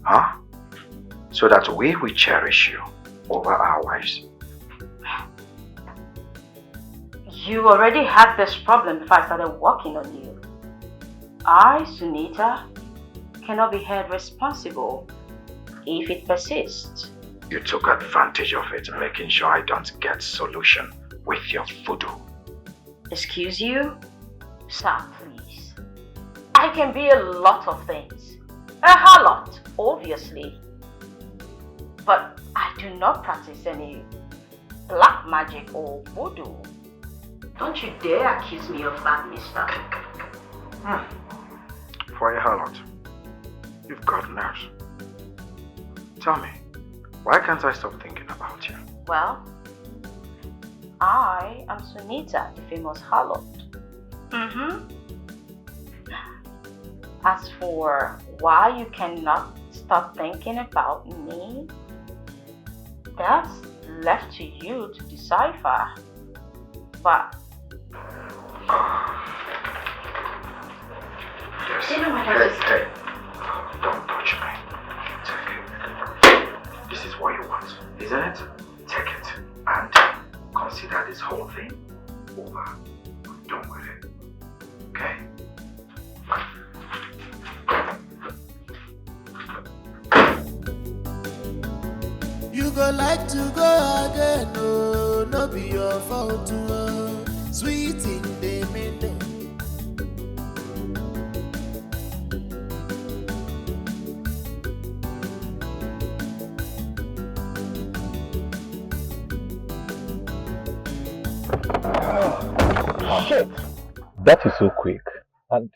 Huh? So that we will cherish you over our wives? You already had this problem before I started working on you. I, Sunita, cannot be held responsible if it persists. You took advantage of it, making sure I don't get solution with your voodoo. Excuse you? Sir, please. I can be a lot of things. A harlot, obviously. But I do not practice any black magic or voodoo. Don't you dare accuse me of that, mister. For a harlot, you've got nerves. Tell me, why can't I stop thinking about you? Well, I am Sunita, the famous harlot. As for why you cannot stop thinking about me, that's left to you to decipher. But Yes. You know what I just Hey, don't touch me. Take it. This is what you want, isn't it? Take it and consider this whole thing over. I'm done with it. Okay? You go like to go again, oh, no be your fault, oh. Sweet in the middle. Shit! That is so quick. And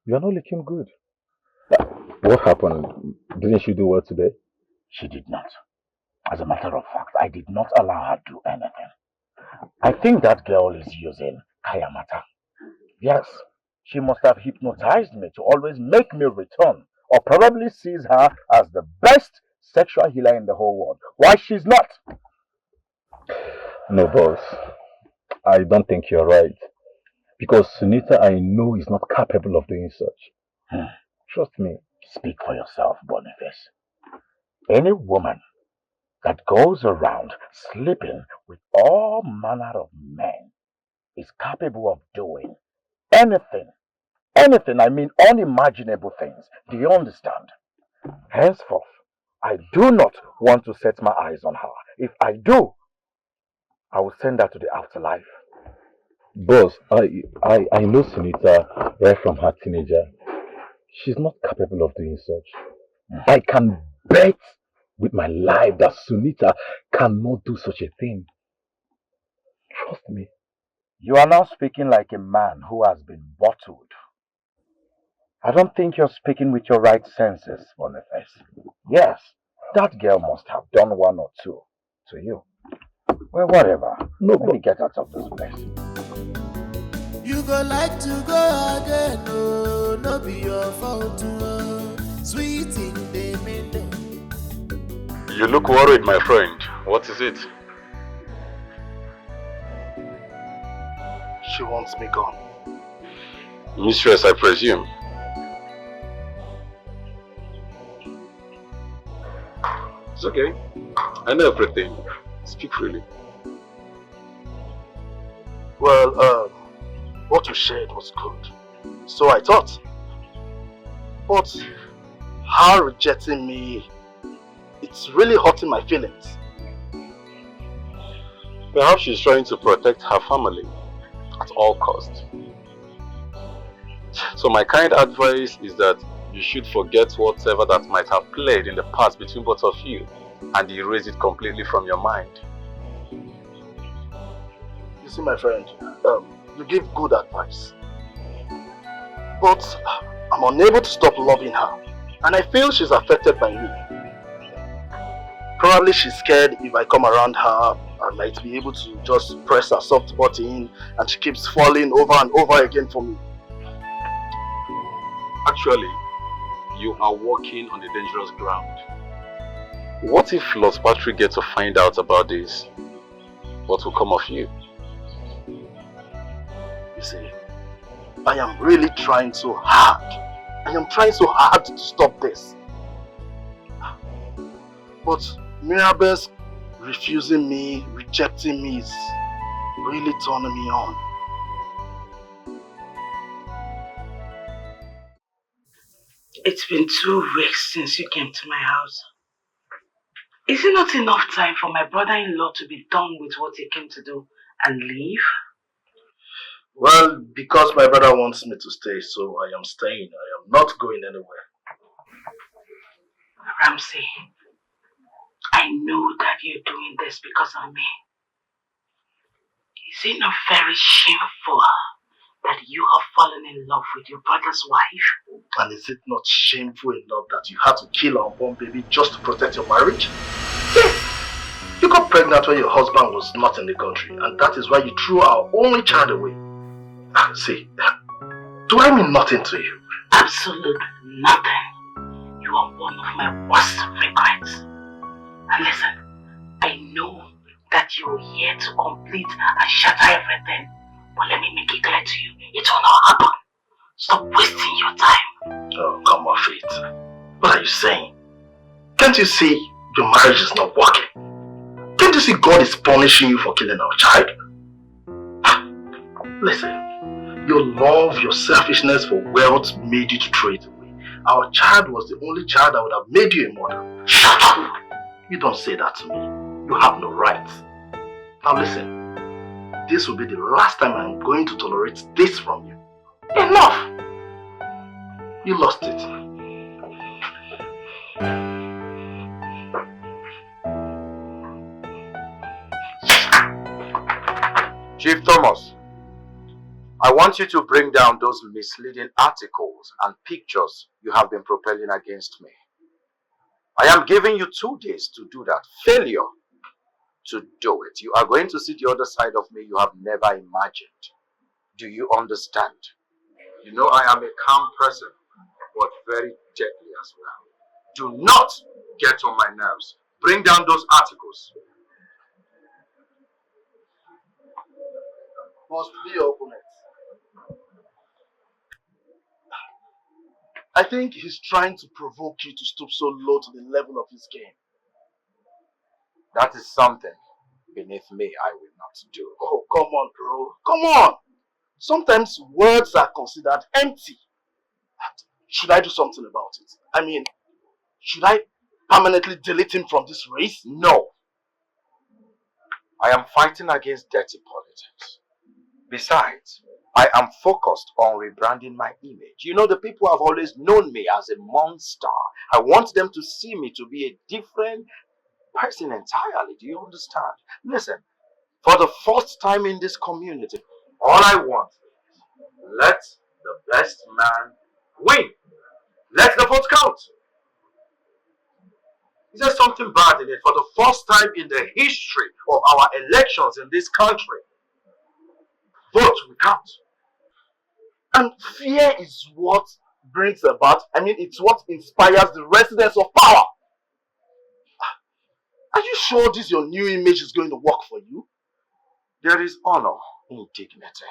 you're not looking good. What happened? Didn't she do well today? She did not. As a matter of fact, I did not allow her to do anything. I think that girl is using Kayamata. Yes, she must have hypnotized me to always make me return, or probably sees her as the best sexual healer in the whole world. Why she's not? No, boss. I don't think you're right. Because Sunita, I know, is not capable of doing such. Trust me. Speak for yourself, Boniface. Any woman that goes around sleeping with all manner of men is capable of doing anything. Anything, I mean unimaginable things. Do you understand? Henceforth, I do not want to set my eyes on her. If I do, I will send her to the afterlife. Boss, I know Sunita right from her teenager. She's not capable of doing such. I can bet with my life that Sunita cannot do such a thing. Trust me. You are now speaking like a man who has been bottled. I don't think you're speaking with your right senses, Boniface. Yes, that girl must have done one or two to you. Well, whatever. No, Let me get out of this place. You go like to go again, oh, no be your fault, oh. Sweet in the middle. You look worried, my friend. What is it? She wants me gone. Mistress, I presume. It's okay. I know everything. Speak freely. Well, what you shared was good. So I thought. But her rejecting me, it's really hurting my feelings. Perhaps she's trying to protect her family at all costs. So my kind advice is that you should forget whatever that might have played in the past between both of you and erase it completely from your mind. You see, my friend, you give good advice. But I'm unable to stop loving her. And I feel she's affected by me. Probably she's scared if I come around her, I might be able to just press a soft button and she keeps falling over and over again for me. Actually, you are walking on a dangerous ground. What if Lord Patrick gets to find out about this? What will come of you? You see, I am really trying so hard. I am trying so hard to stop this. But Mirabel's refusing me, rejecting me is really turning me on. It's been 2 weeks since you came to my house. Is it not enough time for my brother-in-law to be done with what he came to do and leave? Well, because my brother wants me to stay, so I am staying. I am not going anywhere. Ramsey, I know that you're doing this because of me. Is it not very shameful that you have fallen in love with your brother's wife? And is it not shameful enough that you had to kill our unborn baby just to protect your marriage? Yes! You got pregnant when your husband was not in the country, and that is why you threw our only child away. See, do I mean nothing to you? Absolute nothing. You are one of my worst regrets. And listen, I know that you're here to complete and shatter everything. But let me make it clear to you, it will not happen. Stop wasting your time. Oh, come on, Faith. What are you saying? Can't you see your marriage is not working? Can't you see God is punishing you for killing our child? Listen, your love, your selfishness for wealth made you to throw it away. Our child was the only child that would have made you a mother. Shut up! You don't say that to me. You have no rights. Now listen. This will be the last time I'm going to tolerate this from you. Enough! You lost it. Chief Thomas, I want you to bring down those misleading articles and pictures you have been propelling against me. I am giving you 2 days to do that. Failure to do it, you are going to see the other side of me you have never imagined. Do you understand? You know I am a calm person, but very deadly as well. Do not get on my nerves. Bring down those articles. Must be your opponent. I think he's trying to provoke you to stoop so low to the level of his game. That is something beneath me I will not do. Oh, come on, bro. Come on. Sometimes words are considered empty. Should I do something about it? I mean, Should I permanently delete him from this race? No. I am fighting against dirty politics. Besides, I am focused on rebranding my image. You know, the people have always known me as a monster. I want them to see me to be a different person entirely. Do you understand? Listen, for the first time in this community, all I want is let the best man win. Let the vote count. Is there something bad in it? For the first time in the history of our elections in this country, vote will count. And fear is what brings about, it's what inspires the residents of power. Are you sure this your new image is going to work for you? There is honor in dignity.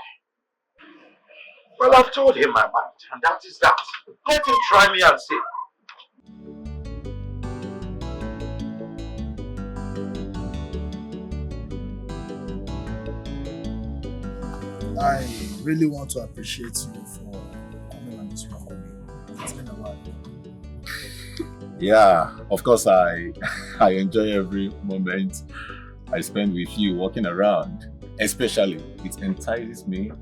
Well, I've told him my mind, and that is that. Let him try me and see. I really want to appreciate you for coming on this one for me. It's been a while. Yeah, of course I enjoy every moment I spend with you walking around. Especially, it entices me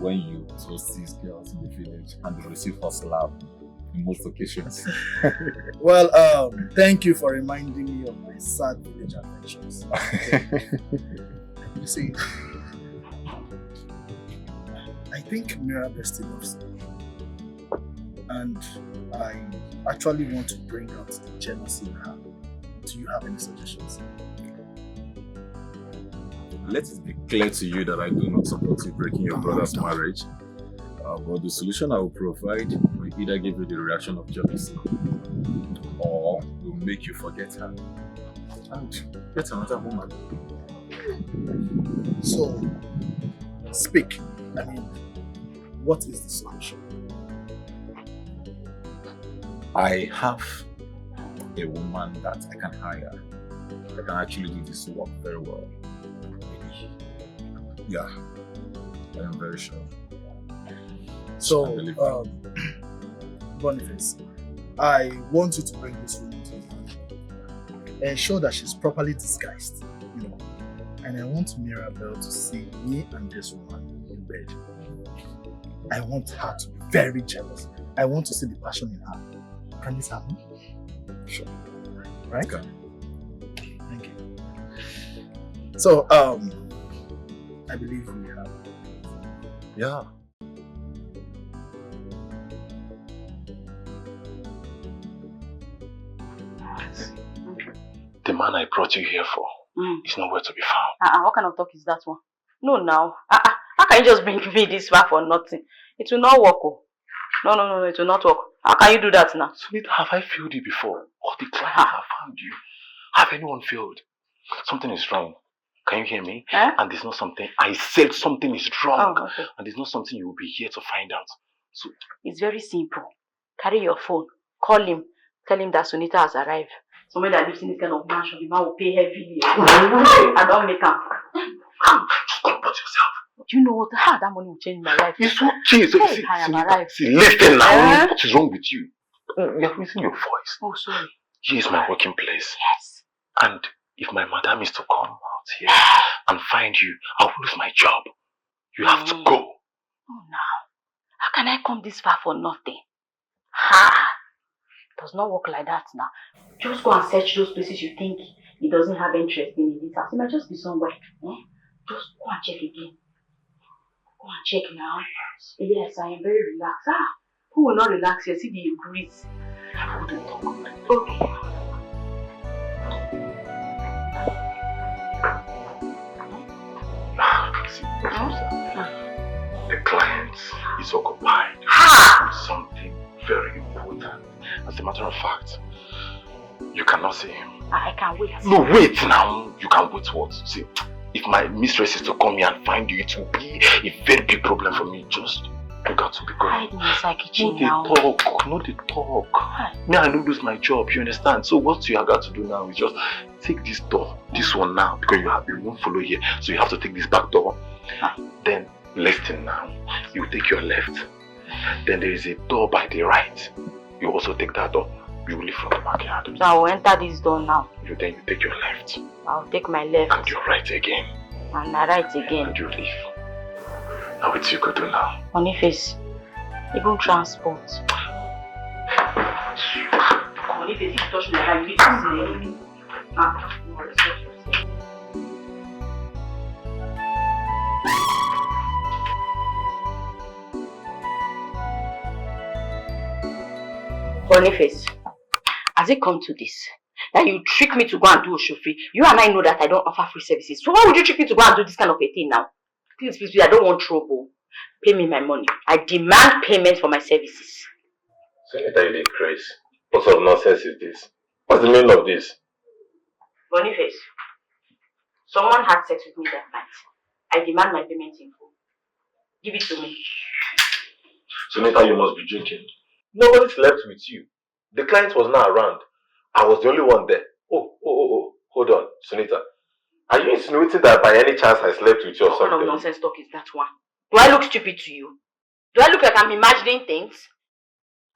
when you toast these girls in the village and they receive first love in most occasions. Well, thank you for reminding me of my sad village adventures. You see, I think Mirabel still loves me. And I actually want to bring out the jealousy in her. Do you have any suggestions? Let it be clear to you that I do not support you breaking your brother's marriage. But the solution I will provide will either give you the reaction of jealousy or will make you forget her and get another woman. So, speak. What is the solution? I have a woman that I can hire that can actually do this work very well. Yeah, I am very sure. So, Boniface, I want you to bring this woman to me. Ensure that she's properly disguised, And I want Mirabel to see me and this woman in bed. I want her to be very jealous. I want to see the passion in her. Can this happen? Sure. Right? Okay. Thank you. So, I believe we have. Yeah. The man I brought you here for is nowhere to be found. What kind of talk is that one? No, now. How can you just bring me this far for nothing? It will not work. Oh. No, it will not work. How can you do that now? Sunita, have I failed you before? All the clients have found you. Have anyone failed? Something is wrong. Can you hear me? And there's not something. I said something is wrong. Oh, okay. And there's not something you will be here to find out. So it's very simple. Carry your phone. Call him. Tell him that Sunita has arrived. Somebody that lives in this kind of mansion, the man will pay heavily. I don't make him. Comport yourself. Do you know what? How that money will change my life? It's okay. So hey, I am arrived. See, listen now. What is wrong with you? You're missing your voice. Oh, sorry. Here is my working place. Yes. And if my madam is to come out here and find you, I will lose my job. You have to go. Oh, now. How can I come this far for nothing? Ha! It does not work like that now. Just go and search those places you think he doesn't have interest in this house. It might just be somewhere. Just go and check again. Go and check now. Yes, I am very relaxed. Who will not relax here? See the breeze. I wouldn't talk. Okay. The client is occupied with something very important. As a matter of fact, you cannot see him. I can wait. No, wait now. You can wait what? See, if my mistress is to come here and find you, it will be a very big problem for me. Just, you got to be good. Hide in the kitchen now. Not the talk. Me, I don't lose my job, you understand? So what you have got to do now is just take this door, this one now, because you won't follow here. So you have to take this back door. Then listen now. You take your left. Then there is a door by the right. You also take that door. We will leave from the backyard. So I will enter this door now. Then you take your left. I'll take my left. And your right again. And my right again. And you leave. Now it's you go do now. Boniface, even transport. Boniface, if you touch me, I will leave you. No respect yourself. Boniface, has it come to this? That you trick me to go and do a chauffeur? You and I know that I don't offer free services. So why would you trick me to go and do this kind of a thing now? Please, please, please, I don't want trouble. Pay me my money. I demand payment for my services. Senator, you did crazy. What sort of nonsense is this? What's the meaning of this? Boniface, someone had sex with me that night. I demand my payment in full. Give it to me. Senator, you must be joking. Nobody slept with you. The client was not around. I was the only one there. Oh. Hold on, Sunita. Are you insinuating that by any chance I slept with you or something? What kind of nonsense talk is that one? Do I look stupid to you? Do I look like I'm imagining things?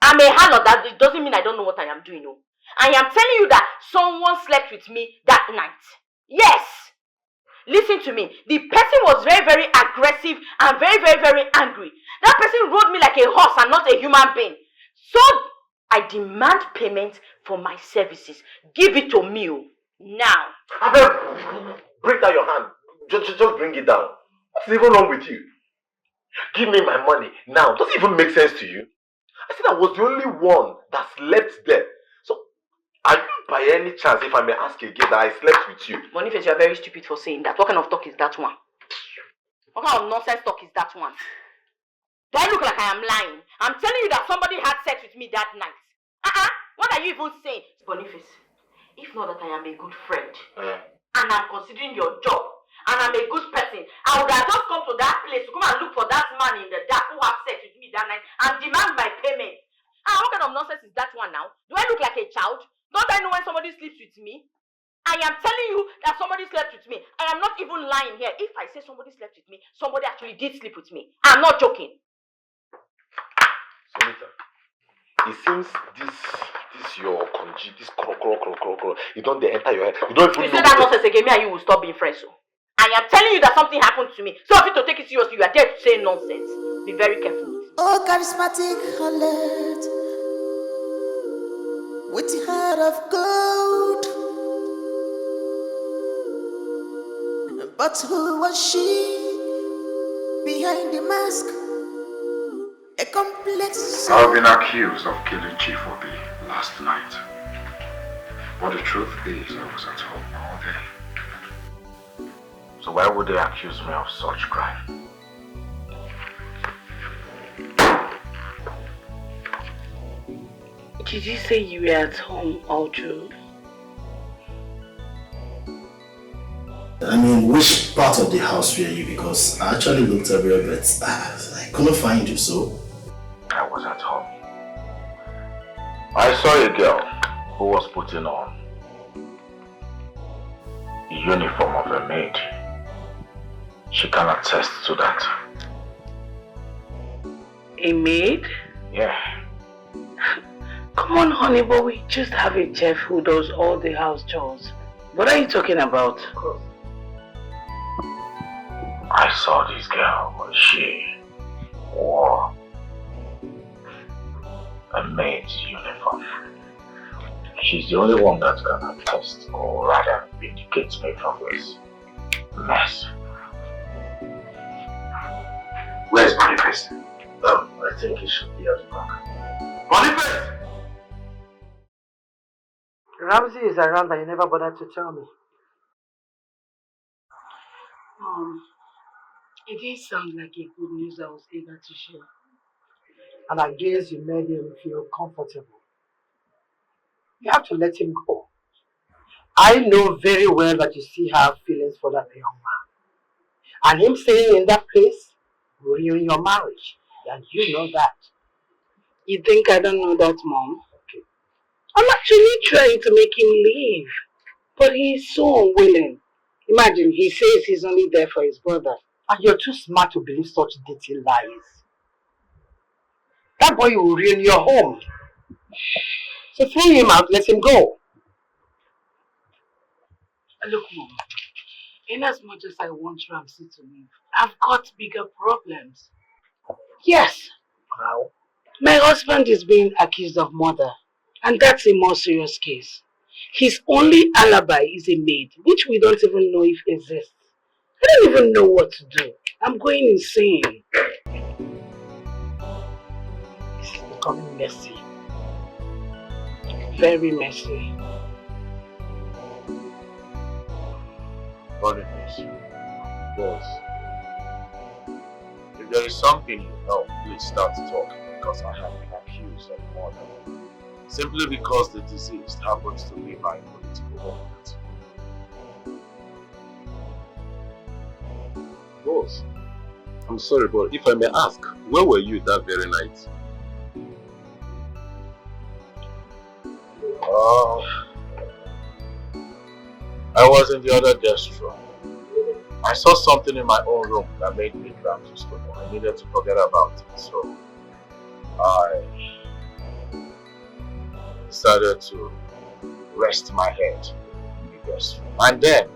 I'm a harlot. That it doesn't mean I don't know what I am doing. No. I am telling you that someone slept with me that night. Yes! Listen to me. The person was very, very aggressive and very, very, very angry. That person rode me like a horse and not a human being. So, I demand payment for my services. Give it to me now. Abel, bring down your hand. Just bring it down. What's even wrong with you? Give me my money now. Does it even make sense to you? I said I was the only one that slept there. So, are you by any chance, if I may ask again, that I slept with you? Boniface, you are very stupid for saying that. What kind of talk is that one? What kind of nonsense talk is that one? Do I look like I am lying? I'm telling you that somebody had sex with me that night. What are you even saying? Boniface, if not that I am a good friend, and I'm considering your job, and I'm a good person, I would have just come to that place to come and look for that man in the dark who had sex with me that night and demand my payment. What kind of nonsense is that one now? Do I look like a child? Don't I know when somebody sleeps with me? I am telling you that somebody slept with me. I am not even lying here. If I say somebody slept with me, somebody actually did sleep with me. I'm not joking. Senator, it seems this your conji, this cro, you don't enter your head. You don't even know. You say that nonsense again, me and you will stop being friends. So I am telling you that something happened to me. So if you to take it seriously, you are there to say nonsense. Be very careful. Oh, charismatic harlot, with the heart of gold. But who was she behind the mask? A complex. I've been accused of killing Chief Obi last night. But the truth is, I was at home all day. So why would they accuse me of such crime? Did you say you were at home all through? I mean, which part of the house were you? Because I actually looked everywhere, but I couldn't find you, so... I was at home. I saw a girl who was putting on the uniform of a maid. She can attest to that. A maid? Yeah. Come on, honey, but we just have a chef who does all the house chores. What are you talking about? I saw this girl. She wore a maid's uniform. She's the only one that can attest, or rather vindicate me from this mess. Where's Boniface? I think he should be at the back. Boniface! Ramsey is around and you never bothered to tell me. It did sound like a good news I was eager to share. And I guess you made him feel comfortable. You have to let him go. I know very well that you still have feelings for that young man. And him staying in that place will ruin your marriage. And you know that. You think I don't know that, Mom? Okay. I'm actually trying to make him leave. But he's so unwilling. Imagine, he says he's only there for his brother. And you're too smart to believe such dirty lies. That boy will ruin your home. So throw him out, let him go. Look, Mom, in as much as I want Ramsey to leave, I've got bigger problems. Yes. How? My husband is being accused of murder, and that's a more serious case. His only alibi is a maid, which we don't even know if exists. I don't even know what to do. I'm going insane. This is becoming messy. Very messy. Boniface, boss, if there is something you know, please start talking because I have been accused of murder. Simply because the deceased happens to be my political opponent. Boss, I'm sorry, but if I may ask, where were you that very night? I was in the other guest room. I saw something in my own room that made me grab to stone. I needed to forget about it, so I decided to rest my head in the guest room. And then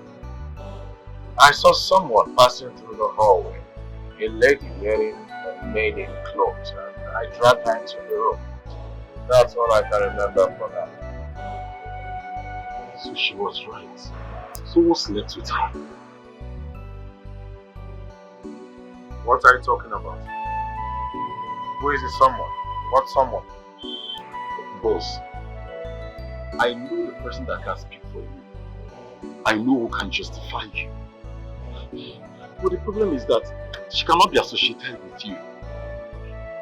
I saw someone passing through the hallway, a lady wearing a maiden clothes, and I dragged her into the room. That's all I can remember for now. So she was right. Someone slept with her. What are you talking about? Who is the someone? What someone? Boss, I know the person that can speak for you. I know who can justify you. But the problem is that she cannot be associated with you.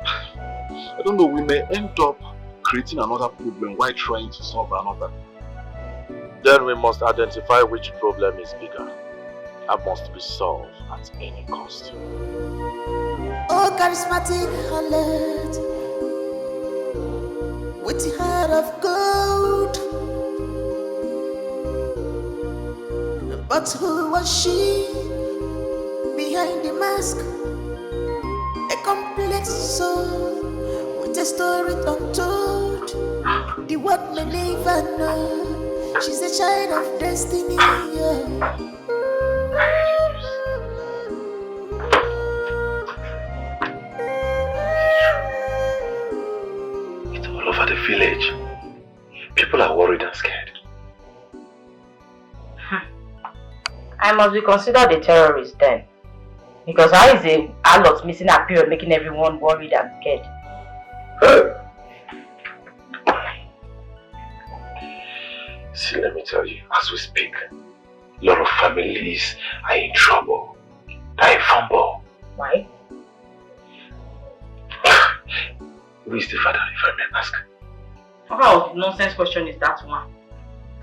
I don't know, we may end up creating another problem while trying to solve another. Then we must identify which problem is bigger and must be solved at any cost. Oh, charismatic harlot, with the heart of gold. But who was she behind the mask? A complex soul with a story untold. The world may never know. She's a child of destiny. It's all over the village. People are worried and scared. I must be considered a terrorist then. Because how is a lot missing a period making everyone worried and scared? See, let me tell you, as we speak, a lot of families are in trouble. They're in fumble. Why? Who is the father, if I may ask? What kind of nonsense question is that one?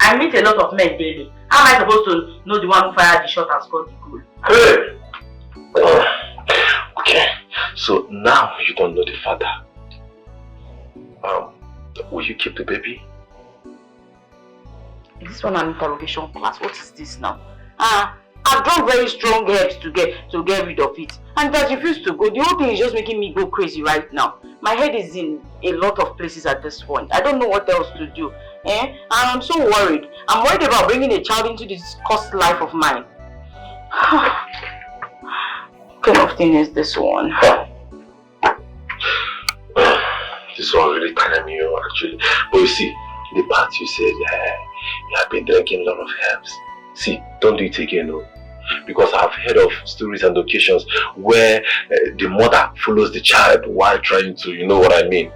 I meet a lot of men daily. How am I supposed to know the one who fired the shot and scored the goal? Hey! Okay, so now you don't know the father. Will you keep the baby? Is this one an interrogation class? What is this now? I've drawn very strong heads to get rid of it. And that refused to go. The whole thing is just making me go crazy right now. My head is in a lot of places at this point. I don't know what else to do. And I'm so worried. I'm worried about bringing a child into this cursed life of mine. What kind of thing is this one? This one really telling me actually. But you see, the part you said, you have been drinking a lot of herbs. See, don't do it again, no. Because I've heard of stories and occasions where the mother follows the child while trying to, you know what I mean.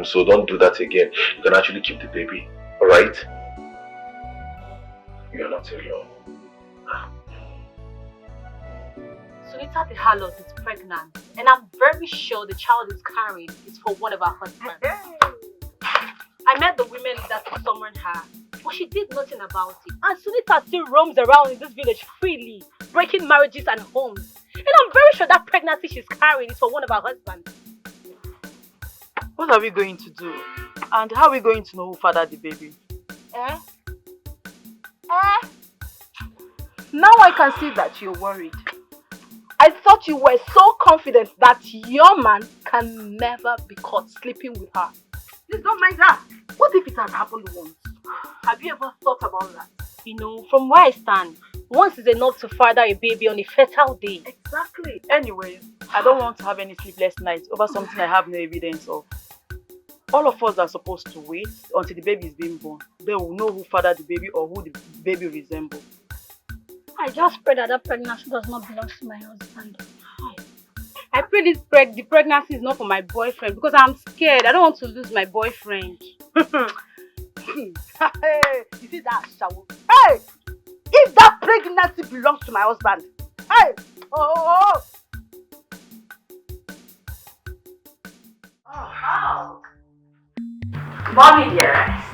So don't do that again. You can actually keep the baby, alright? You're not alone. Sunita the harlot is pregnant, and I'm very sure the child is carried is for one of our husbands. I met the women that summoned her, but she did nothing about it. And Sunita still roams around in this village freely, breaking marriages and homes. And I'm very sure that pregnancy she's carrying is for one of our husbands. What are we going to do? And how are we going to know who fathered the baby? Now I can see that you're worried. I thought you were so confident that your man can never be caught sleeping with her. Please don't mind that. What if it had happened once? Have you ever thought about that? You know, from where I stand, once is enough to father a baby on a fertile day. Exactly. Anyways, I don't want to have any sleepless nights over something I have no evidence of. All of us are supposed to wait until the baby is being born. Then we'll know who fathered the baby or who the baby resembles. I just pray that pregnancy does not belong to my husband. I pray the pregnancy is not for my boyfriend because I'm scared. I don't want to lose my boyfriend. Hey, you see that shower? Hey, if that pregnancy belongs to my husband, hey, oh. Mommy dearest,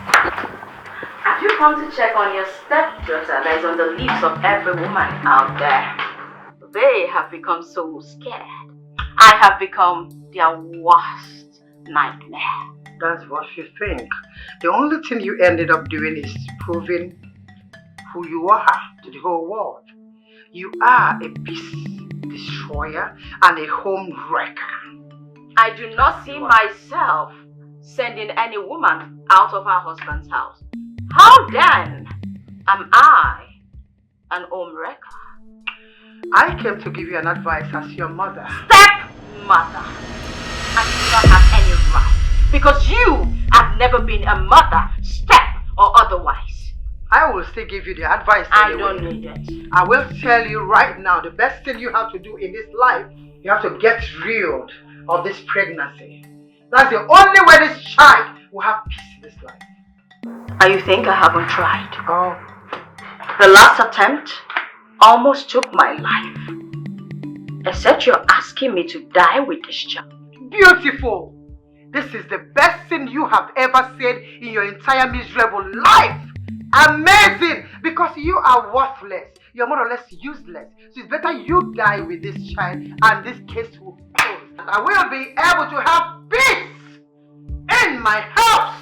have you come to check on your stepdaughter that is on the lips of every woman out there? They have become so scared. I have become their worst nightmare. That's what you think. The only thing you ended up doing is proving who you are to the whole world. You are a peace destroyer and a home wrecker. I do not see myself sending any woman out of her husband's house. How then am I an home wrecker? I came to give you an advice as your mother. Stepmother. And you do not have any right. Because you have never been a mother, step or otherwise. I will still give you the advice I anyway. don't need it. I will tell you right now, the best thing you have to do in this life, you have to get rid of this pregnancy. That's the only way this child will have peace in this life. And you think I haven't tried? Oh. The last attempt almost took my life. Except you're asking me to die with this child. Beautiful! This is the best thing you have ever said in your entire miserable life! Amazing! Because you are worthless. You're more or less useless. So it's better you die with this child and this case will close. And I will be able to have peace in my house!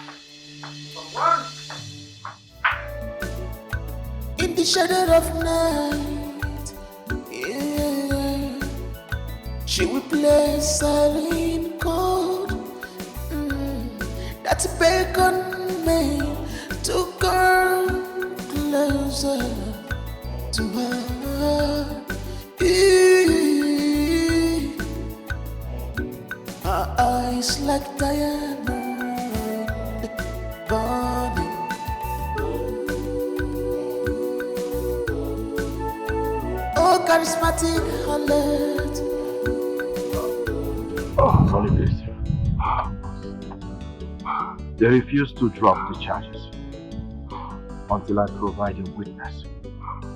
In the shadow of night, yeah, she will play silent chord. That's beckon me to come closer to her. Her eyes like diamond burning. Oh, charismatic alert. Oh, sorry, please. They refuse to drop the charges until I provide a witness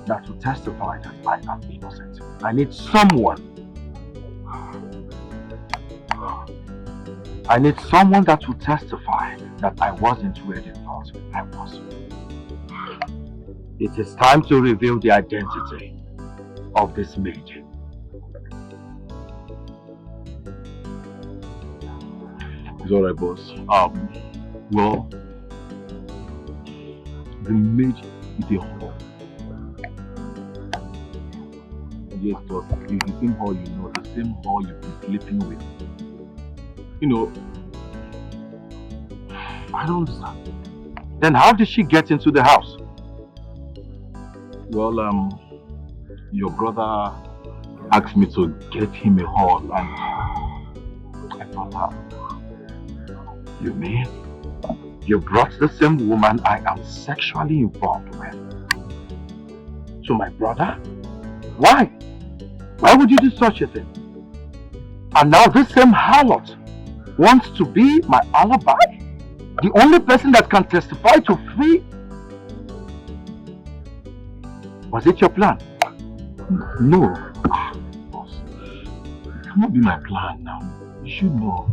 that will testify that I am innocent. I need someone. I need someone that will testify that I wasn't where they thought I was. It is time to reveal the identity of this maid. It's alright, boss. Well, the maid is a whore. Yes, boss. It's the same whore you know, the same whore you've been sleeping with. You know, I don't understand. Then how did she get into the house? Well, your brother asked me to get him a hall and I thought, you mean you brought the same woman I am sexually involved with to my brother? Why? Why would you do such a thing? And now this same harlot wants to be my alibi? The only person that can testify to free? Was it your plan? No. Boss, it cannot be my plan now. You should know.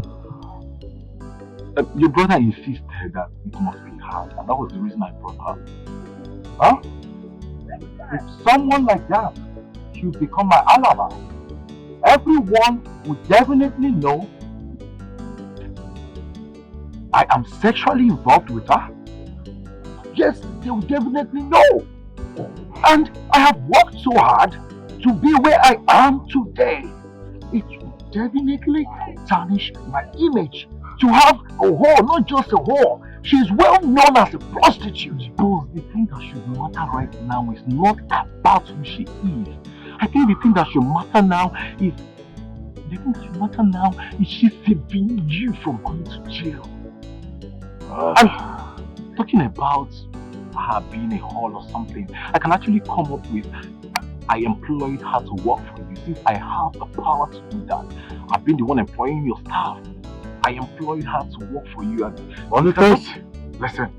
Your brother insisted that it must be her, and that was the reason I brought her. Huh? If someone like that should become my alibi, everyone would definitely know I am sexually involved with her. Yes, they will definitely know. And I have worked so hard to be where I am today. It will definitely tarnish my image. To have a whore, not just a whore, She's well known as a prostitute. Boss, the thing that should matter right now is not about who she is. I think the thing that should matter now is she saving you from going to jail. And talking about her being a hall or something, I can actually come up with, I employed her to work for you since I have the power to do that. I've been the one employing your staff. I employed her to work for you and... Boniface, listen.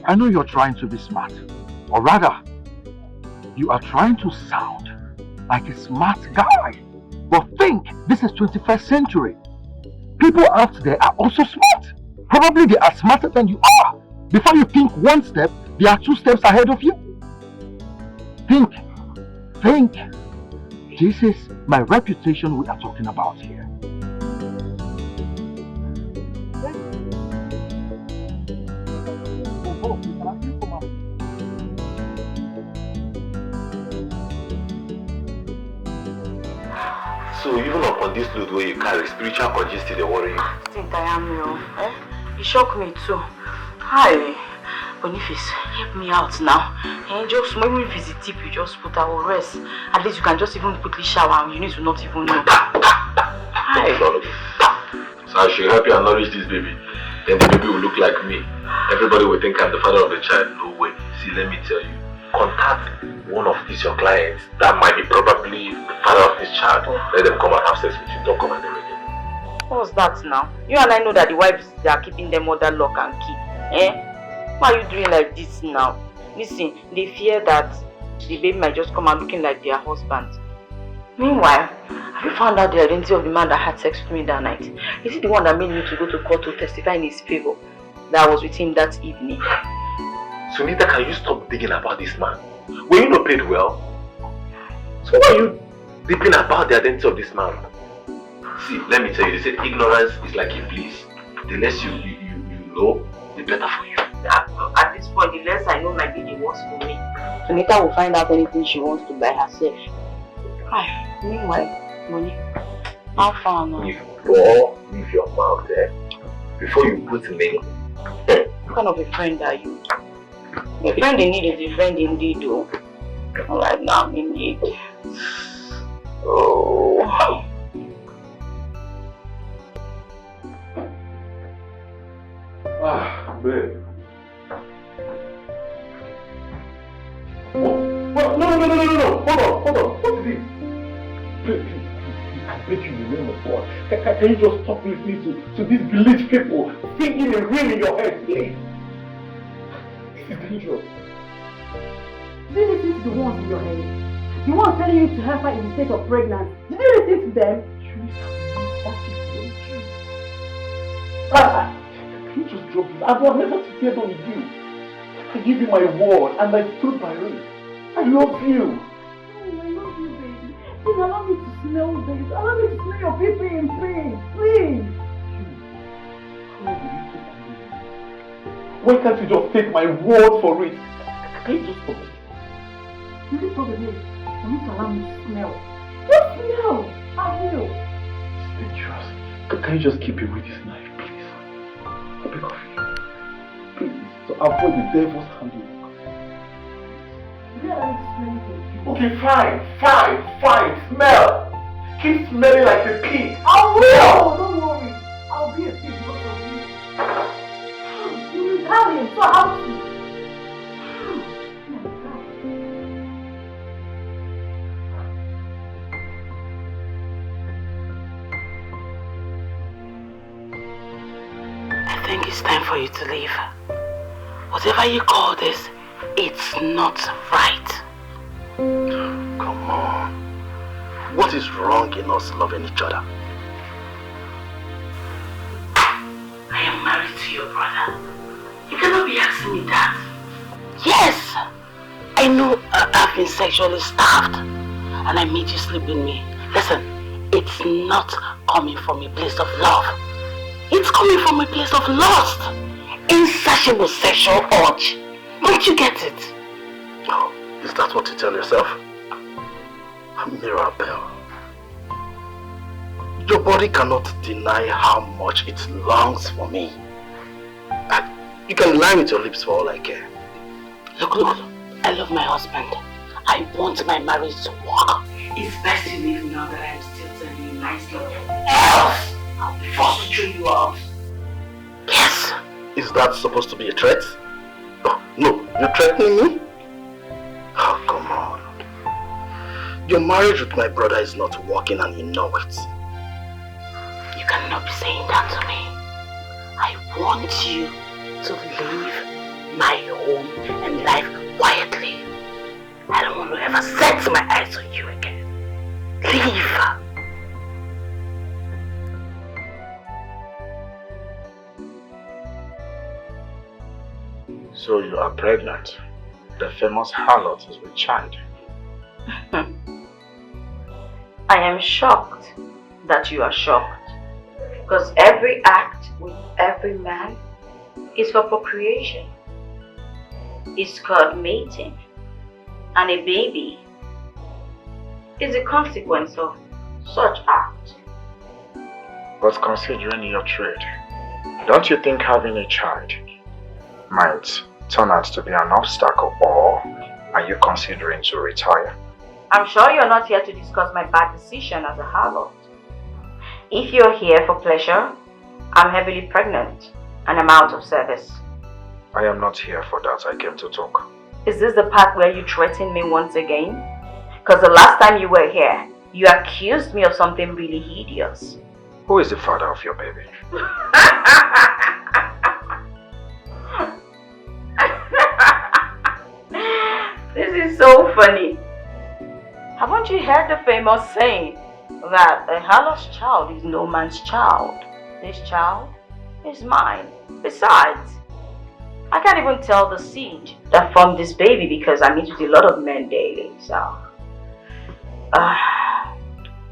I know you're trying to be smart. Or rather, you are trying to sound like a smart guy. But think, this is 21st century. People out there are also smart. Probably they are smarter than you are. Before you think one step, they are 2 steps ahead of you. Think. This is my reputation we are talking about here. So even upon this load where you carry, spiritual congestion they worry you? I think I am, you shock me too. Hi, Boniface, help me out now. Just maybe if it's a tip, you just put our rest. At least you can just even quickly shower and you need to not even know. Hi. So I should help you and nourish this baby. Then the baby will look like me. Everybody will think I'm the father of the child. No way. See, let me tell you. Contact one of these your clients that might be probably the father of this child. Let them come and have sex with you. Don't come and everything. What's that now? You and I know that the wives, they are keeping them under lock and key. Why are you doing like this now? Listen, they fear that the baby might just come out looking like their husband. Meanwhile, have you found out the identity of the man that had sex with me that night? Is it the one that made me to go to court to testify in his favor that I was with him that evening? Sunita, can you stop digging about this man? Were you not paid well? So why are you digging about the identity of this man? See, let me tell you, they said ignorance is like a bliss. The less you know, the better for you. At this point, the less I know my baby works for me. Sunita will find out anything she wants to by herself. Meanwhile, money. How far now? Leave your mouth there before you put me. What kind of a friend are you? A friend in need is a friend indeed, though. Alright now, indeed. Oh. Babe. What? No. Hold on. What is it? Please, I beg you in the name of God. Can you just stop listening to these village people singing and ringing in your head, please? This is dangerous. Did you listen to the ones in your head? The ones telling you to help her in the state of pregnancy. Did you listen to them? Can you just drop this? I was never scared on you. I give you my word and I stood by it. I love you. I love you, baby. Please allow me to smell this. Allow me to smell your baby in pain. Please. Why can't you just take my word for it? Can you just stop it? You need to be for me to allow me to smell. Just smell. I will. It's dangerous. Can you just keep away this knife, please? I beg of you. Please, to avoid the devil's handiwork. Okay, fine. Smell. Keep smelling like a pig. I will. Don't worry. I'll be a pig because of you. You need Italian, so how to? I think it's time for you to leave. Whatever you call this, it's not right. Come on. What is wrong in us loving each other? I am married to your brother. You cannot be asking me that. Yes! I know I've been sexually starved and I made you sleep with me. Listen, it's not coming from a place of love. It's coming from a place of lust. Insatiable sexual urge. Don't you get it? Oh, is that what you tell yourself? Mirabelle. Your body cannot deny how much it longs for me. You can lie with your lips for all I care. Look, I love my husband. I want my marriage to work. It's best you leave now that I'm still telling you nicely. Else, I'll be forced to throw you out. Yes. Is that supposed to be a threat? Oh, no, you're threatening me? Oh, come on. Your marriage with my brother is not working and you know it. You cannot be saying that to me. I want you to leave my home and life quietly. I don't want to ever set my eyes on you again. Leave. So you are pregnant. The famous harlot is with child. I am shocked that you are shocked. Because every act with every man is for procreation. It's called mating. And a baby is a consequence of such act. But considering your trade, don't you think having a child might turn out to be an obstacle, or are you considering to retire? I'm sure you're not here to discuss my bad decision as a harlot. If you're here for pleasure, I'm heavily pregnant and I'm out of service. I am not here for that. I came to talk. Is this the part where you threaten me once again? Because the last time you were here, you accused me of something really hideous. Who is the father of your baby? This is so funny. Haven't you heard the famous saying that a harlot's child is no man's child? This child is mine. Besides, I can't even tell the seed that formed this baby because I meet with a lot of men daily, so...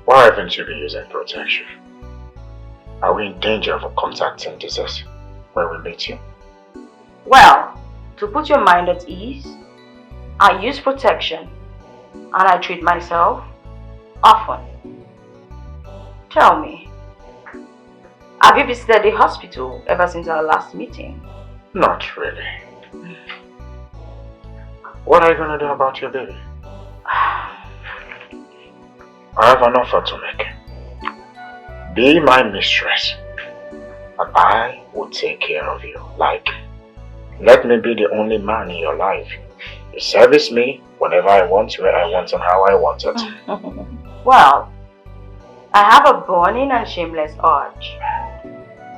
Why haven't you been using protection? Are we in danger of contacting disease when we meet you? Well, to put your mind at ease, I use protection and I treat myself often. Tell me, have you visited the hospital ever since our last meeting? Not really. What are you going to do about your baby? I have an offer to make. Be my mistress, and I will take care of you. Like, let me be the only man in your life. You service me whenever I want, where I want, and how I want it. Well, I have a burning and shameless urge.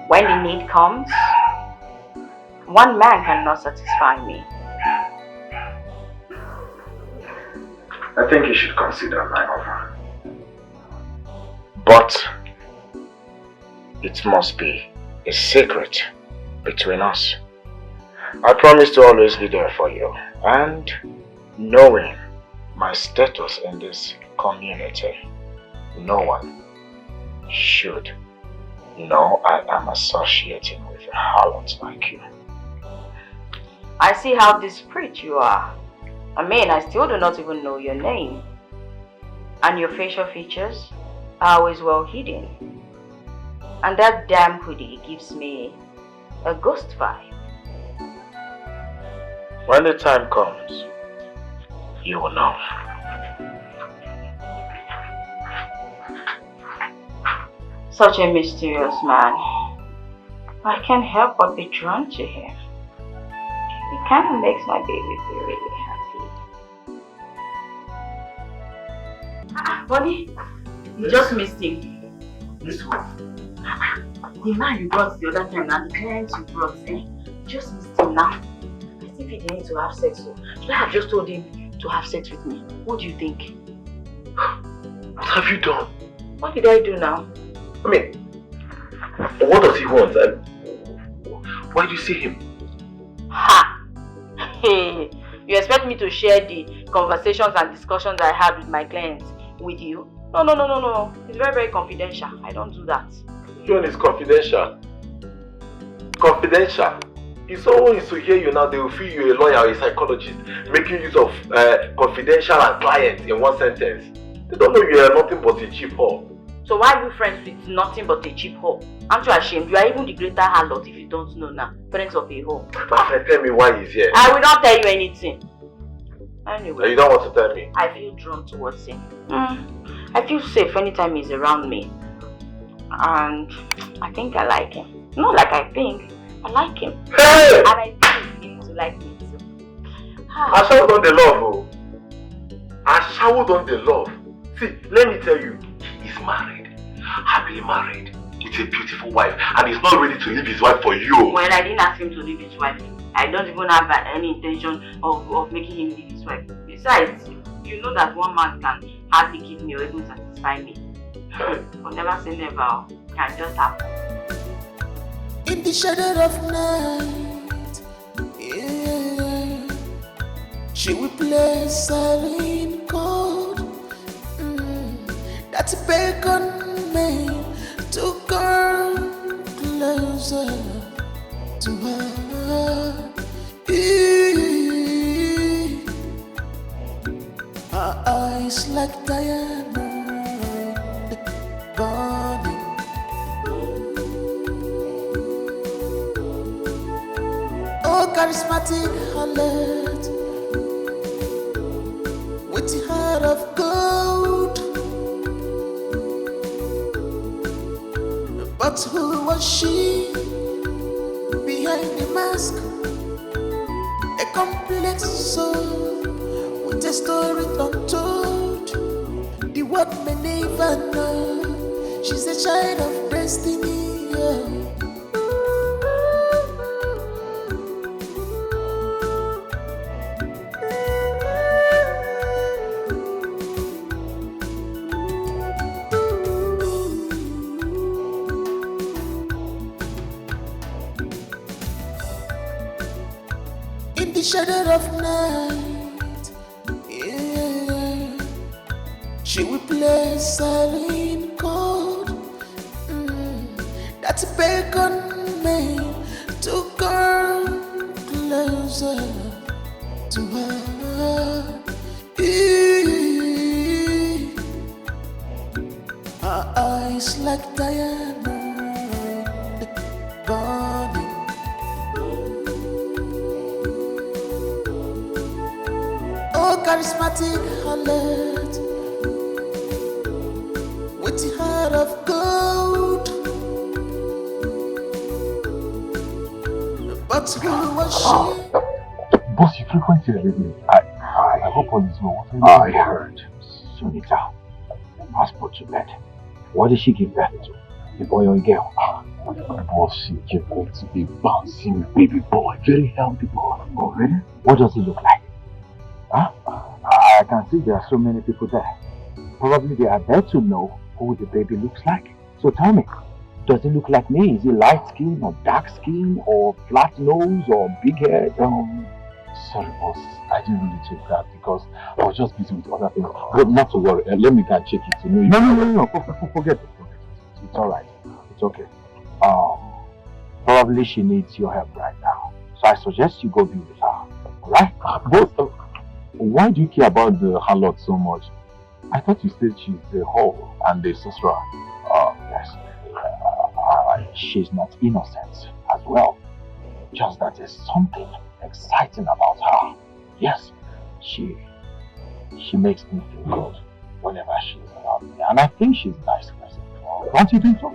When the need comes, one man cannot satisfy me. I think you should consider my offer. But it must be a secret between us. I promise to always be there for you. And knowing my status in this community, no one should know I am associating with a harlot like you. I see how discreet you are. I mean, I still do not even know your name. And your facial features are always well hidden. And that damn hoodie gives me a ghost vibe. When the time comes, you will know. Such a mysterious man. I can't help but be drawn to him. It kind of makes my baby feel really happy. Bonnie, you just missed him. This one? The man you brought the other time, and the client you brought, Just missed him now. I think he didn't to have sex, so I have just told him to have sex with me. What do you think? What have you done? What did I do now? I mean, what does he want? Why do you see him? Ha! Hey, you expect me to share the conversations and discussions I had with my clients with you? No. It's very, very confidential. I don't do that. You and it's confidential. Confidential? If someone is to hear you now, they will feel you're a lawyer or a psychologist, making use of confidential and client in one sentence. They don't know you are nothing but a cheap whore. So why are you friends with nothing but a cheap whore? Aren't you ashamed? You are even the greater harlot if you don't know now. Parents of a whore. But tell me why he's here. I will not tell you anything. Anyway. You don't want to tell me? I feel drawn towards him. I feel safe anytime he's around me. And I think I like him. Not like I think. I like him. Hey! And I think he's beginning to like me too. I showered on the love, oh. I showered on the love. See, let me tell you, he is married. Happily married. With a beautiful wife. And he's not ready to leave his wife for you. Well, I didn't ask him to leave his wife. I don't even have any intention of making him leave his wife. Besides, you know that one man can hardly give me or even satisfy me. But never say never. Can just happen. In the shadow of night, yeah, she will play silent chord. That's bacon me to come closer to her. Her eyes like diamond burning. Oh, charismatic harlot with the heart of gold. But who was she behind the mask? A complex soul with a story untold. The world may never know. She's a child of destiny. In the shadow of night, yeah, she will play silent chord. That's bacon me to come closer to her. Her eyes like diamond burning. Oh, charismatic harlot with the heart of gold. But who was she? Boss, you frequently read me. I hope all is well. I heard Sunita has put to bed. What did she give birth to? A boy or a girl? Boss, she gave birth to a bouncing baby boy. Very healthy boy. Oh, really? What does he look like? Huh? I can see there are so many people there. Probably they are there to know who the baby looks like. So tell me, does he look like me? Is he light skin or dark skin or flat nose or big head? Sorry boss, I didn't really check that because I was just busy with other things. But not to worry, let me go and check it to know. No, forget it. It's alright. It's okay. Probably she needs your help right now. So I suggest you go be with her. Alright? Boss, why do you care about the harlot so much? I thought you said she's the whore and the sorcerer. Yes. She's not innocent as well. Just that there's something exciting about her. Yes, she makes me feel good whenever she's around me. And I think she's a nice person. Don't you think so?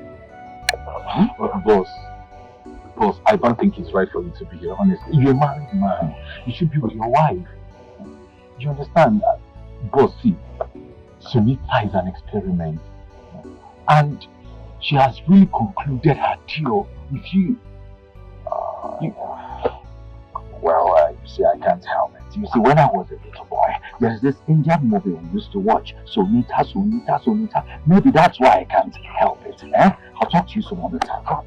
Boss, I don't think it's right for you to be here, honestly. You're a married man. You should be with your wife. You understand? Boss, see, Sunita is an experiment. And she has really concluded her deal with you. Well, you see, I can't help it. You see, when I was a little boy, there's this Indian movie we used to watch. Sunita. Maybe that's why I can't help it. I'll talk to you some other time.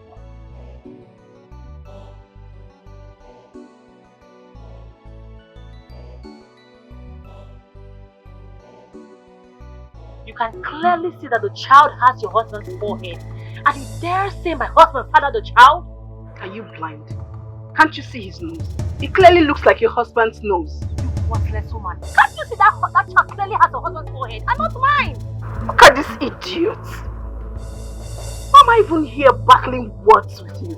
You can clearly see that the child has your husband's forehead. And you dare say my husband fathered the child? Are you blind? Can't you see his nose? It clearly looks like your husband's nose. You worthless woman. Can't you see that child clearly has your husband's forehead and not mine? Look at this idiot. am I even here battling words with you?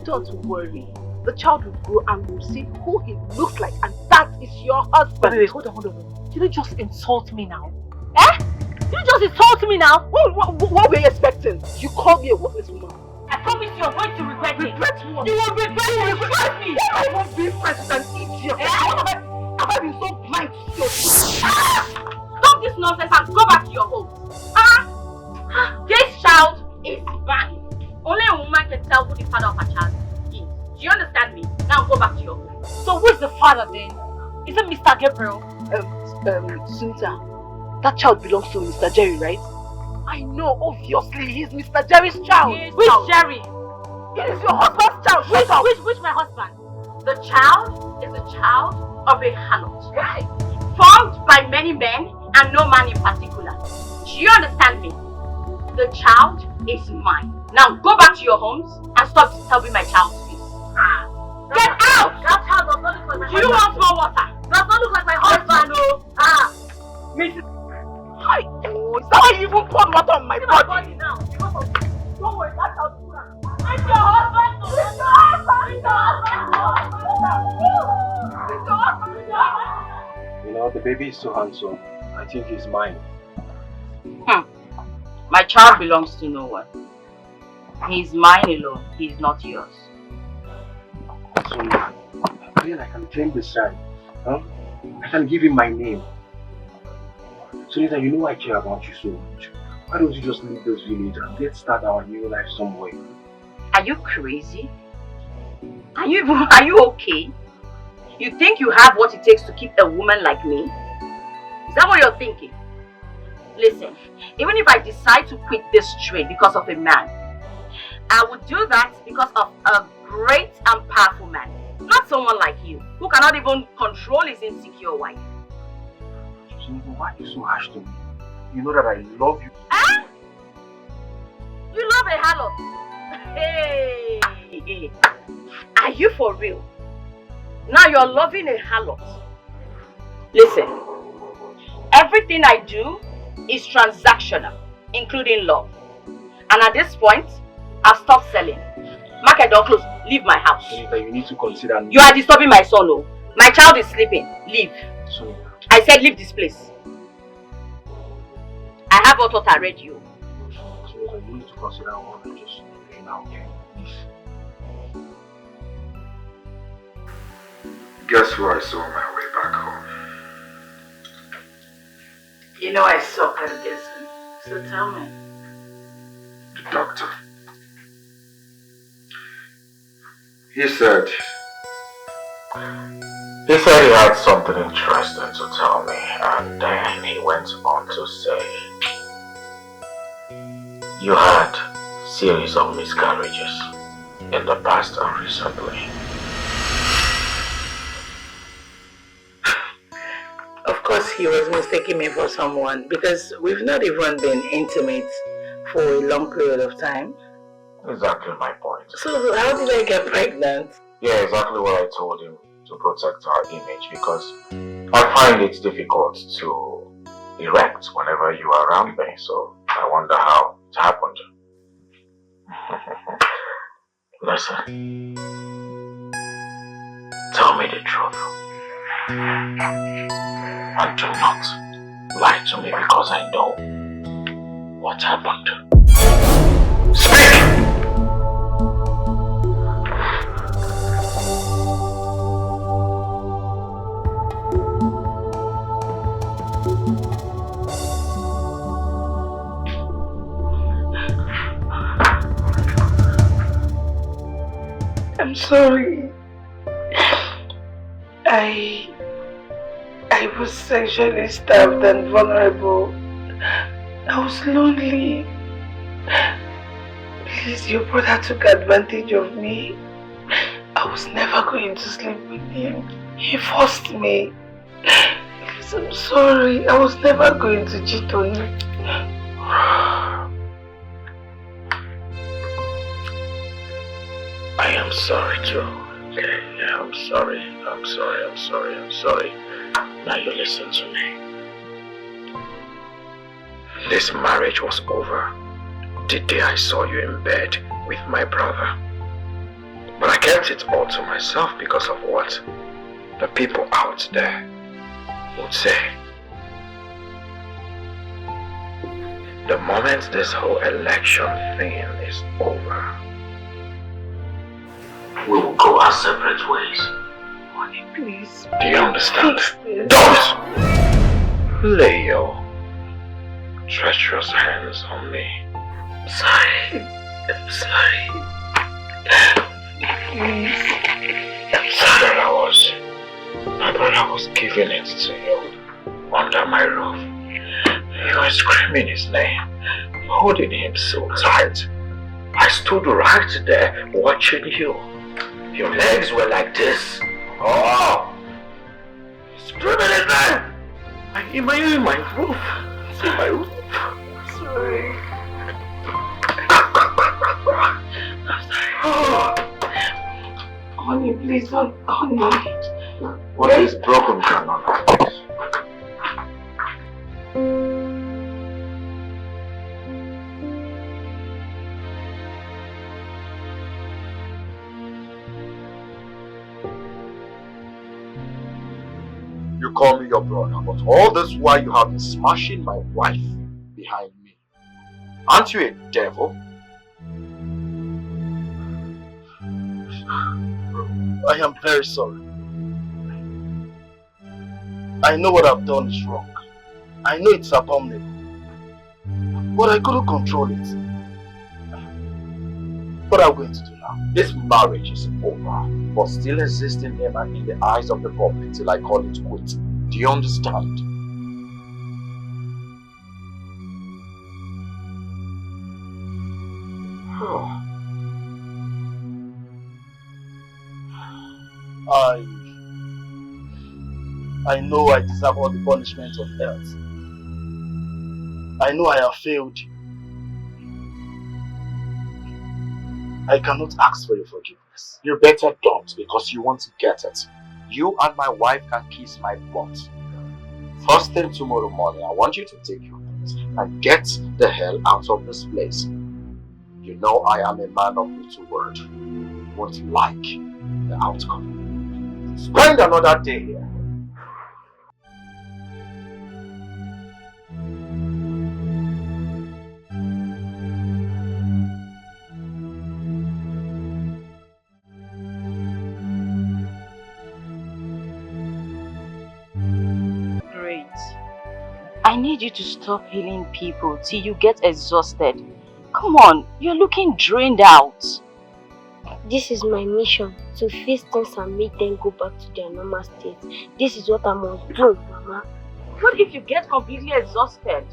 Don't worry. The child will grow and we'll see who he looks like, and that is your husband. Wait, hold on. Did you just insult me now? Eh? Did you just insult me now? What were you expecting? You called me a worthless woman. I promise you are going to regret it. Regret what? You will regret it. Trust me. I won't be friends with an idiot. Have I been so blind to see your Stop this nonsense and go back to your home. This child is mine. Only a woman can tell who the father of her child is. Do you understand me? Now go back to your home. So who is the father then? Is it Mr. Gabriel? Sunita, that child belongs to Mr. Jerry, right? I know, obviously, he's Mr. Jerry's child. Which Jerry? It is your husband's child. Which my husband? The child is the child of a harlot. Right. Formed by many men and no man in particular. Do you understand me? The child is mine. Now go back to your homes and stop disturbing my child's peace. Get out! That child does not look like my husband. Do you want more water? Does not look like my husband. Mrs. Hi. Oh, is that why you even poured water on my body? Now. Don't worry, that child's good. It's your husband. It's your husband. It's your husband. You know, the baby is so handsome. I think he's mine. My child belongs to no one. He's mine alone. He's not yours. So, I can claim this child. Huh? I can give him my name. Sunita, you know I care about you so much. Why don't you just leave this village and let's start our new life somewhere? Are you crazy? Are you okay? You think you have what it takes to keep a woman like me? Is that what you're thinking? Listen, even if I decide to quit this trade because of a man, I would do that because of a great and powerful man. Not someone like you, who cannot even control his insecure wife. Sunita, why are you so harsh to me? You know that I love you. Eh? You love a harlot? Hey! Are you for real? Now you're loving a harlot. Listen, everything I do is transactional, including love. And at this point, I've stopped selling. Market door closed. Leave my house. Sunita, you need to consider me. You are disturbing my son. Oh. My child is sleeping. Leave. Sunita. I said leave this place. I have what I read you. Sunita, you need to consider what I just told you now, okay? Please. Guess who I saw on my way back home? You know I suck at guessing, so tell me. The doctor. He said he had something interesting to tell me, and then he went on to say, you had series of miscarriages in the past and recently. Of course he was mistaking me for someone because we've not even been intimate for a long period of time. Exactly my point. So how did I get pregnant? Yeah, exactly what I told him, to protect our image, because I find it difficult to erect whenever you are around me, so I wonder how it happened. Listen, tell me the truth. And do not lie to me because I know what happened. Speak! I'm sorry. I was sexually starved and vulnerable. I was lonely. Please, your brother took advantage of me. I was never going to sleep with him. He forced me. Please, I'm sorry. I was never going to cheat on you. I am sorry too. Okay, yeah, I'm sorry. Now you listen to me. This marriage was over the day I saw you in bed with my brother. But I kept it all to myself because of what the people out there would say. The moment this whole election thing is over, we will go our separate ways. Honey, please. Do you understand? Don't lay your treacherous hands on me. I'm sorry. I'm sorry. Please. I'm sorry. My brother was giving it to you under my roof. You were screaming his name, holding him so tight. I stood right there watching you. Your legs were like this. Oh! Screaming his name! In my roof. It's in my roof. Sorry. I'm sorry. Honey, please don't. Honey. What is broken cannot fix. You call me your brother, but all this while you have been smashing my wife behind me. Aren't you a devil? I am very sorry. I know what I've done is wrong. I know it's abominable. But I couldn't control it. What are we going to do now? This marriage is over, but still exists in him and in the eyes of the public till I call it quits. Do you understand? I know I deserve all the punishment on earth. I know I have failed you. I cannot ask for your forgiveness. You better don't, because you want to get it. You and my wife can kiss my butt. First thing tomorrow morning, I want you to take your things and get the hell out of this place. You know I am a man of little word. You won't like the outcome. Spend another day here. I need you to stop healing people till you get exhausted. Come on, you're looking drained out. This is my mission, to fix things and make them go back to their normal state. This is what I must do, Mama. What if you get completely exhausted?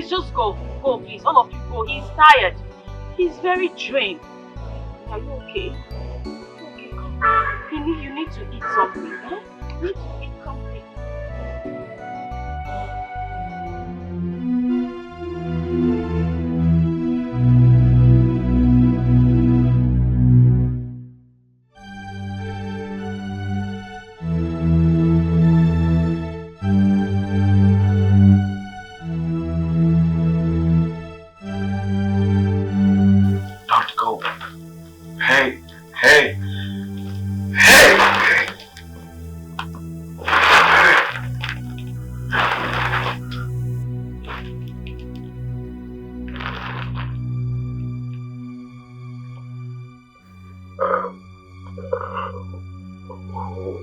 Just go, please. All of you go. He's tired. He's very drained. Are you okay? Okay, come. Ini, you need to eat something, eh? You need to eat something.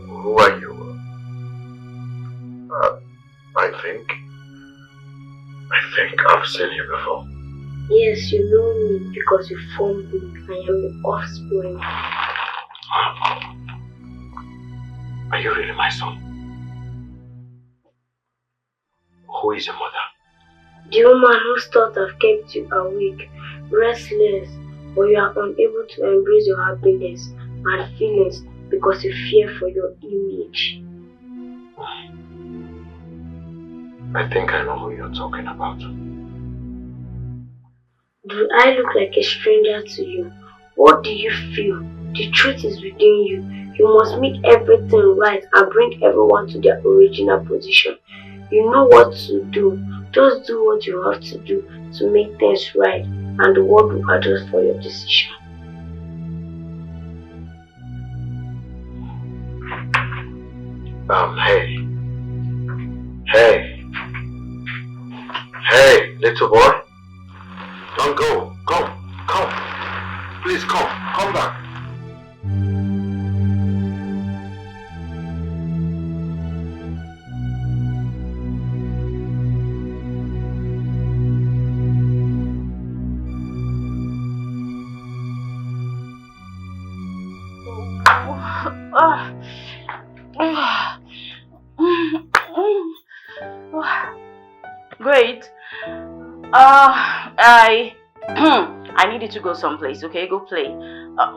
Who are you? I think I've seen you before. Yes, you know me because you formed me. I am your offspring. Are you really my son? Who is your mother? The woman whose thoughts have kept you awake, restless, but you are unable to embrace your happiness and feelings because you fear for your image. I think I know who you're talking about. Do I look like a stranger to you? What do you feel? The truth is within you. You must make everything right and bring everyone to their original position. You know what to do. Just do what you have to do to make things right, and the world will adjust for your decision. Hey, little boy. Don't go. Come. Please come back. Great. I needed to go someplace, okay? Go play.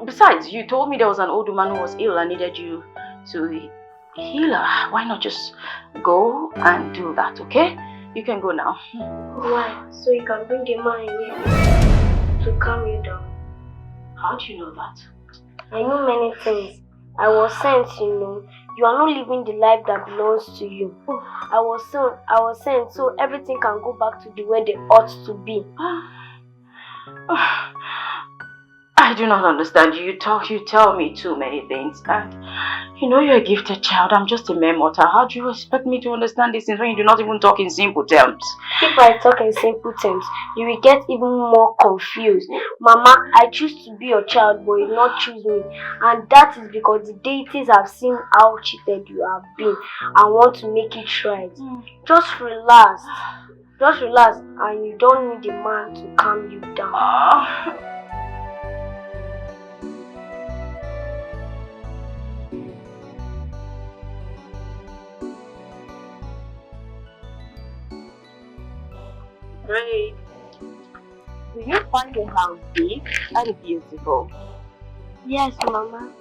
Besides, you told me there was an old woman who was ill and needed you to heal her. Why not just go and do that, okay? You can go now. Why? So you can bring the man in here to calm you down. How do you know that? I know many things. I was sent, You are not living the life that belongs to you. I was sent so everything can go back to the way they ought to be. I do not understand you. You tell me too many things. And you're a gifted child. I'm just a mere mortal. How do you expect me to understand these things when you do not even talk in simple terms? If I talk in simple terms, you will get even more confused. Mama, I choose to be your child, but you will not choose me. And that is because the deities have seen how cheated you have been and want to make it right. Just relax. And you don't need a man to calm you down. Great. Do you find the house big and beautiful? Yes, Mama.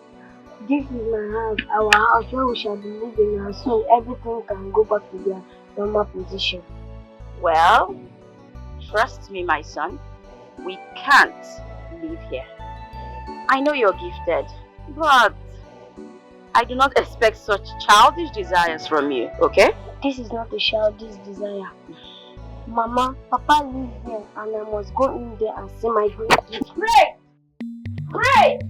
This is my house, our house where we shall be living, and soon everything can go back to their normal position. Well, trust me, my son. We can't live here. I know you're gifted, but I do not expect such childish desires from you, okay? This is not a childish desire. Mama, Papa lives there and I must go in there and see my great. Great!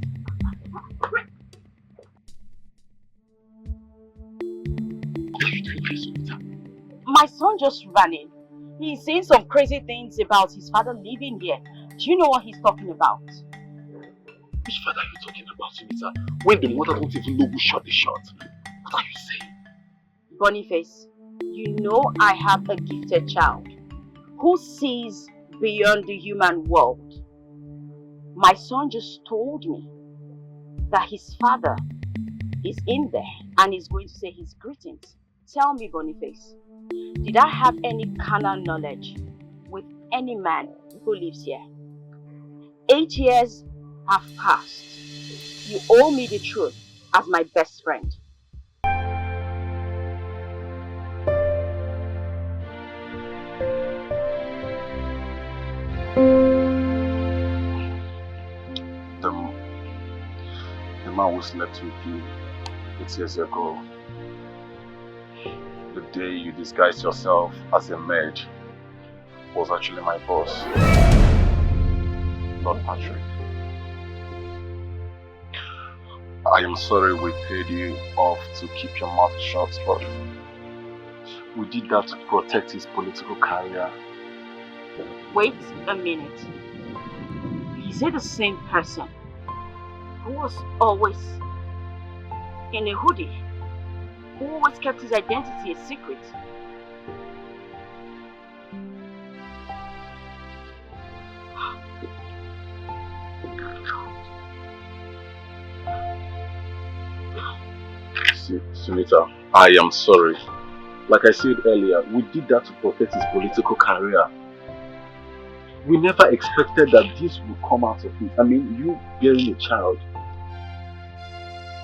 My son just ran in. He's saying some crazy things about his father living here. Do you know what he's talking about? Which father are you talking about, Sunita? When the mother don't even know who shot the shot. What are you saying? Boniface, you know I have a gifted child who sees beyond the human world. My son just told me that his father is in there and is going to say his greetings. Tell me, Boniface, did I have any carnal knowledge with any man who lives here? 8 years have passed. You owe me the truth as my best friend. The man who slept with you 8 years ago, the day you disguised yourself as a maid, was actually my boss, not Patrick. I am sorry we paid you off to keep your mouth shut, but we did that to protect his political career. Wait a minute. Is it the same person who was always in a hoodie, who always kept his identity a secret? Sunita, I am sorry. Like I said earlier, we did that to protect his political career. We never expected that this would come out of it. I mean, you bearing a child.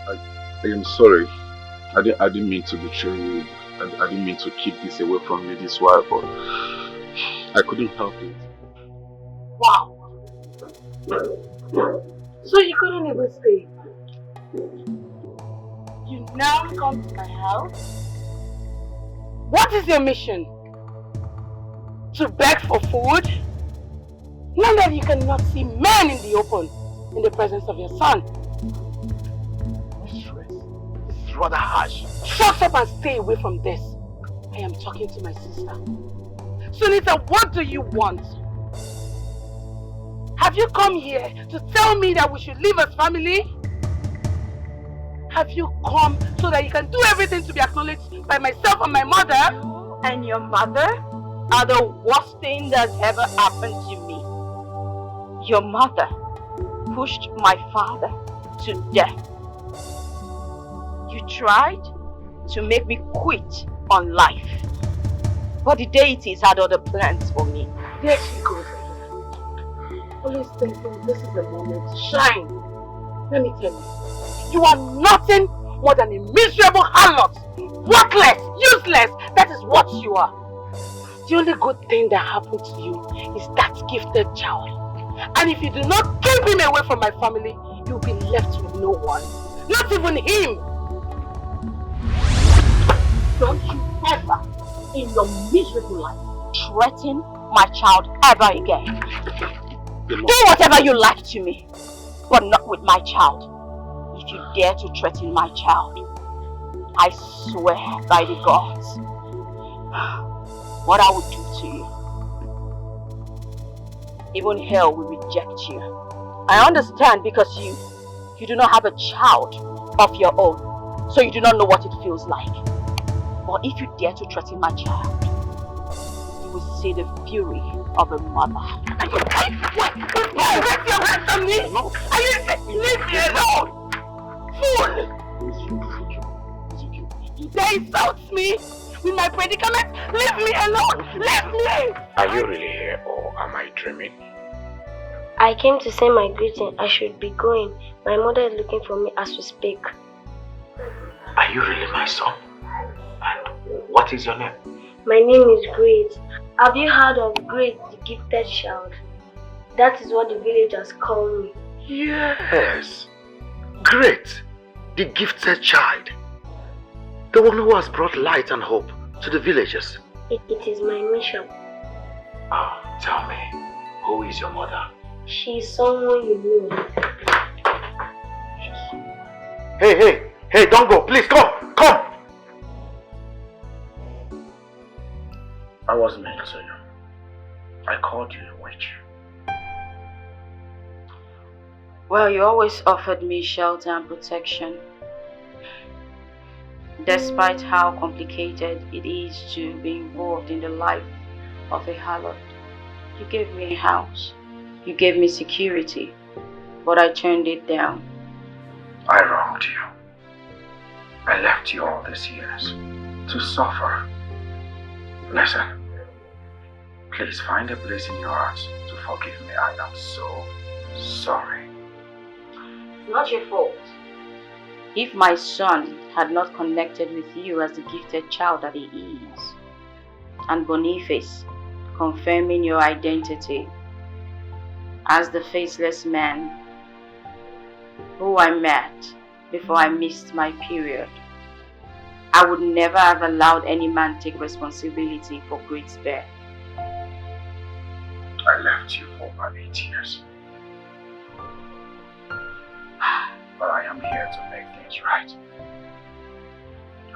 I am sorry. I didn't mean to betray you. I didn't mean to keep this away from you this while, but I couldn't help it. Wow. So you couldn't even stay. You now come to my house? What is your mission? To beg for food? Now that you cannot see men in the open in the presence of your son. Mistress, this is rather harsh. Shut up and stay away from this. I am talking to my sister. Sunita, what do you want? Have you come here to tell me that we should leave as family? Have you come so that you can do everything to be acknowledged by myself and my mother? And your mother are the worst thing that's ever happened to me. Your mother pushed my father to death. You tried to make me quit on life. But the deities had other plans for me. There she goes again. Always thinking this is the moment to shine. Let me tell you, you are nothing more than a miserable harlot. Worthless, useless, that is what you are. The only good thing that happened to you is that gifted child. And if you do not keep him away from my family, you'll be left with no one. Not even him. Don't you ever in your miserable life threaten my child ever again. Do whatever you like to me, but not with my child. If you dare to threaten my child, I swear by the gods what I would do to you. Even hell will reject you. I understand because you do not have a child of your own, so you do not know what it feels like. But if you dare to threaten my child, you will see the fury of a mother. What? You raise your hands on me? No. Are you leave me alone? Fool! You dare insult me with my predicament? Leave me alone! Leave me! Are you really here or am I dreaming? I came to say my greeting. I should be going. My mother is looking for me as we speak. Are you really my son? And what is your name? My name is Great. Have you heard of Great, the gifted child? That is what the villagers call me. Yes. Great. The gifted child. The one who has brought light and hope to the villagers. It is my mission. Oh, tell me, who is your mother? She is someone you know. Hey, don't go. Please, come. I was meant to you. I called you a witch. Well, you always offered me shelter and protection. Despite how complicated it is to be involved in the life of a harlot, you gave me a house. You gave me security, but I turned it down. I wronged you. I left you all these years to suffer. Listen, please find a place in your heart to forgive me. I am so sorry. It's not your fault. If my son had not connected with you as the gifted child that he is, and Boniface confirming your identity as the faceless man who I met before I missed my period, I would never have allowed any man take responsibility for Great's birth. I left you for over 8 years. But I am here to make things right.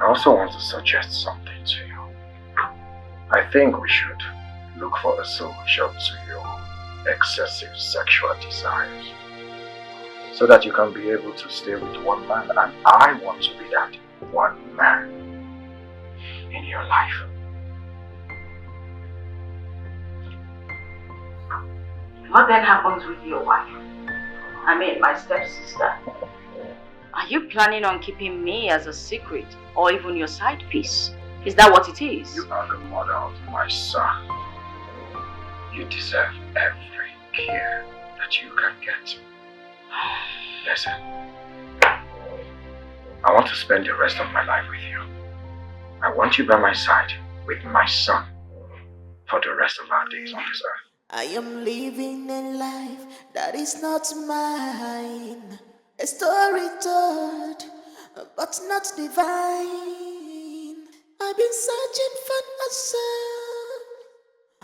I also want to suggest something to you. I think we should look for a solution to your excessive sexual desires, so that you can be able to stay with one man, and I want to be that one man in your life. What then happens with your wife? I mean, my stepsister. Are you planning on keeping me as a secret or even your side piece? Is that what it is? You are the mother of my son. You deserve every care that you can get. Listen, I want to spend the rest of my life with you. I want you by my side with my son for the rest of our days on this earth. I am living a life that is not mine. A story told, but not divine. I've been searching for a soul,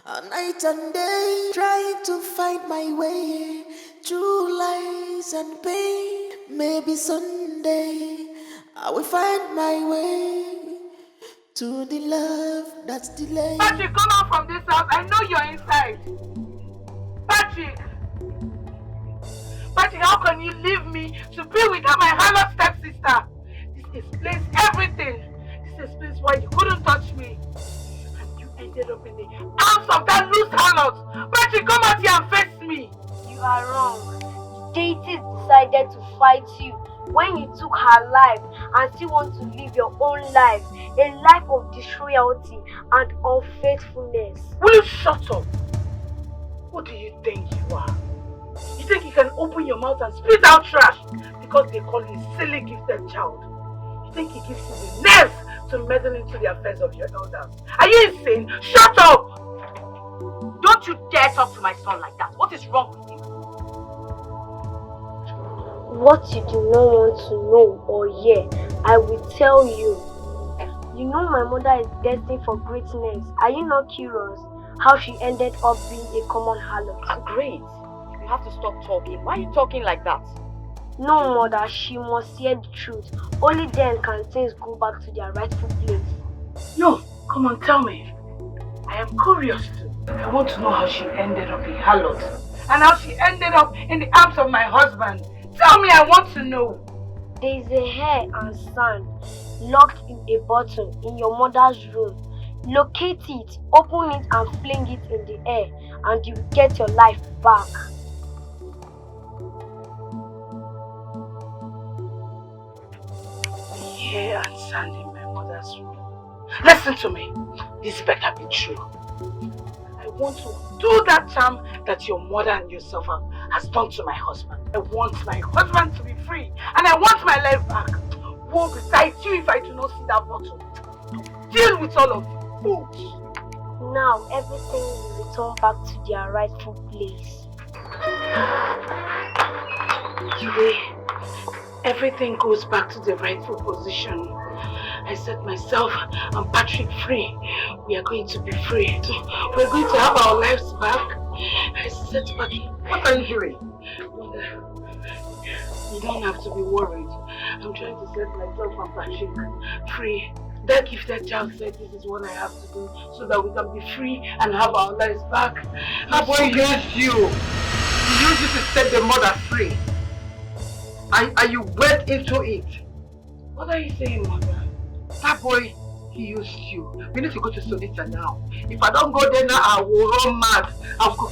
all night and day, trying to find my way through lies and pain. Maybe someday I will find my way to the love that's delayed. Patrick, come out from this house. I know you're inside. Patrick! Patrick, how can you leave me to be with my harlot stepsister? This explains everything. This explains why you couldn't touch me. And you ended up in the arms of that loose harlot. Patrick, come out here and face me. You are wrong. Deities decided to fight you when you took her life and still want to live your own life. A life of disloyalty and unfaithfulness. Will you shut up? What do you think you are? You think you can open your mouth and spit out trash because they call you a silly gifted child? You think it gives you the nerve to meddle into the affairs of your elders? Are you insane? Shut up! Don't you dare talk to my son like that. What is wrong with you? What you do not want to know or hear, I will tell you. You know my mother is destined for greatness. Are you not curious how she ended up being a common harlot? Great. You have to stop talking. Why are you talking like that? No, mother, she must hear the truth. Only then can things go back to their rightful place. No, come on, tell me. I am curious too. I want to know how she ended up a harlot and how she ended up in the arms of my husband. Tell me, I want to know. There is a hair and sand locked in a bottle in your mother's room. Locate it, open it and fling it in the air and you get your life back. Hair and sand in my mother's room. Listen to me. This better be true. I want to do that charm that your mother and yourself has done to my husband. I want my husband to be free and I want my life back. Woe besides you if I do not see that bottle. Deal with all of you fools. Now everything will return back to their rightful place. Today, everything goes back to the rightful position. I set myself and Patrick free. We are going to be free. We're going to have our lives back. I set Patrick. What are you doing? You don't have to be worried. I'm trying to set myself and Patrick free. That gifted child said this is what I have to do so that we can be free and have our lives back. That boy used you. He used you to set the mother free. And you went into it. What are you saying, mother? That boy, he used you. We need to go to Sonita now. If I don't go there now, I will run mad. I'll go.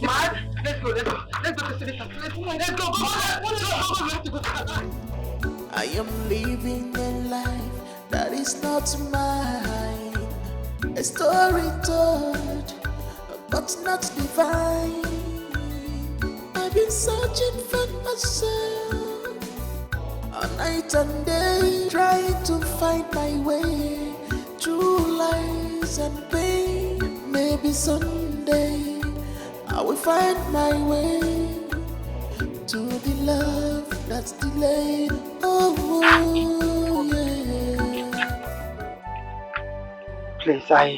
Mad? Let's go. Let's go to Sonita. Let's go. We have to go to Sonita. I am living a life that is not mine. A story told, but not divine. I've been searching for myself all night and day, trying to find my way through lies and pain. Maybe someday I will find my way to the love that's delayed. Oh, yeah. Please, I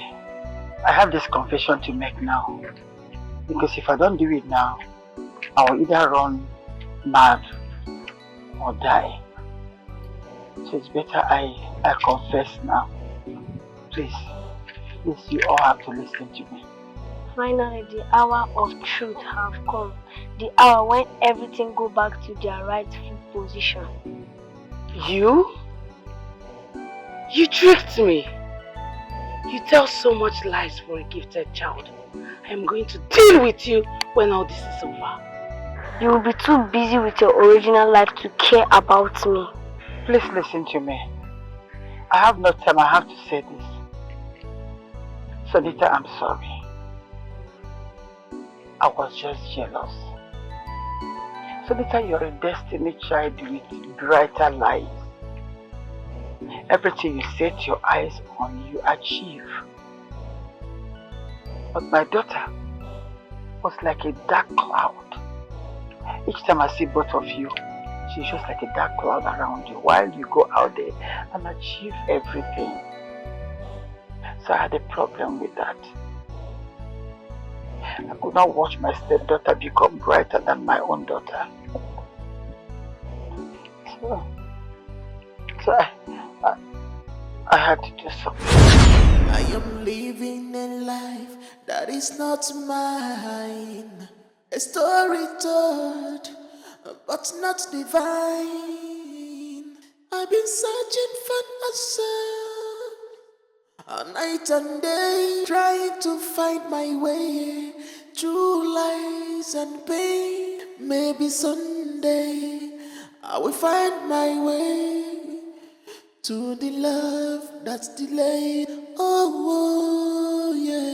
have this confession to make now. Because if I don't do it now, I will either run mad or die. So it's better I confess now. Please, you all have to listen to me. Finally, the hour of truth have come. The hour when everything go back to their rightful position. You? You tricked me. You tell so much lies for a gifted child. I am going to deal with you when all this is over. You will be too busy with your original life to care about me. Please listen to me. I have no time, I have to say this. Sonita, I'm sorry. I was just jealous. Sonita, you're a destiny child with brighter lives. Everything you set your eyes on, you achieve. But my daughter was like a dark cloud. Each time I see both of you, she's just like a dark cloud around you while you go out there and achieve everything. So I had a problem with that. I could not watch my stepdaughter become brighter than my own daughter. So I had to do something. I am living a life that is not mine. A story told, but not divine. I've been searching for a soul, all night and day, trying to find my way through lies and pain. Maybe someday I will find my way to the love that's delayed. Oh, yeah.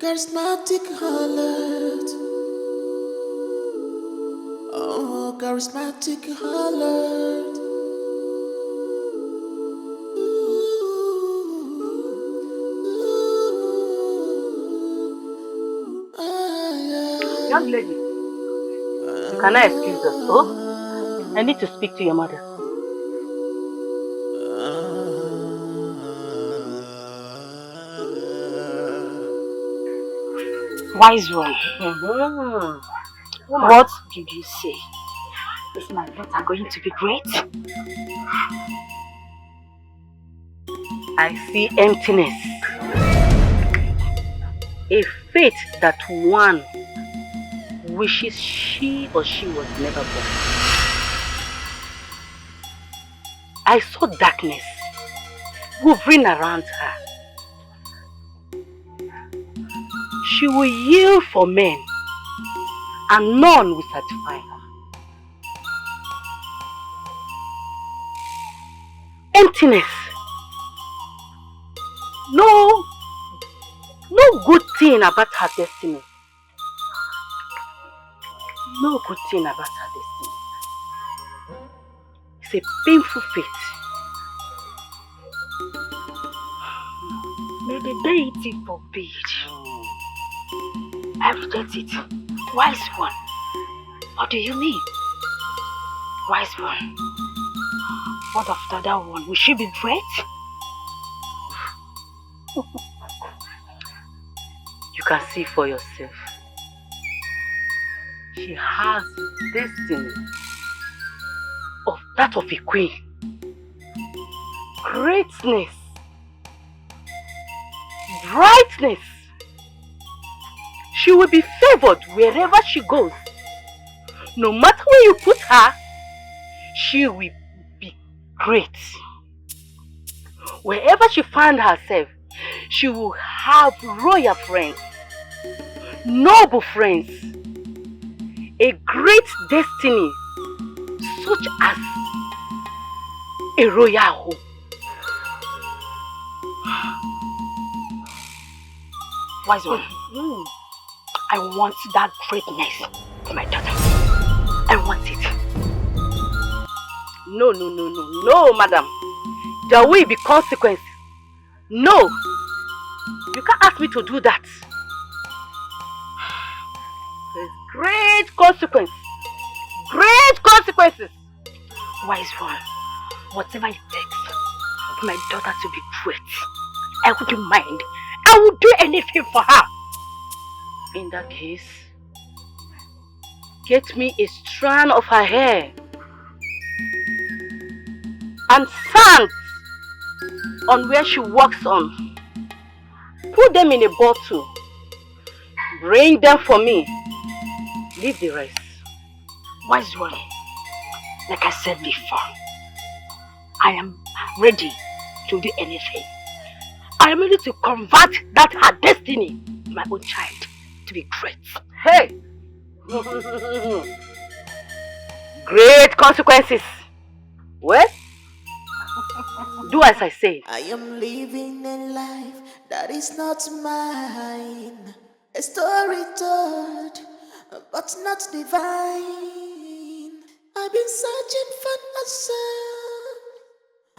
Charismatic alert. Oh, charismatic alert. Young lady, can I excuse us? Oh, I need to speak to your mother. Wise one. What did you say? Is my daughter going to be great? I see emptiness. A fate that one wishes she or she was never born. I saw darkness hovering around her. She will yield for men, and none will satisfy her. Emptiness. No good thing about her destiny. No good thing about her destiny. It's a painful fate. May the deity forbid. I reject it. Wise one. What do you mean? Wise one. What of the other one? Will she be great? You can see for yourself. She has destiny of that of a queen. Greatness. Brightness. She will be favored wherever she goes. No matter where you put her, she will be great. Wherever she finds herself, she will have royal friends, noble friends, a great destiny, such as a royal home. Wise one. I want that greatness for my daughter. I want it. No, madam. There will be consequences. No. You can't ask me to do that. There's great consequences. Great consequences. Wise one, whatever it takes for my daughter to be great, I wouldn't mind. I would do anything for her. In that case, get me a strand of her hair and sand on where she walks on. Put them in a bottle. Bring them for me. Leave the rest. Wise one, like I said before, I am ready to do anything. I am ready to convert that her destiny, my own child, to be great. Hey! Great consequences. Well, do as I say. I am living a life that is not mine. A story told, but not divine. I've been searching for myself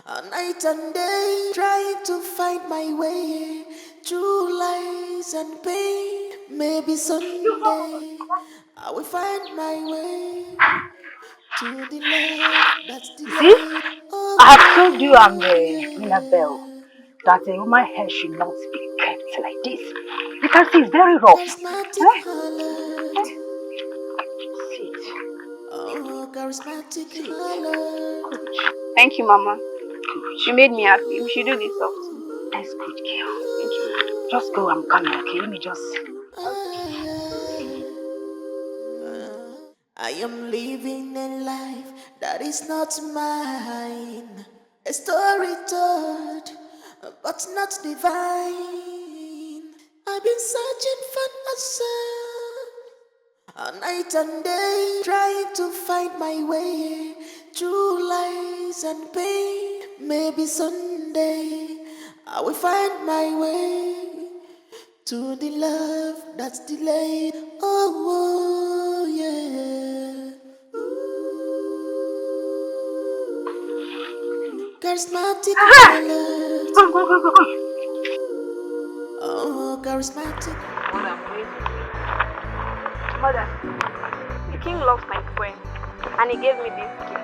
all night and day, trying to find my way through lies and pain. Maybe someday I will find my way to the love that's delayed. See, I have told you I'm the Minabelle, that a woman's hair should not be kept like this. You can see it's very rough. Charismatic alert. See it. Oh, charismatic alert. Thank you, Mama. You made me happy. We should do this often. That's good, girl. Thank you. Just go, I'm coming, okay? Let me just... I am living a life that is not mine. A story told, but not divine. I've been searching for myself all night and day, trying to find my way through lies and pain. Maybe someday I will find my way to the love that's delayed. Oh, yeah. Charismatic alert. Oh, charismatic. Mother, the king loves my friend, and he gave me this gift.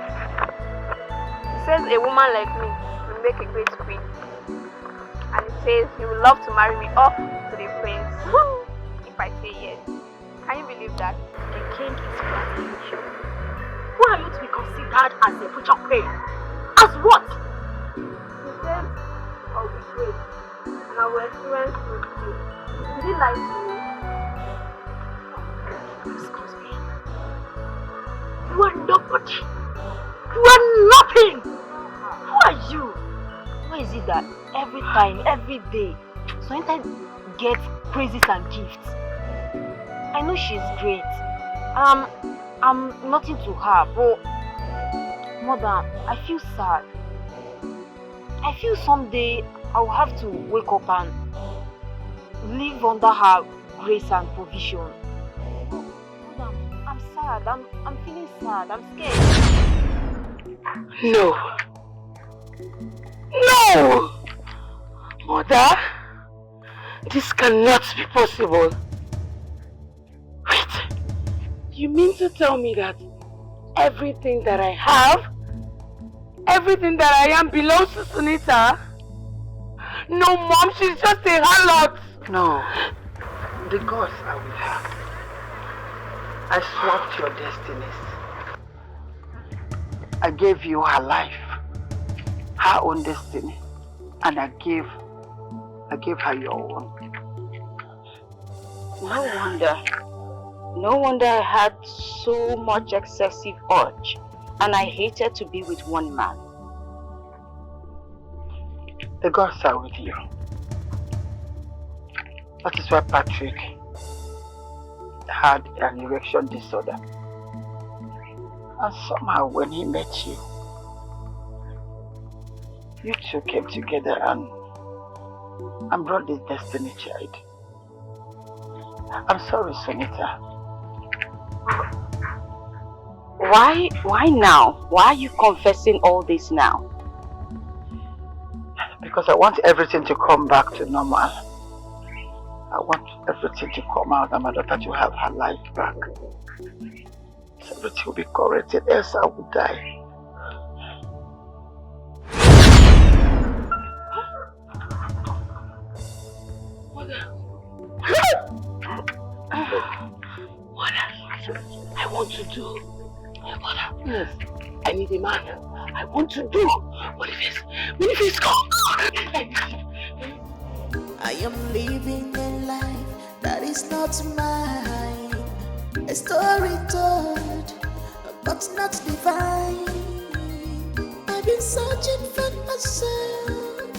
He says a woman like me will make a great queen, and he says he would love to marry me off to the prince if I say yes. Can you believe that? The king is flattering you. Who are you to be considered as a future queen? As what? He says I'll be great, and I will experience with you. Did he lie to me? Excuse me. You are nobody. You are nothing. Who are you? Why is it that every time, every day, sometimes gets praises and gifts? I know she's great. I'm nothing to her, but Mother, I feel sad. I feel someday I will have to wake up and live under her grace and provision. Mother, I'm sad. I'm feeling sad. I'm scared. No. No! Mother, this cannot be possible. Wait, you mean to tell me that everything that I have, everything that I am belongs to Sunita? No, Mom, she's just a harlot. No, the gods are with her. I swapped your destinies. I gave you her life, her own destiny, and I gave her your own. No wonder I had so much excessive urge, and I hated to be with one man. The gods are with you. That is why Patrick had an erection disorder. And somehow when he met you, you two came together and brought this destiny child. I'm sorry, Sunita. Why now? Why are you confessing all this now? Because I want everything to come back to normal. I want everything to come out and my daughter to have her life back. So everything will be corrected, else I will die. What I want to do. Yes, I need a man. I want to do. What if it's gone? I am living a life that is not mine. A story told, but not divine. I've been searching for myself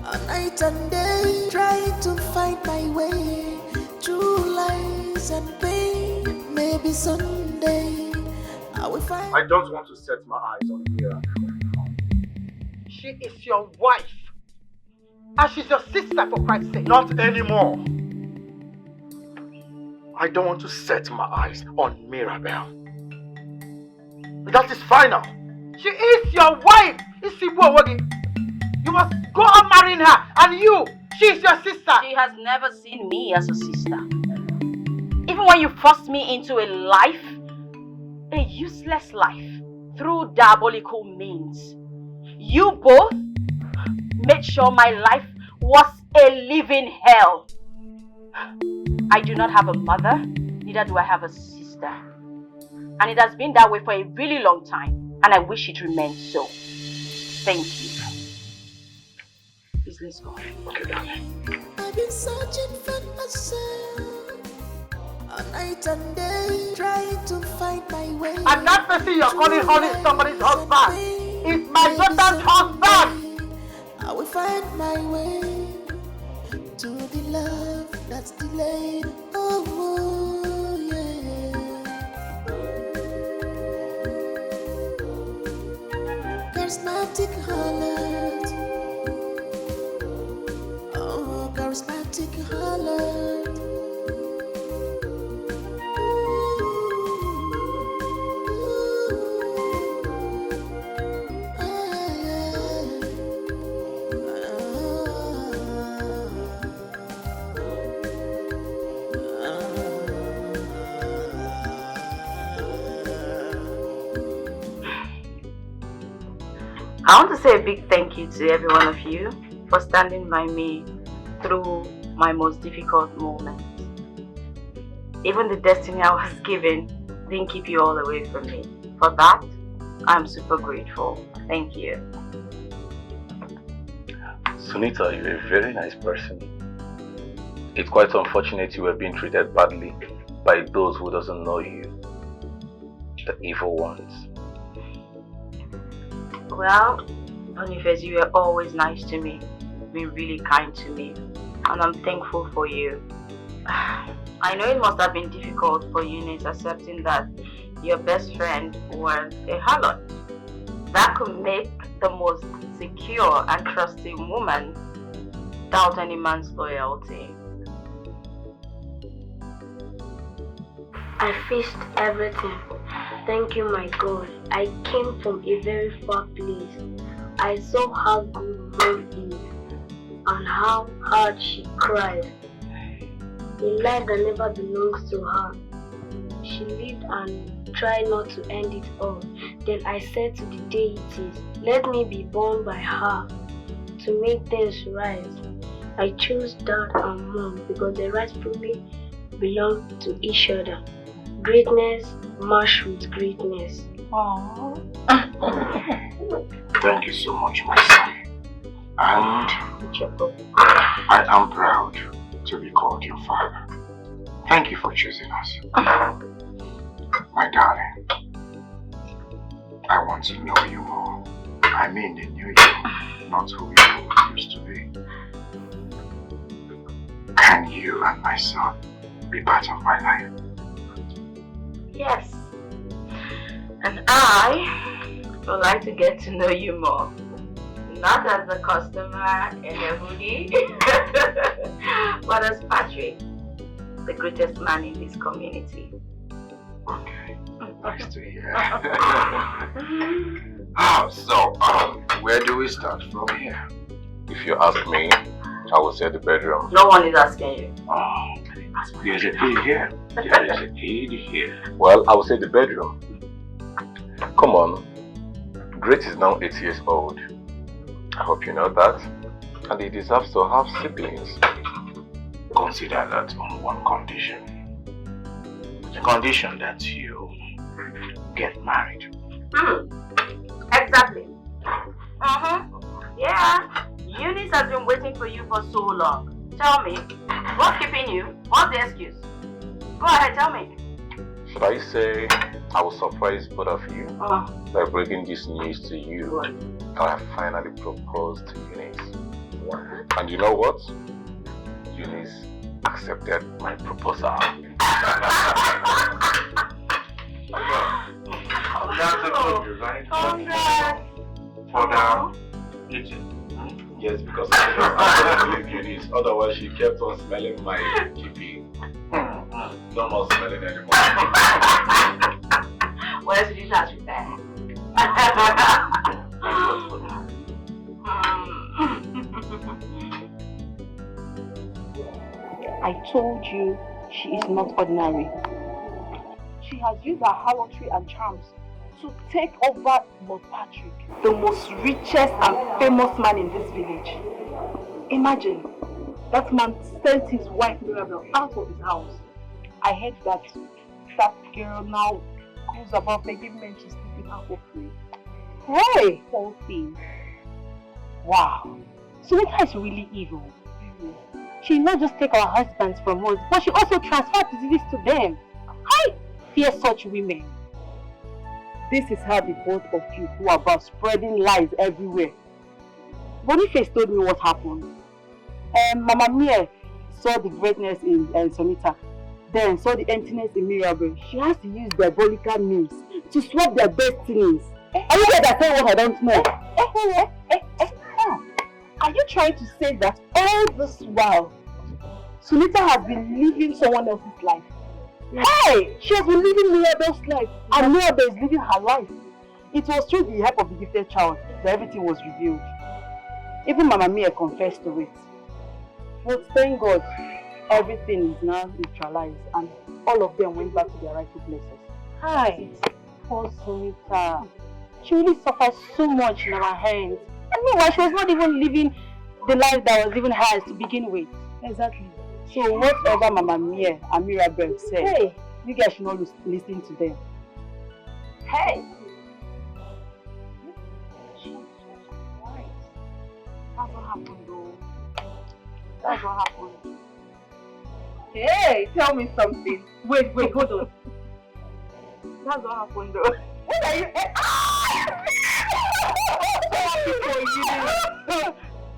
all night and day, trying to find my way through lies and pain. Maybe someday I will find. I don't want to set my eyes on Mira. She is your wife. And she's your sister, for Christ's sake. Not anymore. I don't want to set my eyes on Mirabel. That is final. She is your wife. You must go on marrying her. And you, she's your sister. She has never seen me as a sister. Even when you forced me into a life, a useless life, through diabolical means, you both made sure my life was a living hell. I do not have a mother, neither do I have a sister. And it has been that way for a really long time, and I wish it remained so. Thank you. Please, let's go. Okay, darling. I've been searching for myself all night and day, trying to find my way. And that person you're calling honey somebody's husband is my daughter's husband. I will find my way to the love that's delayed. Oh, yeah. Charismatic heart. Oh, charismatic heart. I want to say a big thank you to every one of you for standing by me through my most difficult moments. Even the destiny I was given didn't keep you all away from me. For that, I'm super grateful. Thank you. Sunita, you're a very nice person. It's quite unfortunate you were being treated badly by those who doesn't know you. The evil ones. Well, Boniface, you were always nice to me. You've been really kind to me. And I'm thankful for you. I know it must have been difficult for Eunice accepting that your best friend was a harlot. That could make the most secure and trusting woman doubt any man's loyalty. I faced everything. Thank you, my God. I came from a very far place. I saw how good love is and how hard she cried. A life that never belongs to her. She lived and tried not to end it all. Then I said to the deities, let me be born by her to make things right. I chose Dad and Mom because they rightfully belong to each other. Greatness matched with greatness. Aww. Thank you so much, my son. And I am proud to be called your father. Thank you for choosing us. My darling, I want to know you more. I mean the new you, not who you used to be. Can you and my son be part of my life? Yes. And I would like to get to know you more. Not as a customer in a hoodie, but as Patrick, the greatest man in this community. Okay, nice to hear. Where do we start from here? If you ask me, I would say the bedroom. No one is asking you. Oh, there's a key here. There is a key here. Well, I would say the bedroom. Come on. Great is now 8 years old. I hope you know that. And he deserves to have siblings. Consider that on one condition. The condition that you get married. Exactly. Yeah. Eunice has been waiting for you for so long. Tell me, what's keeping you? What's the excuse? Go ahead, tell me. Should I say I will surprise both of you by breaking this news to you that I finally proposed to Eunice? And you know what? Eunice accepted my proposal. That's a good news, right? Congrats! For the kitchen. Yes, because I had to leave Eunice. Otherwise, she kept on smelling my GP. No more smelling anymore. Where's the details with that? I told you she is not ordinary. She has used her harlotry and charms to take over Lord Patrick, the most richest and famous man in this village. Imagine, that man sent his wife Mirabel out of his house. I heard that girl now goes about begging men to sleep with her for free. Hey! Whole thing. Wow. Sunita is really evil. She not just take our husbands from us, but she also transfer diseases to them. I fear such women. This is how the both of you go about spreading lies everywhere. Boniface told me what happened. Mama Mia saw the greatness in Sunita, then saw the emptiness in Mirabel. She has to use diabolical means to swap their destinies. Are you guys saying what I don't know? Are you trying to say that all this while, Sunita has been living someone else's life? Hey! She has been living Mirabel's life, and Mirabel is living her life. It was through the help of the gifted child that everything was revealed. Even Mama Mia confessed to it. But thank God, everything is now neutralized, and all of them went back to their rightful places. Hi! Poor Sunita. She really suffered so much in our hands. And meanwhile, she was not even living the life that was even hers to begin with. Exactly. So whatever Mama Mia and Mirabel said, hey, you guys should not listen to them. Hey! That's what happened though. That's what happened. Hey, tell me something. Wait, hold on. That's what happened though. What are you?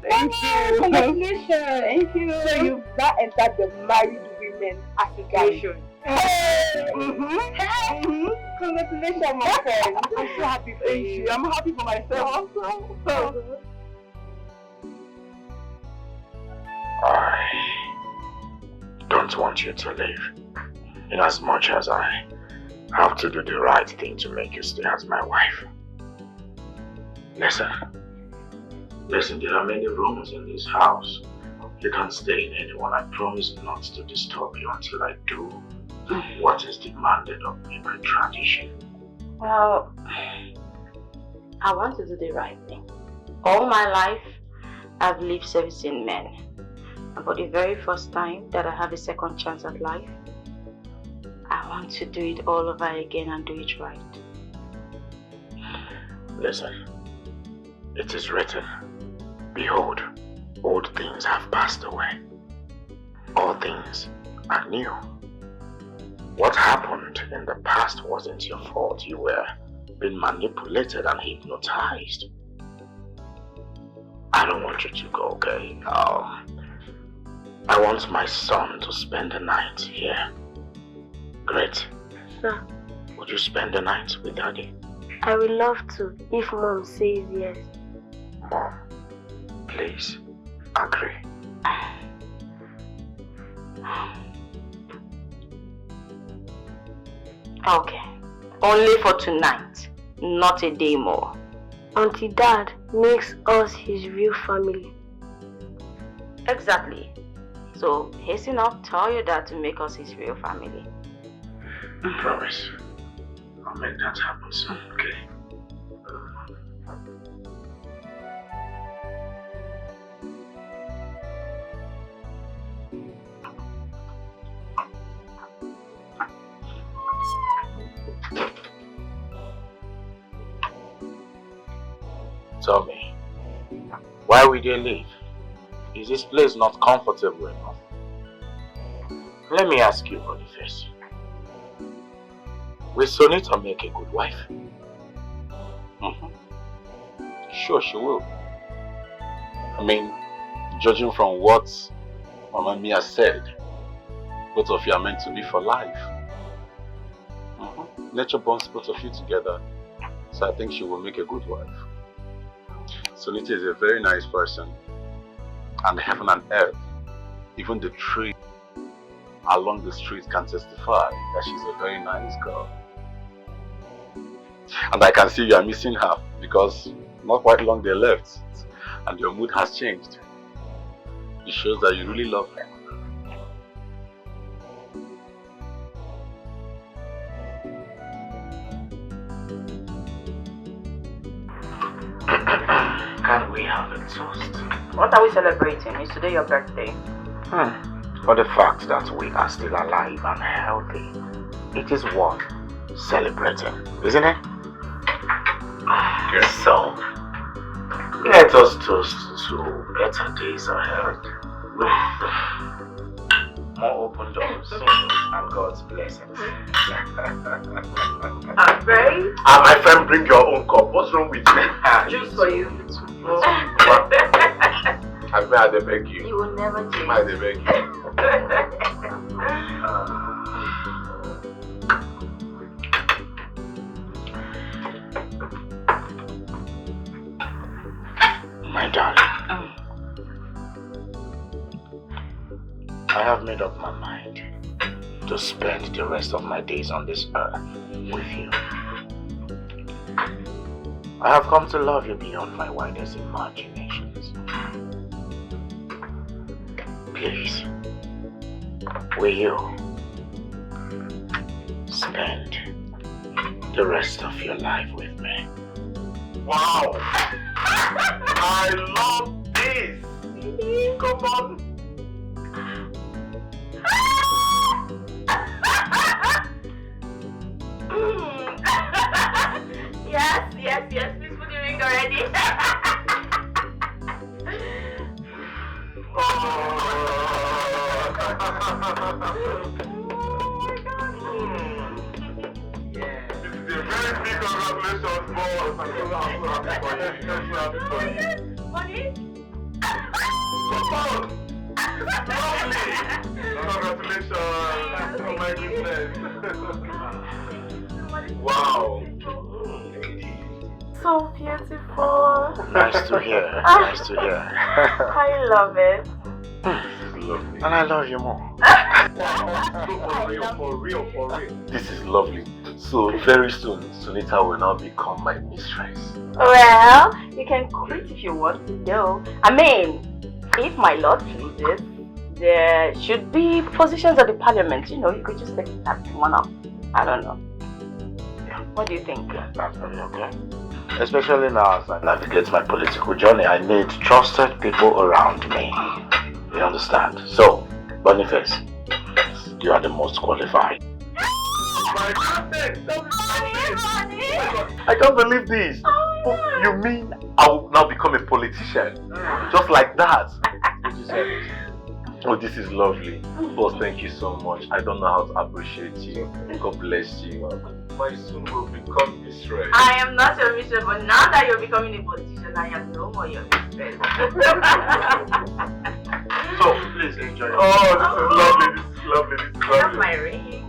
Thank you. Congratulations. Thank you. So you've now entered the married women association. Hey! Congratulations, my friend. I'm so happy for you. I'm happy for myself also. I don't want you to leave, in as much as I have to do the right thing to make you stay as my wife. Listen, there are many rooms in this house. You can't stay in any one. I promise not to disturb you until I do what is demanded of me by tradition. Well, I want to do the right thing. All my life, I've lived servicing men. And for the very first time that I have a second chance at life, I want to do it all over again and do it right. Listen, it is written, behold, old things have passed away. All things are new. What happened in the past wasn't your fault. You were being manipulated and hypnotized. I don't want you to go, okay? I want my son to spend the night here. Great. Sir. Would you spend the night with Daddy? I would love to, if Mom says yes. Mom, please, agree. Okay. Only for tonight, not a day more. Until Dad makes us his real family. Exactly. So hasten up, tell your dad to make us his real family. I promise. I'll make that happen soon, okay? Tell me, why will they leave? Is this place not comfortable enough? Let me ask you, Boniface. Will Sunita make a good wife? Sure she will. I mean, judging from what Mama Mia said, both of you are meant to be for life. Nature bonds both of you together, so I think she will make a good wife. Sunita is a very nice person, and heaven and earth, even the tree along the street can testify that she's a very nice girl. And I can see you are missing her because not quite long they left and your mood has changed. It shows that you really love her. Can we have a toast? What are we celebrating? Is today your birthday? For the fact that we are still alive and healthy, it is worth celebrating, isn't it? Yes. So, let us toast to better days ahead with more open doors and God's blessings. My friend, bring your own cup. What's wrong with you? Juice for you. I had to beg you. You will never change. I had to beg you. My darling, I have made up my mind to spend the rest of my days on this earth with you. I have come to love you beyond my wildest imaginations. Please, will you spend the rest of your life with me? Wow! I love this! Come on! Yes, please put the ring already. Money? Come on! Lovely! Congratulations! Oh my goodness! Wow! So beautiful. Nice to hear. Nice to hear. I love it. Lovely. And I love you more. For real. This is lovely. So very soon, Sunita will now become my mistress. Well, you can quit if you want to go. I mean, if my lord pleases, there should be positions at the parliament. You know, you could just take that one up. I don't know. What do you think? That's very okay. Especially now as I navigate my political journey, I need trusted people around me. You understand? So, Boniface, you are the most qualified. My goodness! I can't believe this. You mean I will now become a politician? Just like that? Oh, this is lovely. Boss, thank you so much. I don't know how to appreciate you. God bless you. My son will become mistress. I am not your mistress, but now that you're becoming a politician, I am no more your mistress. So, please enjoy your This is lovely. I have my ring.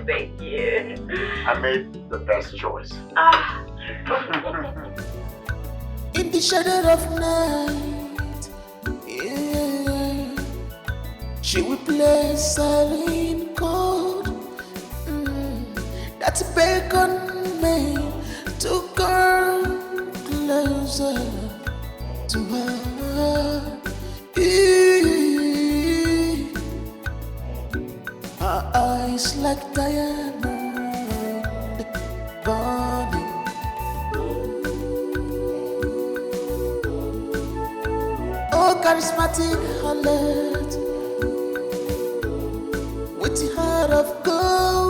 Thank you. I made the best choice. In the shadow of night, yeah, she will play silent chord. That's beckon me to come closer to her. Her eyes like diamond burning. Oh, charismatic harlot with the heart of gold.